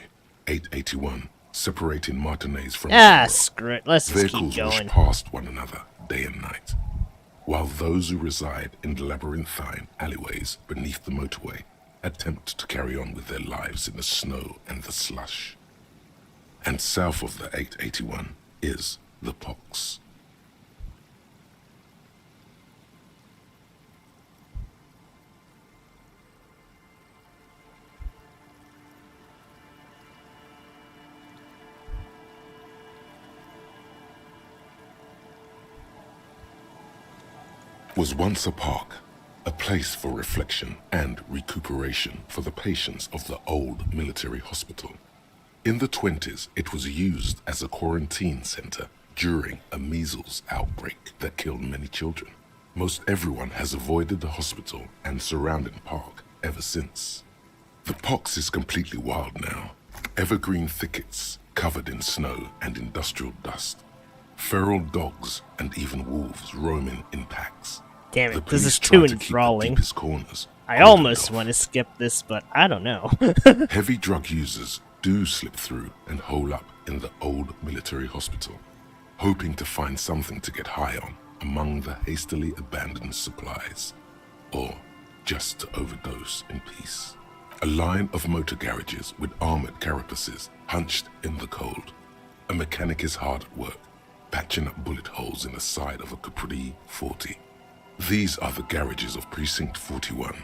881, separating Martinez from screw it. Let's just keep vehicles going. rush past one another day and night, while those who reside in the labyrinthine alleyways beneath the motorway attempt to carry on with their lives in the snow and the slush. And south of the 881 is the pox. Was once a park, a place for reflection and recuperation for the patients of the old military hospital. In the 20s, it was used as a quarantine center during a measles outbreak that killed many children. Most everyone has avoided the hospital and surrounding park ever since. The pox is completely wild now. Evergreen thickets covered in snow and industrial dust. Feral dogs and even wolves roaming in packs. Damn The it, this is police try too to keep the enthralling. deepest corners I almost want to skip this, but I don't know. Heavy drug users do slip through and hole up in the old military hospital, hoping to find something to get high on among the hastily abandoned supplies, or just to overdose in peace. A line of motor garages with armored carapaces hunched in the cold. A mechanic is hard at work, patching up bullet holes in the side of a Capri 40. These are the garages of Precinct 41.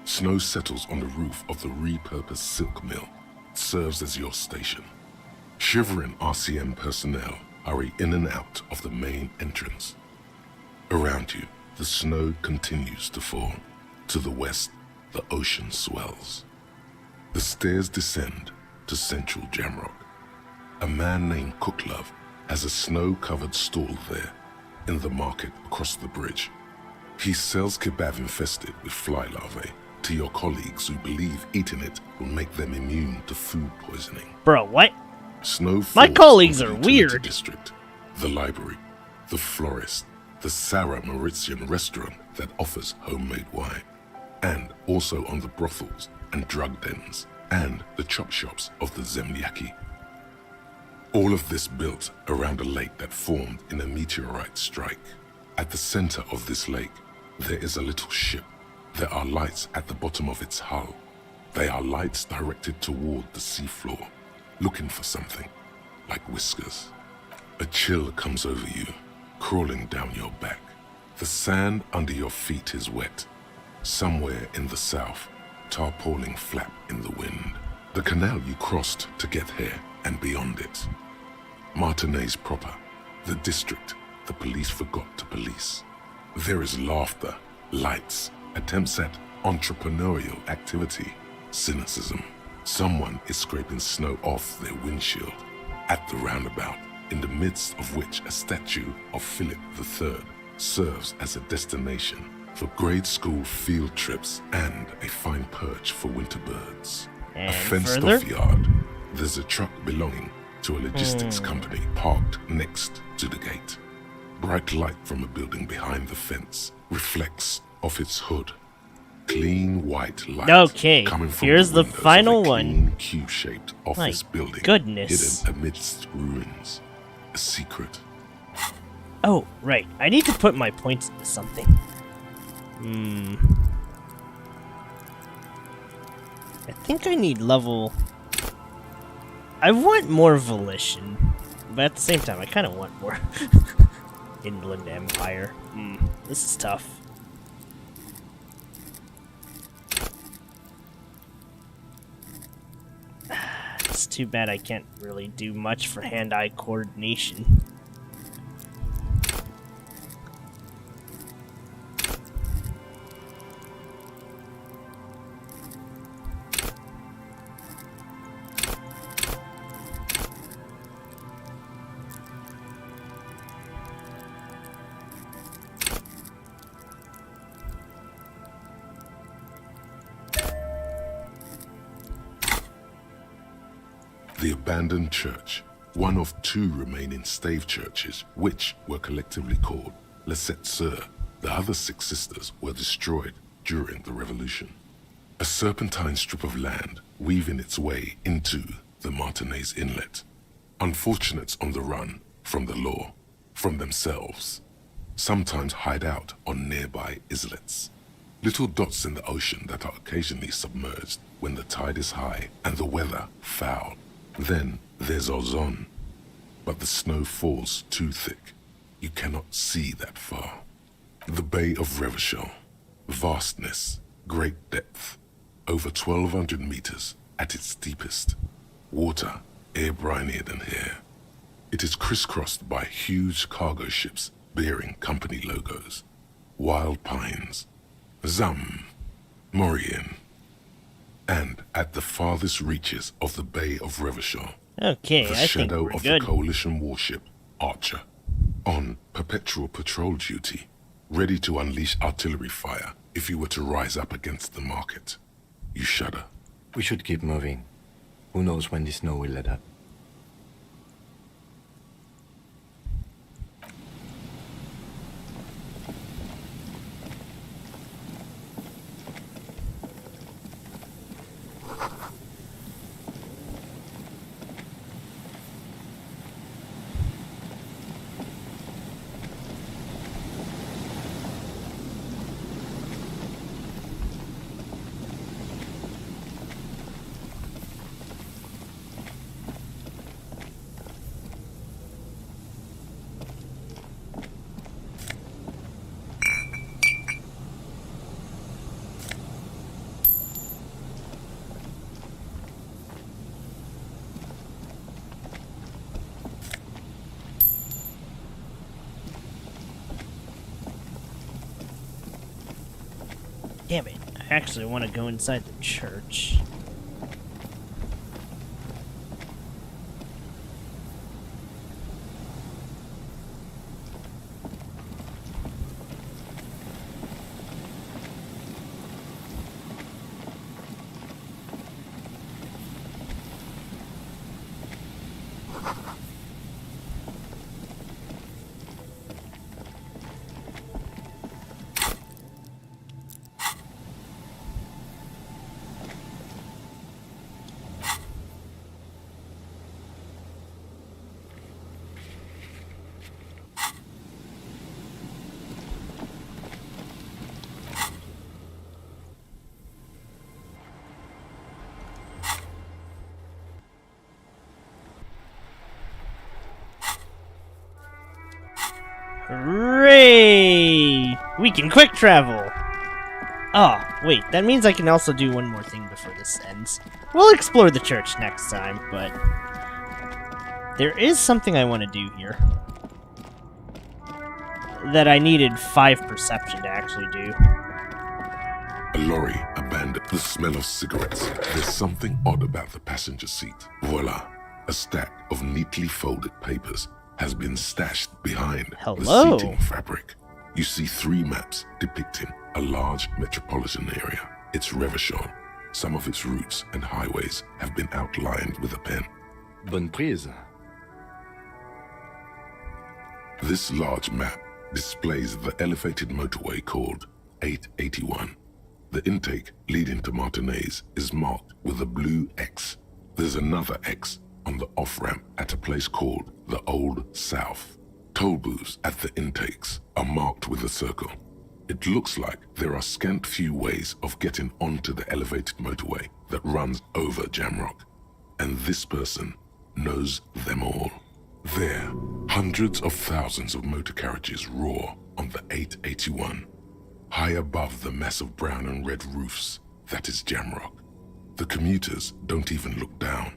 Snow settles on the roof of the repurposed silk mill. It serves as your station. Shivering RCM personnel hurry in and out of the main entrance. Around you, the snow continues to fall. To the west, the ocean swells. The stairs descend to central Jamrock. A man named Cooklove has a snow-covered stall there in the market across the bridge. He sells kebab infested with fly larvae to your colleagues who believe eating it will make them immune to food poisoning. Bro, what? Snow My falls colleagues on are the utility weird. District, the library, the florist, the Sarah Mauritian restaurant that offers homemade wine, and also on the brothels and drug dens, and the chop shops of the Zemlyaki. All of this built around a lake that formed in a meteorite strike. At the center of this lake, there is a little ship. There are lights at the bottom of its hull. They are lights directed toward the seafloor, looking for something, like whiskers. A chill comes over you, crawling down your back. The sand under your feet is wet. Somewhere in the south, tarpaulin flap in the wind. The canal you crossed to get here and beyond it. Martinez proper, the district the police forgot to police. There is laughter, lights, attempts at entrepreneurial activity, cynicism. Someone is scraping snow off their windshield at the roundabout, in the midst of which a statue of Philip III serves as a destination for grade school field trips and a fine perch for winter birds. And a fenced further? off yard. There's a truck belonging to a logistics company parked next to the gate. Bright light from a building behind the fence reflects off its hood. Clean white light Okay, coming from here's the windows final of a one. clean cube-shaped office My building goodness. hidden amidst ruins. A secret. Oh, right. I need to put my points into something. I think I need level... I want more volition, but at the same time, I kind of want more Inland Empire. This is tough. It's too bad I can't really do much for hand-eye coordination. The abandoned church, one of two remaining stave churches, which were collectively called Les Sept Sœurs. The other 6 sisters were destroyed during the Revolution. A serpentine strip of land weaving its way into the Martinez Inlet. Unfortunates on the run from the law, from themselves, sometimes hide out on nearby islets. Little dots in the ocean that are occasionally submerged when the tide is high and the weather foul. Then there's ozone, but the snow falls too thick. You cannot see that far. The Bay of Revachol, vastness, great depth, over 1,200 meters at its deepest. Water air-brinier than here. It is crisscrossed by huge cargo ships bearing company logos, wild pines, Zam, Morian, and at the farthest reaches of the Bay of Revachol, Okay, the I think shadow we're of good. the Coalition warship, Archer, on perpetual patrol duty, ready to unleash artillery fire if you were to rise up against the market. You shudder. We should keep moving. Who knows when the snow will let up. Damn it. I actually want to go inside the church. Hooray! We can quick travel! Oh, wait, that means I can also do one more thing before this ends. We'll explore the church next time, but there is something I want to do here that I needed 5 perception to actually do. A lorry abandoned. The smell of cigarettes. There's something odd about the passenger seat. Voila! A stack of neatly folded papers has been stashed behind Hello. the seating fabric. You see 3 maps depicting a large metropolitan area. It's Revachol. Some of its routes and highways have been outlined with a pen. Bonne prise. This large map displays the elevated motorway called 881. The intake leading to Martinez is marked with a blue X. There's another X on the off-ramp at a place called the Old South. Toll booths at the intakes are marked with a circle. It looks like there are scant few ways of getting onto the elevated motorway that runs over Jamrock, and this person knows them all. There, hundreds of thousands of motor carriages roar on the 881, high above the mass of brown and red roofs that is Jamrock. The commuters don't even look down.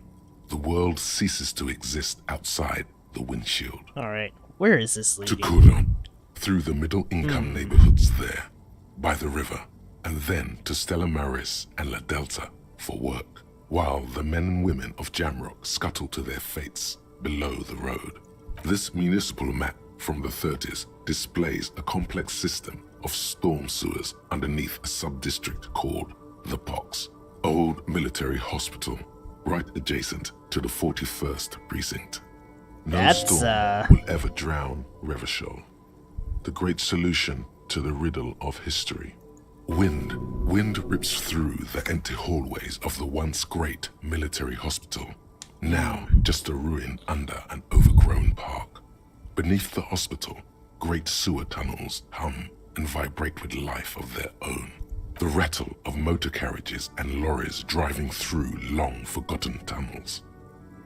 The world ceases to exist outside the windshield. Alright, where is this leading? To Coulon, through the middle-income neighborhoods there, by the river, and then to Stella Maris and La Delta for work, while the men and women of Jamrock scuttle to their fates below the road. This municipal map from the 30s displays a complex system of storm sewers underneath a sub-district called the Pox, old military hospital, right adjacent to the 41st precinct. No storm will ever drown Revachol. The great solution to the riddle of history. Wind rips through the empty hallways of the once great military hospital, now just a ruin under an overgrown park. Beneath the hospital, great sewer tunnels hum and vibrate with life of their own. The rattle of motor carriages and lorries driving through long-forgotten tunnels,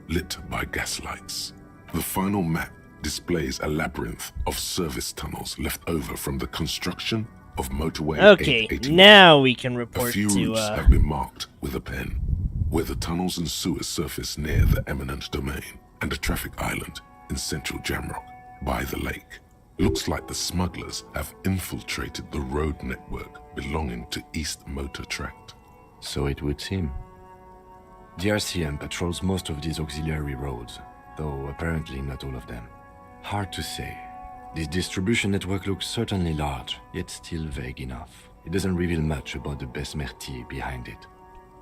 lit by gaslights. The final map displays a labyrinth of service tunnels left over from the construction of motorway 881. Now we can report a few to, routes have been marked with a pen, where the tunnels and sewers surface near the eminent domain and a traffic island in central Jamrock by the lake. Looks like the smugglers have infiltrated the road network belonging to East Motor Tract. So it would seem. The RCM patrols most of these auxiliary roads, though apparently not all of them. Hard to say. This distribution network looks certainly large, yet still vague enough. It doesn't reveal much about the Besmerti behind it.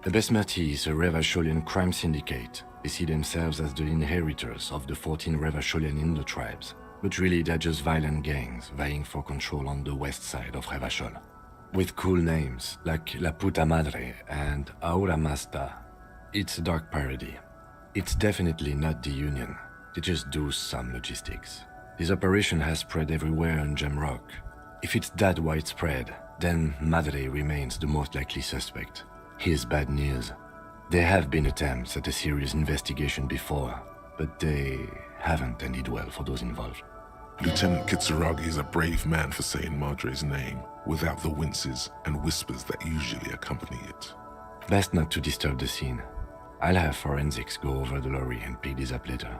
The Besmerti is a Revacholian crime syndicate. They see themselves as the inheritors of the 14 Revacholian Indo-tribes, but really they're just violent gangs vying for control on the west side of Revachol. With cool names like La Puta Madre and Aura Masta. It's a dark parody. It's definitely not the Union. They just do some logistics. This operation has spread everywhere in Jamrock. If it's that widespread, then Madre remains the most likely suspect. Here's bad news. There have been attempts at a serious investigation before, but they haven't ended well for those involved. Lieutenant Kitsuragi is a brave man for saying Madre's name without the winces and whispers that usually accompany it. Best not to disturb the scene. I'll have forensics go over the lorry and pick this up later.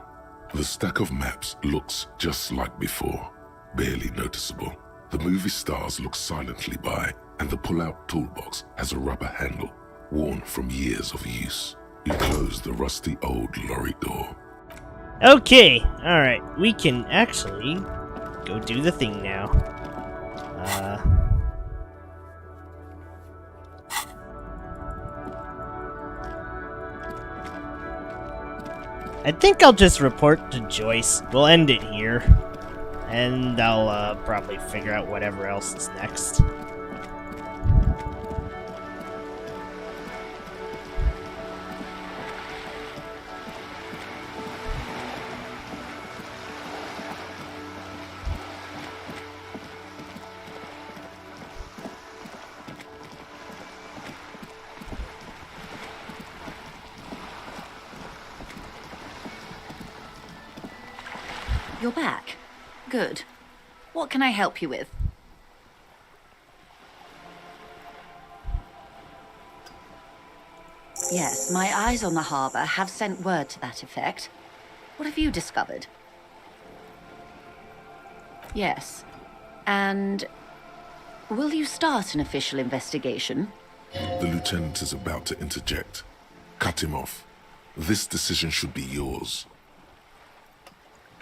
The stack of maps looks just like before, barely noticeable. The movie stars look silently by, and the pull-out toolbox has a rubber handle, worn from years of use. You close the rusty old lorry door. Okay, alright, we can actually go do the thing now. I think I'll just report to Joyce. We'll end it here. And I'll probably figure out whatever else is next. You're back. Good. What can I help you with? Yes, my eyes on the harbour have sent word to that effect. What have you discovered? Yes. And will you start an official investigation? The lieutenant is about to interject. Cut him off. This decision should be yours.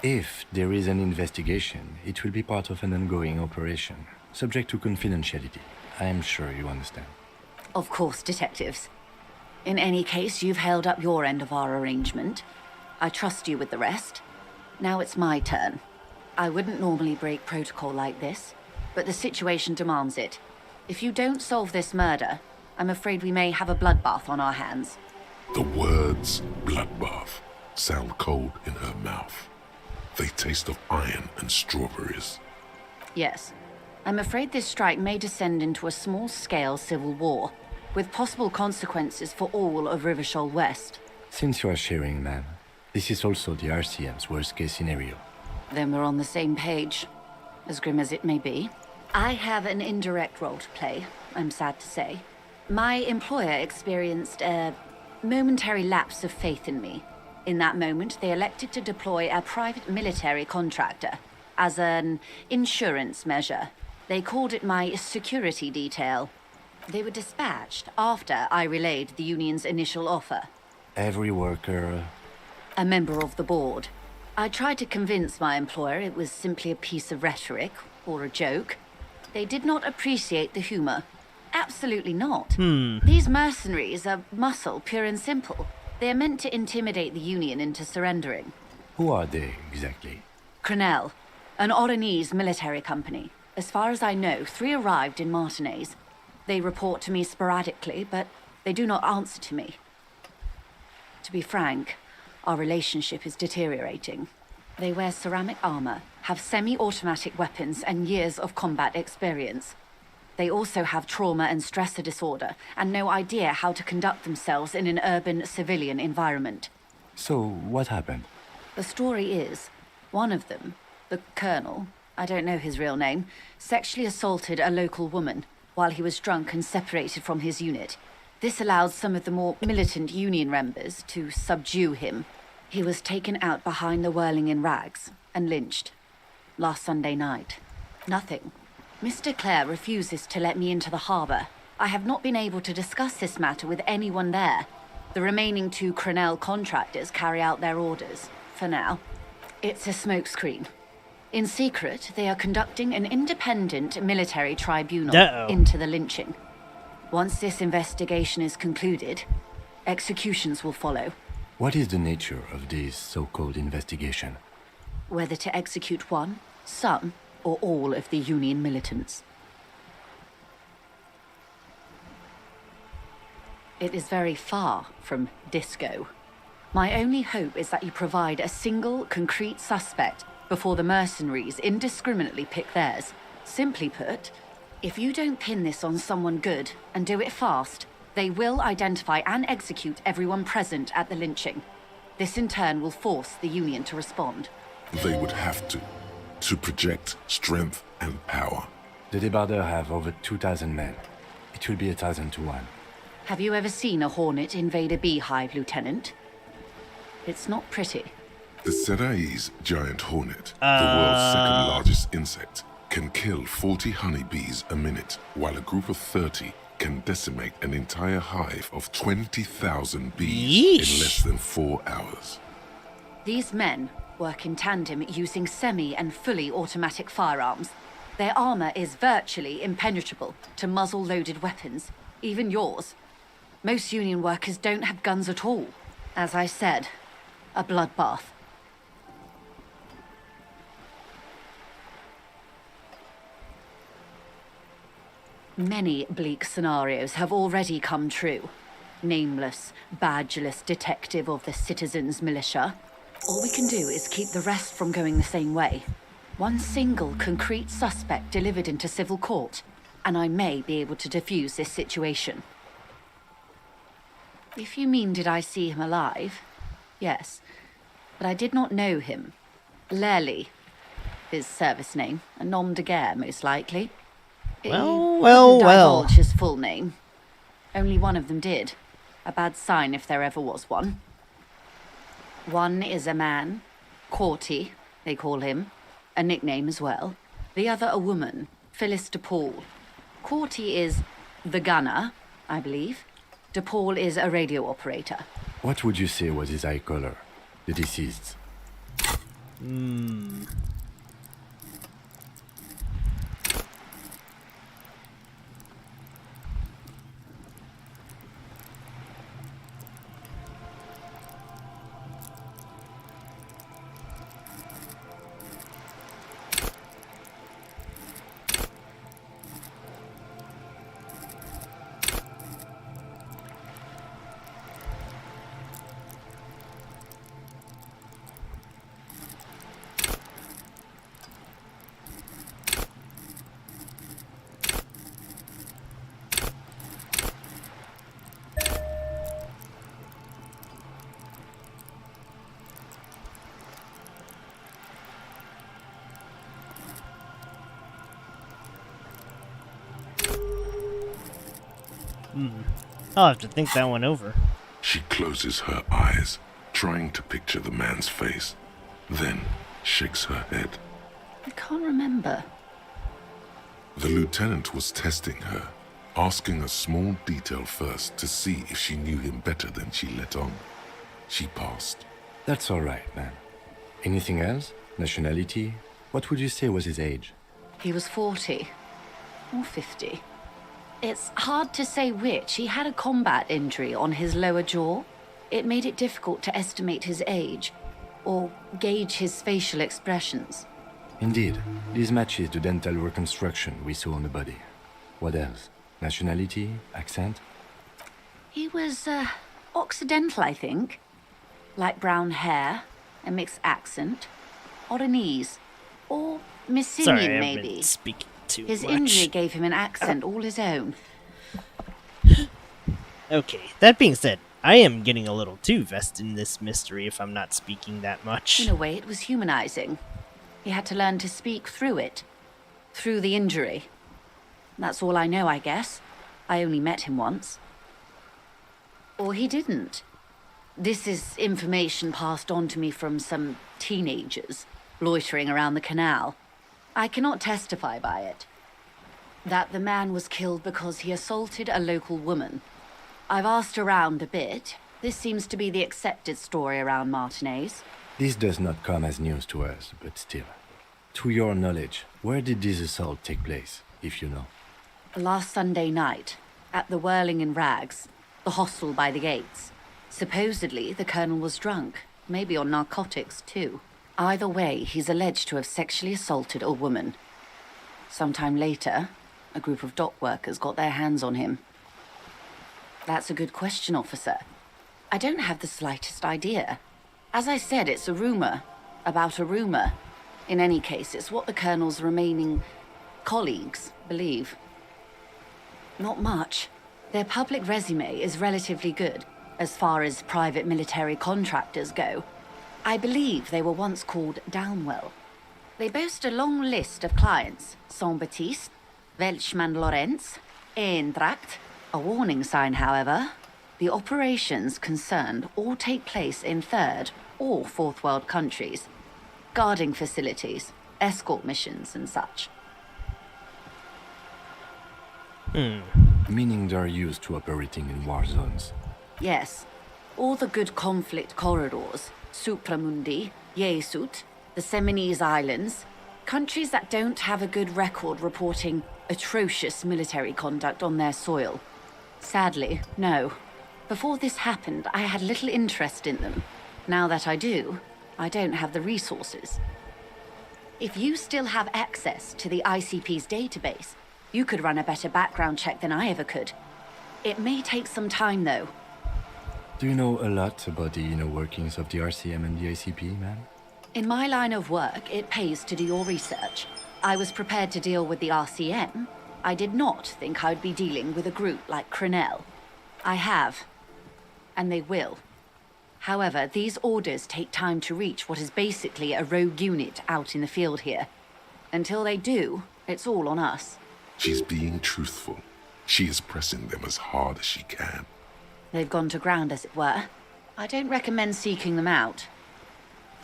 If there is an investigation, it will be part of an ongoing operation, subject to confidentiality. I am sure you understand. Of course, detectives. In any case, you've held up your end of our arrangement. I trust you with the rest. Now it's my turn. I wouldn't normally break protocol like this, but the situation demands it. If you don't solve this murder, I'm afraid we may have a bloodbath on our hands. The words bloodbath sound cold in her mouth. They taste of iron and strawberries. Yes. I'm afraid this strike may descend into a small-scale civil war, with possible consequences for all of Rivachol West. Since you are sharing, ma'am, this is also the RCM's worst-case scenario. Then we're on the same page, as grim as it may be. I have an indirect role to play, I'm sad to say. My employer experienced a momentary lapse of faith in me. In that moment, they elected to deploy a private military contractor as an insurance measure. They called it my security detail. They were dispatched after I relayed the union's initial offer. Every worker... A member of the board. I tried to convince my employer it was simply a piece of rhetoric or a joke. They did not appreciate the humor. Absolutely not. These mercenaries are muscle, pure and simple. They are meant to intimidate the Union into surrendering. Who are they, exactly? Crenel, an Oranese military company. As far as I know, 3 arrived in Martinez. They report to me sporadically, but they do not answer to me. To be frank, our relationship is deteriorating. They wear ceramic armor, have semi-automatic weapons, and years of combat experience. They also have trauma and stressor disorder, and no idea how to conduct themselves in an urban civilian environment. So, what happened? The story is, one of them, the colonel, I don't know his real name, sexually assaulted a local woman while he was drunk and separated from his unit. This allowed some of the more militant Union members to subdue him. He was taken out behind the whirling in rags and lynched. last Sunday night. Nothing. Mr. Clare refuses to let me into the harbour. I have not been able to discuss this matter with anyone there. The remaining 2 Crenell contractors carry out their orders, for now. It's a smokescreen. In secret, they are conducting an independent military tribunal into the lynching. Once this investigation is concluded, executions will follow. What is the nature of this so-called investigation? Whether to execute one, some, or all of the Union militants. It is very far from disco. My only hope is that you provide a single, concrete suspect before the mercenaries indiscriminately pick theirs. Simply put, if you don't pin this on someone good and do it fast, they will identify and execute everyone present at the lynching. This in turn will force the Union to respond. They would have to project strength and power. The Debarders have over 2,000 men. It will be 1,000 to 1. Have you ever seen a hornet invade a beehive, Lieutenant? It's not pretty. The Serai's giant hornet, the world's second largest insect, can kill 40 honeybees a minute, while a group of 30 can decimate an entire hive of 20,000 bees in less than 4 hours. These men work in tandem using semi and fully automatic firearms. Their armor is virtually impenetrable to muzzle-loaded weapons, even yours. Most Union workers don't have guns at all. As I said, a bloodbath. Many bleak scenarios have already come true. Nameless, badgeless detective of the citizens' militia. All we can do is keep the rest from going the same way. One single concrete suspect delivered into civil court, and I may be able to defuse this situation. If you mean did I see him alive, yes. But I did not know him. Lely, his service name, a nom de guerre, most likely. Well. Divulge his full name. Only one of them did. A bad sign if there ever was one. One is a man, Corty, they call him, a nickname as well. The other a woman, Phyllis DePaul. Corty is the gunner, I believe. DePaul is a radio operator. What would you say was his eye color, the deceased's? I'll have to think that one over. She closes her eyes, trying to picture the man's face, then shakes her head. I can't remember. The lieutenant was testing her, asking a small detail first to see if she knew him better than she let on. She passed. That's all right, man. Anything else? Nationality? What would you say was his age? He was 40. Or 50. It's hard to say which. He had a combat injury on his lower jaw. It made it difficult to estimate his age, or gauge his facial expressions. Indeed. This matches the dental reconstruction we saw on the body. What else? Nationality? Accent? He was, Occidental, I think. Light brown hair, a mixed accent, Oranese, or Messinian, Sorry, I've maybe. been speaking too His much. injury gave him an accent all his own. Okay, that being said, I am getting a little too vested in this mystery if I'm not speaking that much. In a way, it was humanizing. He had to learn to speak through it. Through the injury. That's all I know, I guess. I only met him once. Or he didn't. This is information passed on to me from some teenagers loitering around the canal. I cannot testify by it. That the man was killed because he assaulted a local woman. I've asked around a bit. This seems to be the accepted story around Martinez. This does not come as news to us, but still. To your knowledge, where did this assault take place, if you know? Last Sunday night, at the Whirling in Rags, the hostel by the gates. Supposedly, the colonel was drunk, maybe on narcotics too. Either way, he's alleged to have sexually assaulted a woman. Sometime later, a group of dock workers got their hands on him. That's a good question, officer. I don't have the slightest idea. As I said, it's a rumor about a rumor. In any case, it's what the colonel's remaining colleagues believe. Not much. Their public resume is relatively good, as far as private military contractors go. I believe they were once called Downwell. They boast a long list of clients: Saint-Baptiste, Welchman Lorentz, Eintracht. A warning sign, however. The operations concerned all take place in third or fourth world countries. Guarding facilities, escort missions and such. Meaning they're used to operating in war zones. Yes. All the good conflict corridors, Supramundi, Yesut, the Seminese Islands, countries that don't have a good record reporting atrocious military conduct on their soil. Sadly, no. Before this happened, I had little interest in them. Now that I do, I don't have the resources. If you still have access to the ICP's database, you could run a better background check than I ever could. It may take some time, though. Do you know a lot about the inner workings of the RCM and the ICP, ma'am? In my line of work, it pays to do your research. I was prepared to deal with the RCM. I did not think I'd be dealing with a group like Crenel. I have. And they will. However, these orders take time to reach what is basically a rogue unit out in the field here. Until they do, it's all on us. She's being truthful. She is pressing them as hard as she can. They've gone to ground, as it were. I don't recommend seeking them out.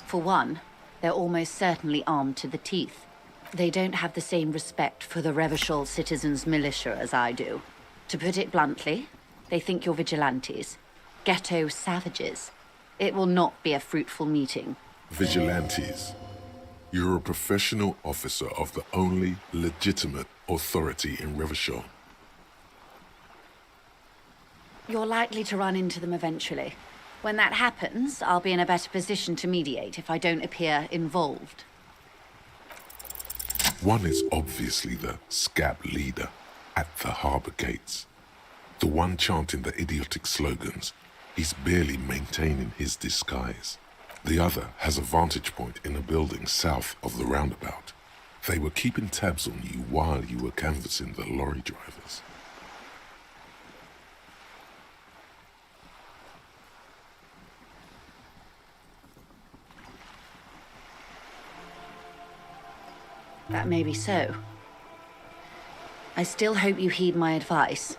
For one, they're almost certainly armed to the teeth. They don't have the same respect for the Revachol citizens' militia as I do. To put it bluntly, they think you're vigilantes. Ghetto savages. It will not be a fruitful meeting. Vigilantes. You're a professional officer of the only legitimate authority in Revachol. You're likely to run into them eventually. When that happens, I'll be in a better position to mediate if I don't appear involved. One is obviously the scab leader at the harbour gates. The one chanting the idiotic slogans. He's barely maintaining his disguise. The other has a vantage point in a building south of the roundabout. They were keeping tabs on you while you were canvassing the lorry drivers. That may be so. I still hope you heed my advice.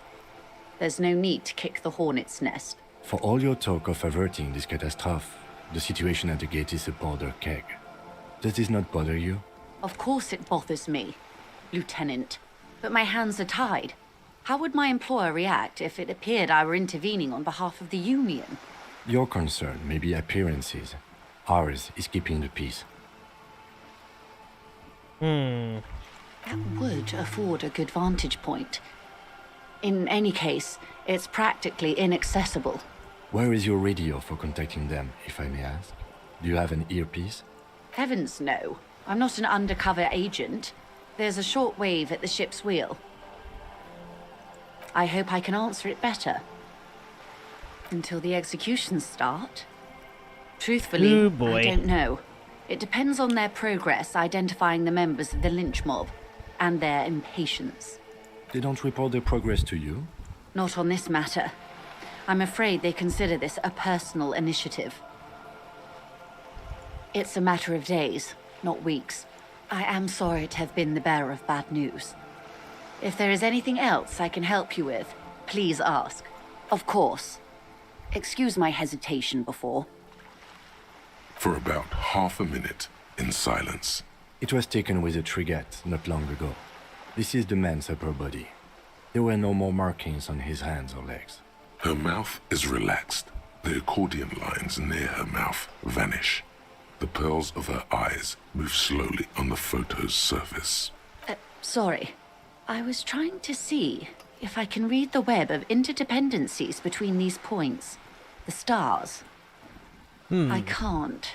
There's no need to kick the hornet's nest. For all your talk of averting this catastrophe, the situation at the gate is a powder keg. Does this not bother you? Of course it bothers me, Lieutenant. But my hands are tied. How would my employer react if it appeared I were intervening on behalf of the Union? Your concern may be appearances. Ours is keeping the peace. That would afford a good vantage point. In any case, it's practically inaccessible. Where is your radio for contacting them, if I may ask? Do you have an earpiece? Heavens, no. I'm not an undercover agent. There's a shortwave at the ship's wheel. I hope I can answer it better. Until the executions start? Truthfully, Ooh, boy. I don't know. It depends on their progress identifying the members of the lynch mob, and their impatience. They don't report their progress to you? Not on this matter. I'm afraid they consider this a personal initiative. It's a matter of days, not weeks. I am sorry to have been the bearer of bad news. If there is anything else I can help you with, please ask. Of course. Excuse my hesitation before. For about half a minute, in silence, It was taken with a trigette not long ago. This is the man's upper body. There were no more markings on his hands or legs. Her mouth is relaxed. The accordion lines near her mouth vanish. The pearls of her eyes move slowly on the photo's surface. Sorry. I was trying to see if I can read the web of interdependencies between these points. The stars. I can't.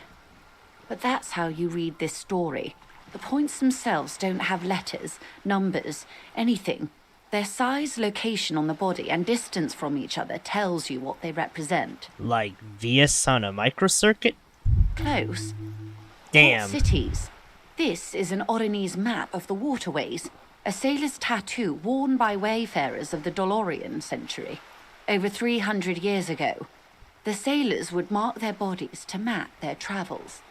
But that's how you read this story. The points themselves don't have letters, numbers, anything. Their size, location on the body, and distance from each other tells you what they represent. Like Vias on a microcircuit? Close. Damn. Port cities. This is an Oronese map of the waterways, a sailor's tattoo worn by wayfarers of the Dolorian century. Over 300 years ago, the sailors would mark their bodies to map their travels.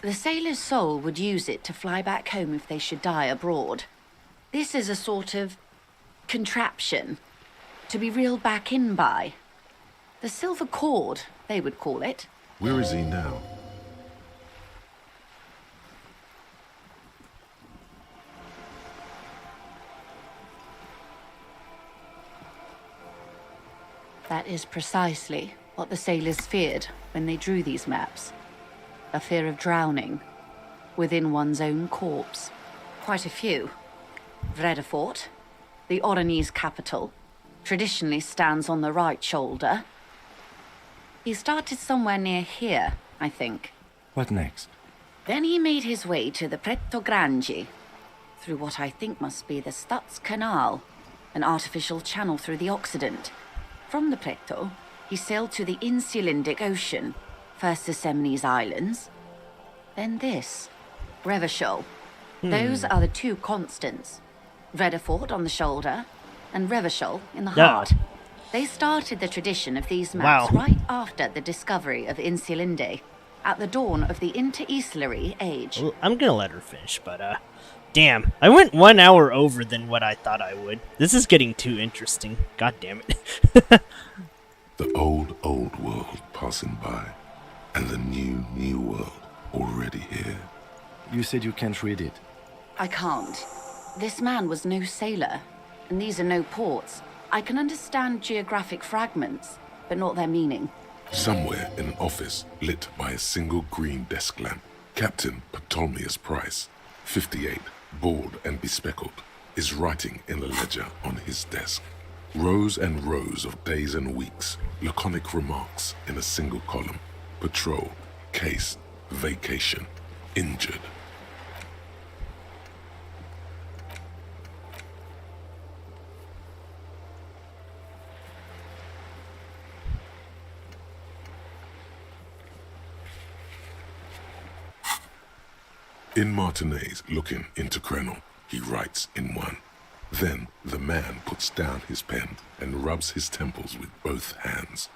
The sailor's soul would use it to fly back home if they should die abroad. This is a sort of contraption to be reeled back in by. The silver cord, they would call it. Where is he now? That is precisely what the sailors feared when they drew these maps. A fear of drowning within one's own corpse. Quite a few. Vredefort, the Oronese capital, traditionally stands on the right shoulder. He started somewhere near here, I think. What next? Then he made his way to the Pretto Grande, through what I think must be the Stutz Canal, an artificial channel through the Occident. From the Pretto, he sailed to the Insulindic Ocean, first the Semines Islands, then this, Revachol. Those are the two constants. Vredefort on the shoulder, and Revachol in the heart. They started the tradition of these maps right after the discovery of Insulinde, at the dawn of the Interinsulary Age. Well, I'm gonna let her finish, but damn, I went 1 hour over than what I thought I would. This is getting too interesting. God damn it. The old world passing by, and the new world already here. You said you can't read it. I can't. This man was no sailor, and these are no ports. I can understand geographic fragments, but not their meaning. Somewhere in an office lit by a single green desk lamp, Captain Ptolemaeus Price, 58, bald and bespectacled, is writing in a ledger on his desk. Rows and rows of days and weeks, laconic remarks in a single column. Patrol, case, vacation, injured. In Martinez looking into Krenel, he writes in one. Then the man puts down his pen and rubs his temples with both hands.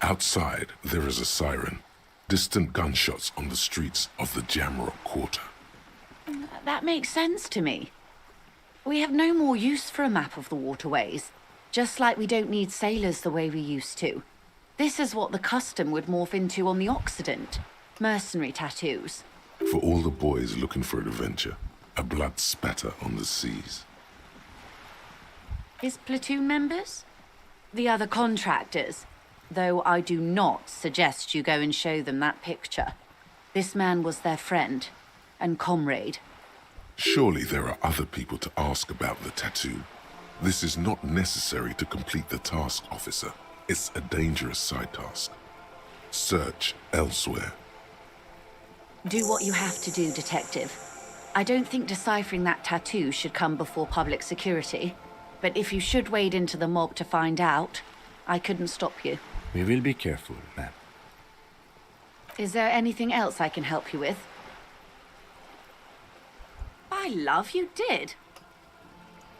Outside, there is a siren. Distant gunshots on the streets of the Jamrock Quarter. That makes sense to me. We have no more use for a map of the waterways, just like we don't need sailors the way we used to. This is what the custom would morph into on the Occident. Mercenary tattoos. For all the boys looking for adventure, a blood spatter on the seas. His platoon members? The other contractors. Though I do not suggest you go and show them that picture. This man was their friend and comrade. Surely there are other people to ask about the tattoo. This is not necessary to complete the task, officer. It's a dangerous side task. Search elsewhere. Do what you have to do, detective. I don't think deciphering that tattoo should come before public security. But if you should wade into the mob to find out, I couldn't stop you. We will be careful, ma'am. Is there anything else I can help you with? By love, you did.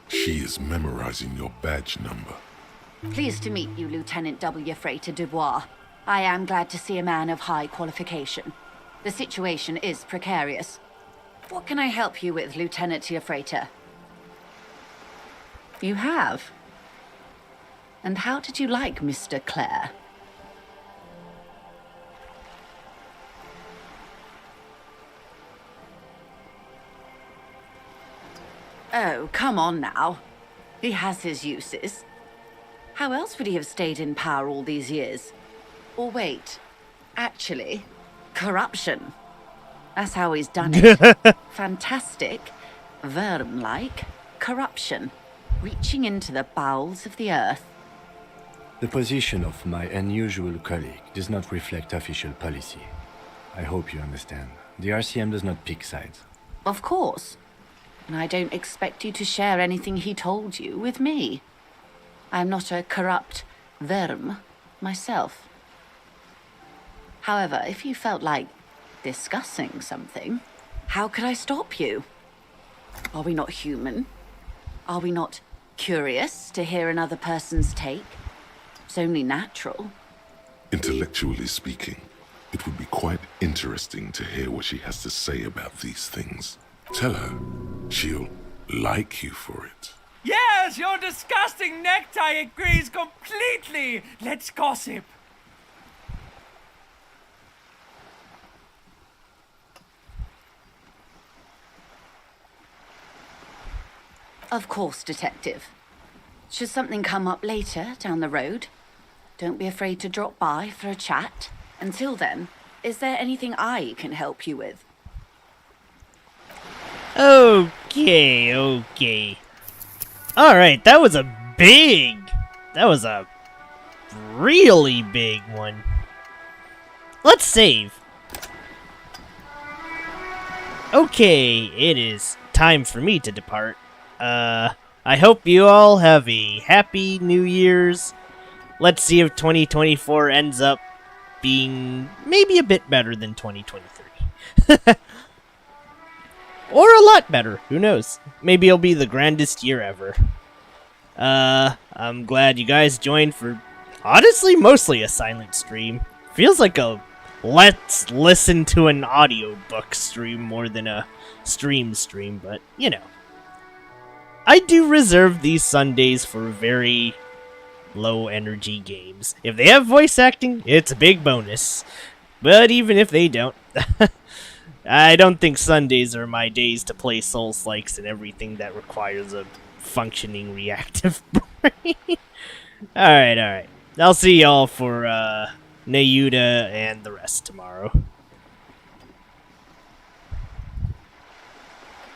She is memorizing your badge number. Pleased to meet you, Lieutenant W. Freighter Dubois. I am glad to see a man of high qualification. The situation is precarious. What can I help you with, Lieutenant Freighter? You have? And how did you like Mr. Clare? Oh, come on now. He has his uses. How else would he have stayed in power all these years? Or wait, actually, corruption. That's how he's done it. Fantastic, worm-like corruption, reaching into the bowels of the earth. The position of my unusual colleague does not reflect official policy. I hope you understand. The RCM does not pick sides. Of course. And I don't expect you to share anything he told you with me. I'm not a corrupt worm myself. However, if you felt like discussing something, how could I stop you? Are we not human? Are we not curious to hear another person's take? It's only natural. Intellectually speaking, it would be quite interesting to hear what she has to say about these things. Tell her she'll like you for it. Yes, your disgusting necktie agrees completely. Let's gossip. Of course, Detective. Should something come up later down the road, don't be afraid to drop by for a chat. Until then, is there anything I can help you with? Okay. Alright, that was a really big one. Let's save. Okay, it is time for me to depart. I hope you all have a happy New Year's. Let's see if 2024 ends up being maybe a bit better than 2023. Or a lot better, who knows? Maybe it'll be the grandest year ever. I'm glad you guys joined for, honestly, mostly a silent stream. Feels like a let's listen to an audiobook stream more than a stream, but, you know. I do reserve these Sundays for very low energy games. If they have voice acting, it's a big bonus. But even if they don't, I don't think Sundays are my days to play Souls-likes and everything that requires a functioning reactive brain. Alright. I'll see y'all for Nayuta and the rest tomorrow.